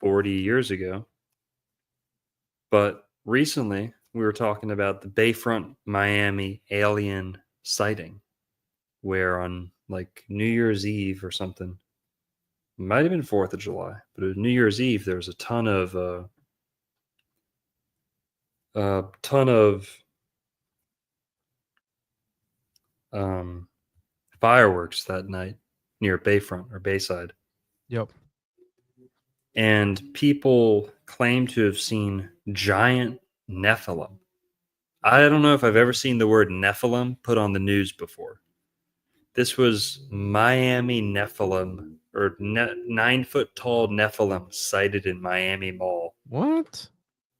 40 years ago, but recently we were talking about the Bayfront Miami alien sighting, where on like New Year's Eve or something, it might have been 4th of July, but it was New Year's Eve, there was a ton of a ton of fireworks that night near Bayfront or Bayside. Yep. And people claim to have seen giant Nephilim. I don't know if I've ever seen the word Nephilim put on the news before. This was Miami Nephilim, or 9-foot tall Nephilim sighted in Miami Mall. What?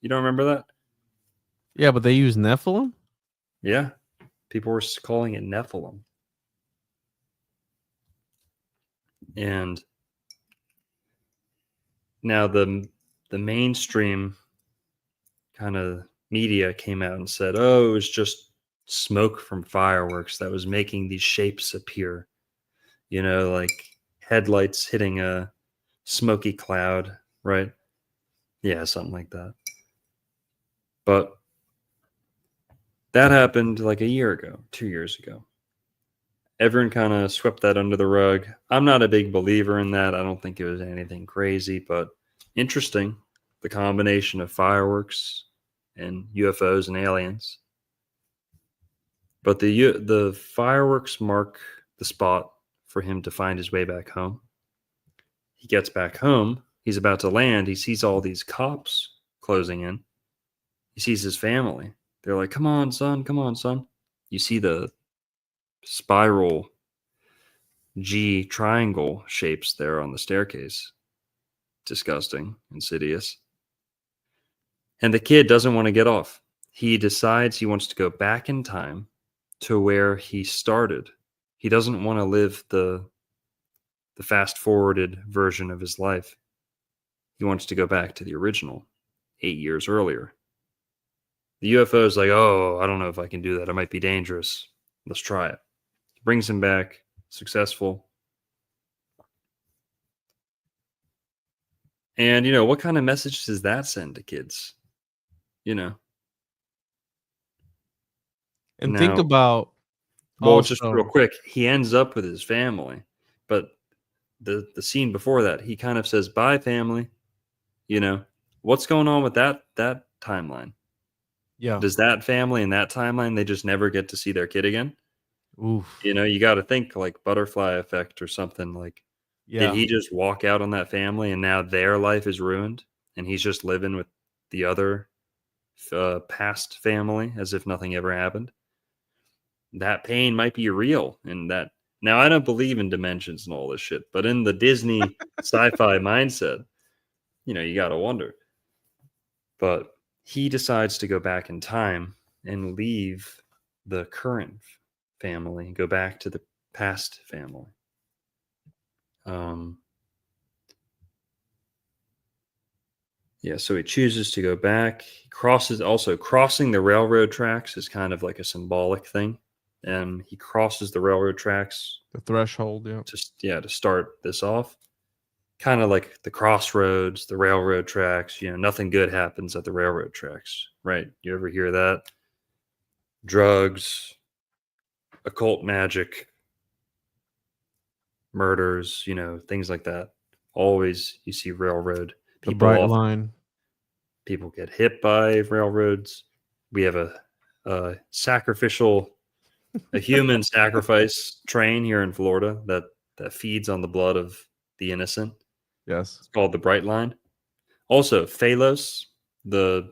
You don't remember that? Yeah, but they use Nephilim? Yeah. People were calling it Nephilim. And now the mainstream kind of media came out and said, oh, it was just smoke from fireworks that was making these shapes appear. You know, like headlights hitting a smoky cloud, right? Yeah, something like that. But that happened like a year ago, 2 years ago. Everyone kind of swept that under the rug. I'm not a big believer in that. I don't think it was anything crazy, but interesting. The combination of fireworks and UFOs and aliens. But the fireworks mark the spot for him to find his way back home. He gets back home. He's about to land. He sees all these cops closing in. He sees his family. They're like, come on, son. Come on, son. You see the spiral G triangle shapes there on the staircase. Disgusting, insidious. And the kid doesn't want to get off. He decides he wants to go back in time to where he started. He doesn't want to live the fast forwarded version of his life. He wants to go back to the original 8 years earlier. The UFO is like, oh, I don't know if I can do that. It might be dangerous. Let's try it. Brings him back, successful. And, you know, what kind of message does that send to kids? You know? And Now, think about well, just also, real quick, he ends up with his family, but the scene before that, he kind of says, bye, family. You know, what's going on with that timeline? yeah. Does that family in that timeline, they just never get to see their kid again? Oof. You know, you got to think like butterfly effect or something. Like, Yeah. did he just walk out on that family and now their life is ruined and he's just living with the other past family as if nothing ever happened? That pain might be real. And that, now I don't believe in dimensions and all this shit, but in the Disney sci-fi mindset, you know, you got to wonder. But he decides to go back in time and leave the current family and go back to the past family. Yeah, so he chooses to go back. He crossing the railroad tracks is kind of like a symbolic thing. And he crosses the railroad tracks The threshold, yeah. to start this off. Kind of like the crossroads, the railroad tracks, you know, nothing good happens at the railroad tracks, right? You ever hear that? Drugs, occult magic, murders, you know, things like that. Always you see railroad. The bright line. People get hit by railroads. We have a human sacrifice train here in Florida that feeds on the blood of the innocent. Yes. It's called the Bright Line. Also, Phalos, the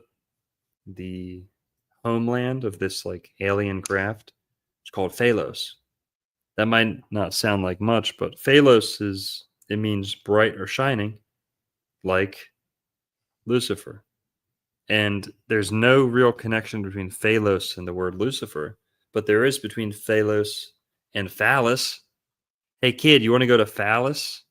homeland of this like alien craft, it's called Phalos. That might not sound like much, but Phalos it means bright or shining, like Lucifer. And there's no real connection between Phalos and the word Lucifer, but there is between Phalos and Phallus. Hey kid, you want to go to Phallus?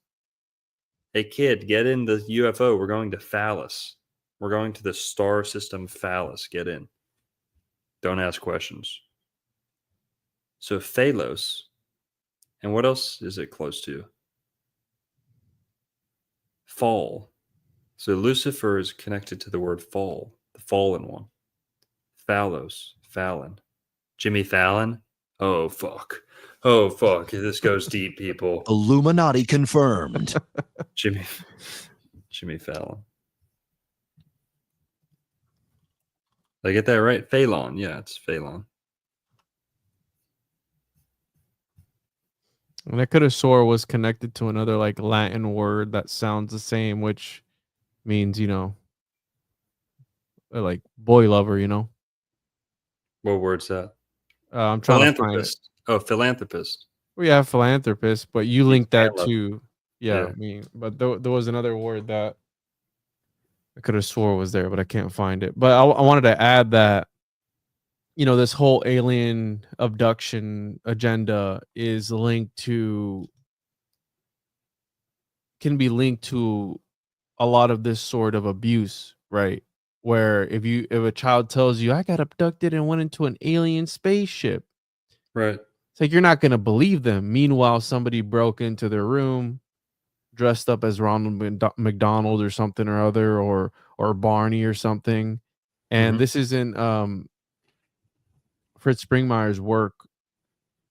Hey kid, get in the UFO. We're going to Phallus. We're going to the star system Phallus. Get in. Don't ask questions. So Phalos. And what else is it close to? Fall. So Lucifer is connected to the word fall, the fallen one. Phallos, Fallon. Jimmy Fallon? Oh, fuck. Oh, fuck. This goes deep, people. Illuminati confirmed. Jimmy Fallon. Did I get that right? Phelan. Yeah, it's Phelan. And I could have swore was connected to another like Latin word that sounds the same, which means, like boy lover, What word's that? I'm trying to find it. Philanthropist. Oh, philanthropist. We have philanthropist, but you Means linked that man lover. to, Yeah. but there was another word that I could have swore was there, but I can't find it. But I wanted to add that, this whole alien abduction agenda is can be linked to a lot of this sort of abuse, right? Where if a child tells you I got abducted and went into an alien spaceship, Right. it's like you're not gonna believe them. Meanwhile, somebody broke into their room, dressed up as Ronald McDonald or something or other, or Barney or something. And Mhm. this isn't Fritz Springmeier's work,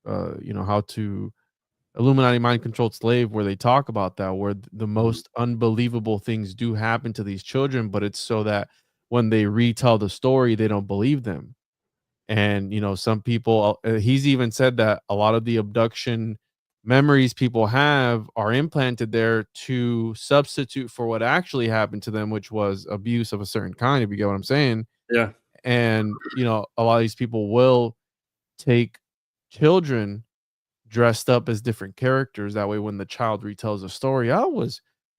how to Illuminati mind controlled slave, where they talk about that, where the most unbelievable things do happen to these children, but it's so that when they retell the story, they don't believe them. And some people, he's even said that a lot of the abduction memories people have are implanted there to substitute for what actually happened to them, which was abuse of a certain kind, if you get what I'm saying. Yeah. And a lot of these people will take children dressed up as different characters. That way, when the child retells a story,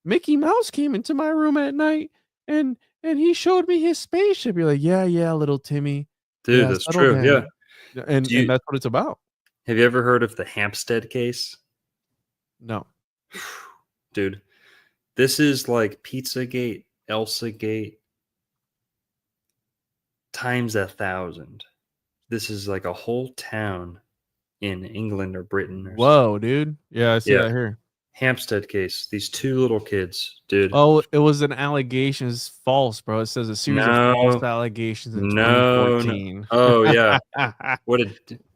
Mickey Mouse came into my room at night and he showed me his spaceship. You're like, yeah, little Timmy. Dude, Yeah, that's settle true. Yeah. down. Yeah, and Do you that's what it's about. have you ever heard of the Hampstead case? No. Dude, this is like Pizzagate, Elsagate times 1,000. This is like a whole town in England or Britain or something. Whoa, dude. Yeah, I see Yeah. that here. Hampstead case. These two little kids, dude. Oh, it was an allegation. It's false, bro. It says a series of false allegations in No. 2014. Oh yeah.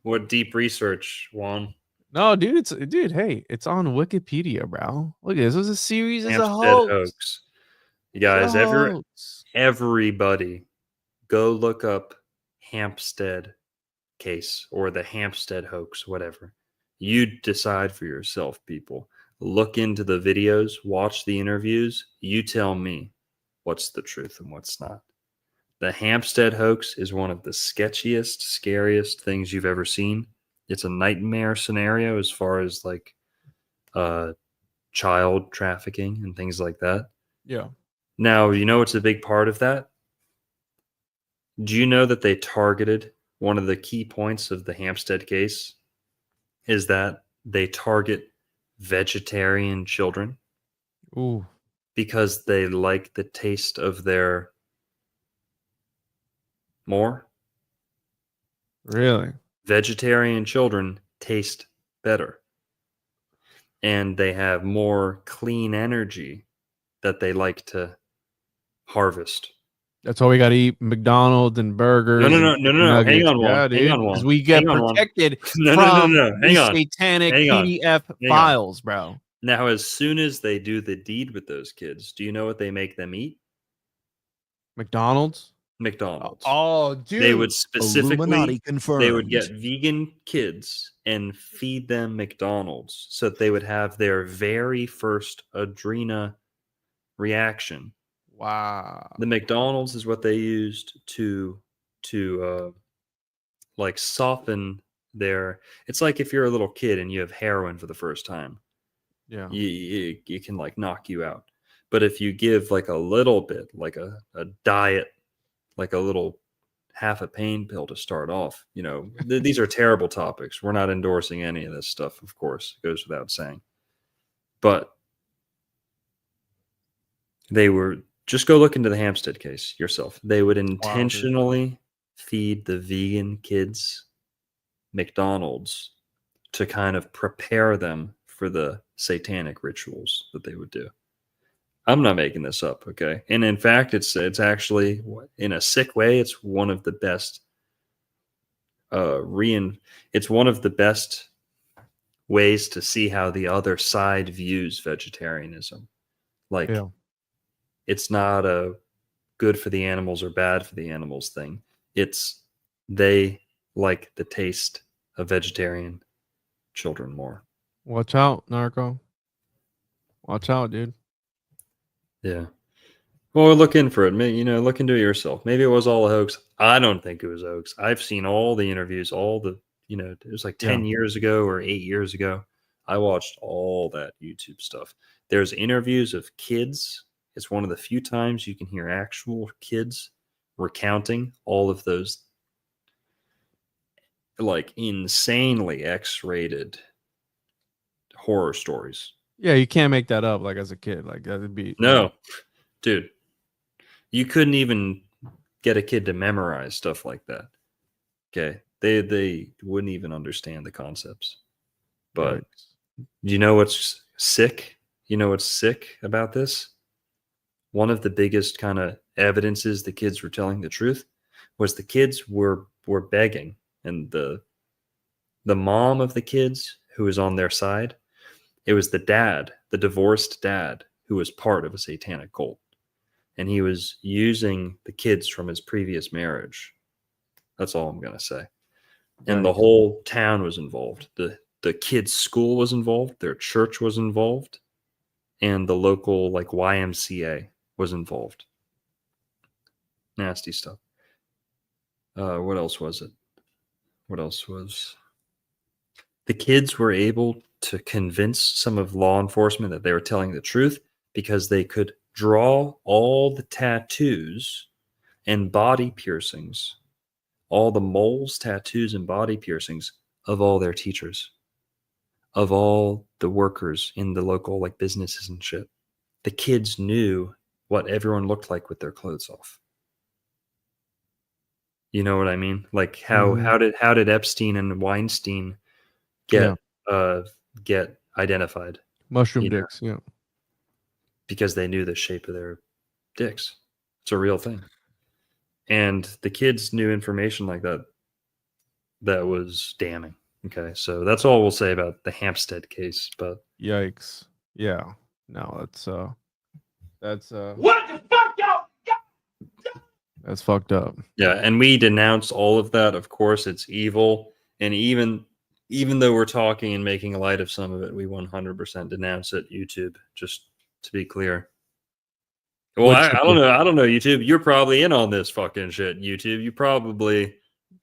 What deep research, Juan. No, dude, hey, it's on Wikipedia, bro. Look at this. It was a series. It's a Hampstead hoax. hoax. You It's a guys, hoax. everybody go look up Hampstead case or the Hampstead hoax, whatever. You decide for yourself, people. Look into the videos, watch the interviews. You tell me what's the truth and what's not. The Hampstead hoax is one of the sketchiest, scariest things you've ever seen. It's a nightmare scenario as far as like child trafficking and things like that. Yeah. Now, you know what's a big part of that? Do you know that they targeted one of the key points of the Hampstead case is that they target vegetarian children Ooh. because they like the taste of their more? Really? Vegetarian children taste better. And they have more clean energy that they like to harvest. That's why we got to eat McDonald's and burgers. No. And chicken Hang nuggets. on, Juan. Yeah, Hang dude. on, Juan. Because we get Hang on, Juan. protected No. from Hang these on. satanic Hang on. PDF Hang on. files, bro. Now, as soon as they do the deed with those kids, do you know what they make them eat? McDonald's? McDonald's. Oh, dude. They would specifically, Illuminati they would confirmed. get vegan kids and feed them McDonald's so that they would have their very first adrena reaction. Wow. The McDonald's is what they used to like soften their. It's like if you're a little kid and you have heroin for the first time, Yeah. you can like knock you out. But if you give like a little bit, like a diet, like a little half a pain pill to start off, these are terrible topics. We're not endorsing any of this stuff, of course, it goes without saying. But they were, just go look into the Hampstead case yourself. They would intentionally feed the vegan kids McDonald's to kind of prepare them for the satanic rituals that they would do. I'm not making this up, okay? And in fact, it's actually, in a sick way, it's one of the best it's one of the best ways to see how the other side views vegetarianism. Like, it's not a good for the animals or bad for the animals thing. they like the taste of vegetarian children more. Watch out, Narco. Watch out, dude. Yeah. Well, look in for it. Look into it yourself. Maybe it was all a hoax. I don't think it was a hoax. I've seen all the interviews, it was like 10 years ago or 8 years ago. I watched all that YouTube stuff. There's interviews of kids. It's one of the few times you can hear actual kids recounting all of those like insanely X-rated horror stories. Yeah, you can't make that up like as a kid. Like that'd be No, dude. You couldn't even get a kid to memorize stuff like that. Okay. They wouldn't even understand the concepts. But you know what's sick? You know what's sick about this? One of the biggest kind of evidences the kids were telling the truth was the kids were begging, and the mom of the kids who was on their side, it was the dad, the divorced dad, who was part of a satanic cult. And he was using the kids from his previous marriage. That's all I'm going to say. And the whole town was involved. The kids' school was involved. Their church was involved. And the local like YMCA was involved. Nasty stuff. What else was it? What else was... The kids were able to convince some of law enforcement that they were telling the truth because they could draw all the tattoos and body piercings, all the moles, tattoos, and body piercings of all their teachers, of all the workers in the local like businesses and shit. The kids knew what everyone looked like with their clothes off. You know what I mean? Like how did Epstein and Weinstein get identified? Mushroom dicks, yeah. Because they knew the shape of their dicks. It's a real thing. And the kids knew information like that that was damning. Okay, so that's all we'll say about the Hampstead case. But yikes. Yeah. No, that's what the fuck, y'all? That's fucked up. Yeah, and we denounce all of that. Of course, it's evil. And even though we're talking and making light of some of it, we 100% denounce it. YouTube, just to be clear. Well, I don't know. I don't know, YouTube. You're probably in on this fucking shit, YouTube. You probably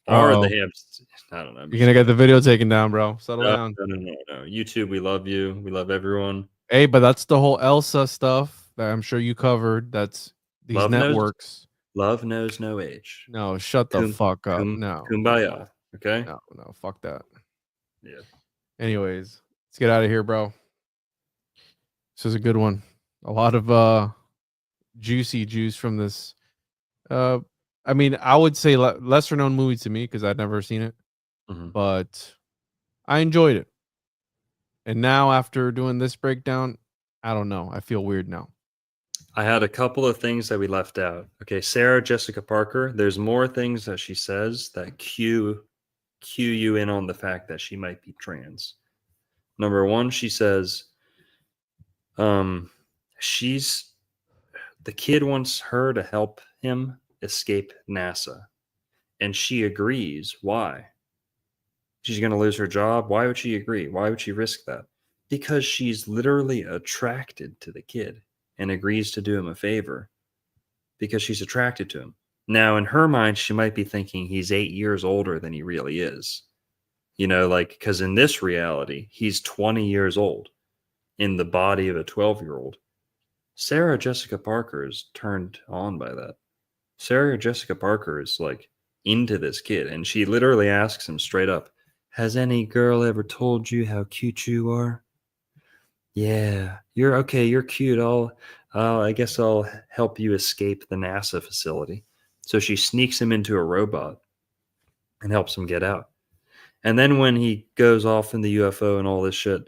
are the Hampstead. I don't know. You're going to get the video taken down, bro. Settle down. No. YouTube, we love you. We love everyone. Hey, but that's the whole Elsa stuff that I'm sure you covered. That's these love networks. Love knows no age. No, shut the fuck up. No. Kumbaya. Okay? No, fuck that. Yeah. Anyways, let's get out of here, bro. This is a good one. A lot of juicy juice from this. I mean, I would say lesser known movie to me because I'd never seen it, but I enjoyed it. And now after doing this breakdown, I don't know. I feel weird now. I had a couple of things that we left out. Okay, Sarah Jessica Parker. There's more things that she says that cue you in on the fact that she might be trans. Number one, she says, the kid wants her to help him escape NASA, and she agrees. Why? She's going to lose her job. Why would she agree? Why would she risk that? Because she's literally attracted to the kid and agrees to do him a favor because she's attracted to him. Now, in her mind, she might be thinking he's 8 years older than he really is. You know, like, because in this reality, he's 20 years old in the body of a 12-year-old. Sarah Jessica Parker is turned on by that. Sarah Jessica Parker is like into this kid, and she literally asks him straight up, has any girl ever told you how cute you are? Yeah, you're okay. You're cute. I guess I'll help you escape the NASA facility. So she sneaks him into a robot and helps him get out. And then when he goes off in the UFO and all this shit,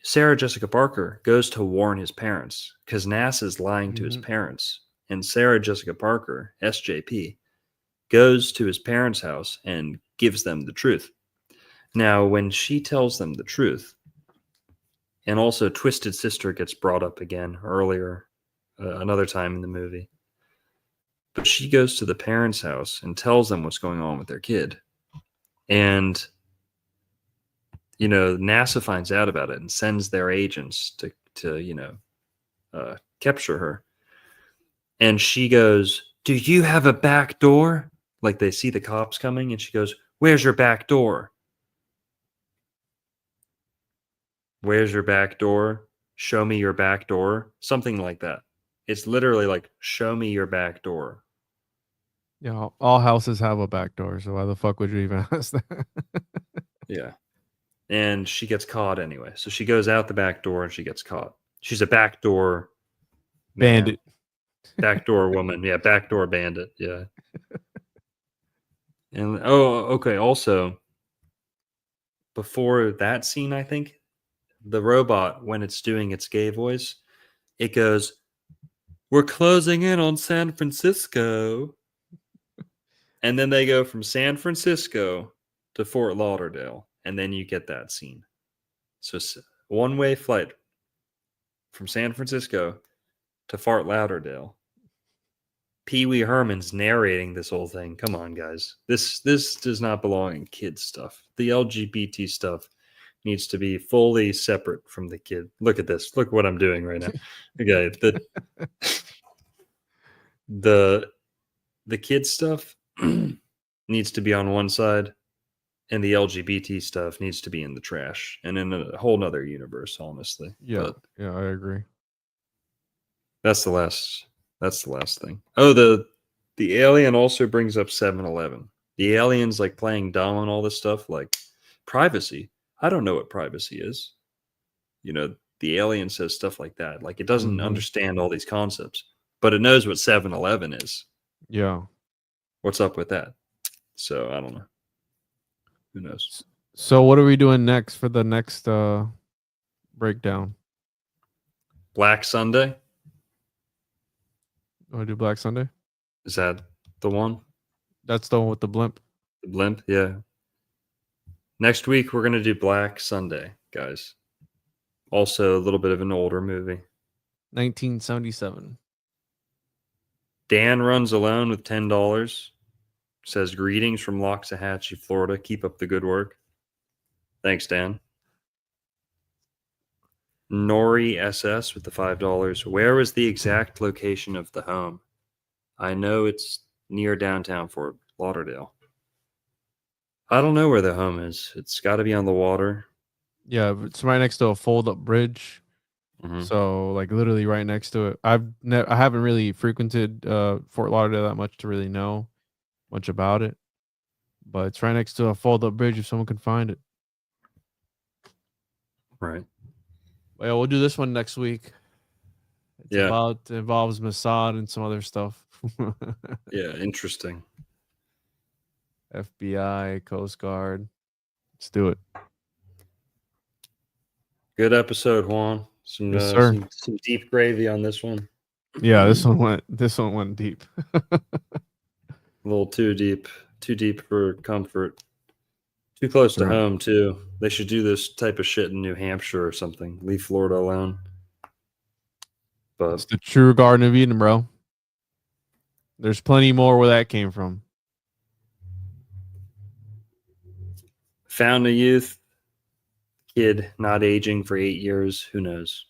Sarah Jessica Parker goes to warn his parents because NASA's lying to his parents. And Sarah Jessica Parker, SJP, goes to his parents' house and gives them the truth. Now, when she tells them the truth, and also Twisted Sister gets brought up again earlier, another time in the movie. So she goes to the parents' house and tells them what's going on with their kid. And, NASA finds out about it and sends their agents to capture her. And she goes, "Do you have a back door?" Like they see the cops coming, and she goes, "Where's your back door? Where's your back door? Show me your back door." Something like that. It's literally like, "Show me your back door." Yeah, all houses have a back door, so why the fuck would you even ask that? Yeah. And she gets caught anyway. So she goes out the back door and she gets caught. She's a backdoor Bandit. Backdoor woman. Yeah, backdoor bandit. Yeah. And okay. Also, before that scene, I think the robot, when it's doing its gay voice, it goes, "We're closing in on San Francisco." And then they go from San Francisco to Fort Lauderdale. And then you get that scene. So one-way flight from San Francisco to Fort Lauderdale. Pee Wee Herman's narrating this whole thing. Come on, guys. This does not belong in kids stuff. The LGBT stuff needs to be fully separate from the kid. Look at this. Look what I'm doing right now. Okay, the kid stuff needs to be on one side, and the LGBT stuff needs to be in the trash and in a whole nother universe, honestly. Yeah, But yeah, I agree. that's the last thing. Oh, the alien also brings up 7-Eleven. The alien's like playing dumb on all this stuff, like privacy. I don't know what privacy is. The alien says stuff like that. Like it doesn't understand all these concepts, but it knows what 7-Eleven is. Yeah. What's up with that? So I don't know. Who knows? So what are we doing next for the next breakdown? Black Sunday? Want to do Black Sunday? Is that the one? That's the one with the blimp. The blimp? Yeah. Next week, we're going to do Black Sunday, guys. Also, a little bit of an older movie. 1977. Dan runs alone with $10. Says, "Greetings from Loxahatchee, Florida. Keep up the good work." Thanks, Dan. Nori SS with the $5. "Where was the exact location of the home? I know it's near downtown Fort Lauderdale." I don't know where the home is. It's got to be on the water. Yeah, it's right next to a fold-up bridge. Mhm. So, like, literally right next to it. I haven't really frequented Fort Lauderdale that much to really know much about it, but it's right next to a fold-up bridge if someone can find it. Right. Yeah, we'll do this one next week. It's involves Mossad and some other stuff. Yeah, interesting. FBI, Coast Guard. Let's do it. Good episode, Juan. Yes, sir. Some deep gravy on this one. Yeah, this one went deep. A little too deep for comfort. Too close to home too. They should do this type of shit in New Hampshire or something. Leave Florida alone. But it's the true Garden of Eden, bro. There's plenty more where that came from. Found a youth kid not aging for 8 years. Who knows?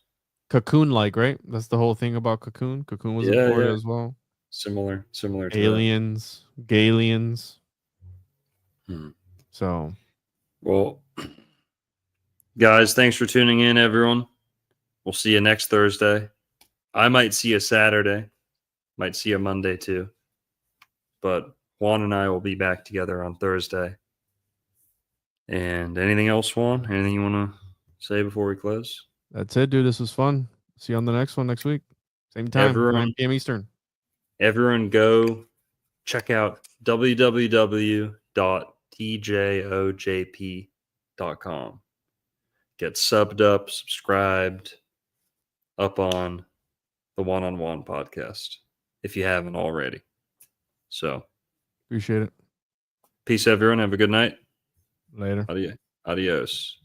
Cocoon like, right? That's the whole thing about Cocoon. Cocoon was in Florida as well. Similar to aliens, Galians. So, well, guys, thanks for tuning in, everyone. We'll see you next Thursday. I might see you Saturday. Might see you Monday too. But Juan and I will be back together on Thursday. And anything else, Juan? Anything you want to say before we close? That's it, dude. This was fun. See you on the next one next week. Same time, 9 p.m. Eastern. Everyone go check out www.tjojp.com. Get subbed up, subscribed, up on the One-on-One podcast if you haven't already. So, appreciate it. Peace, everyone. Have a good night. Later. Adios.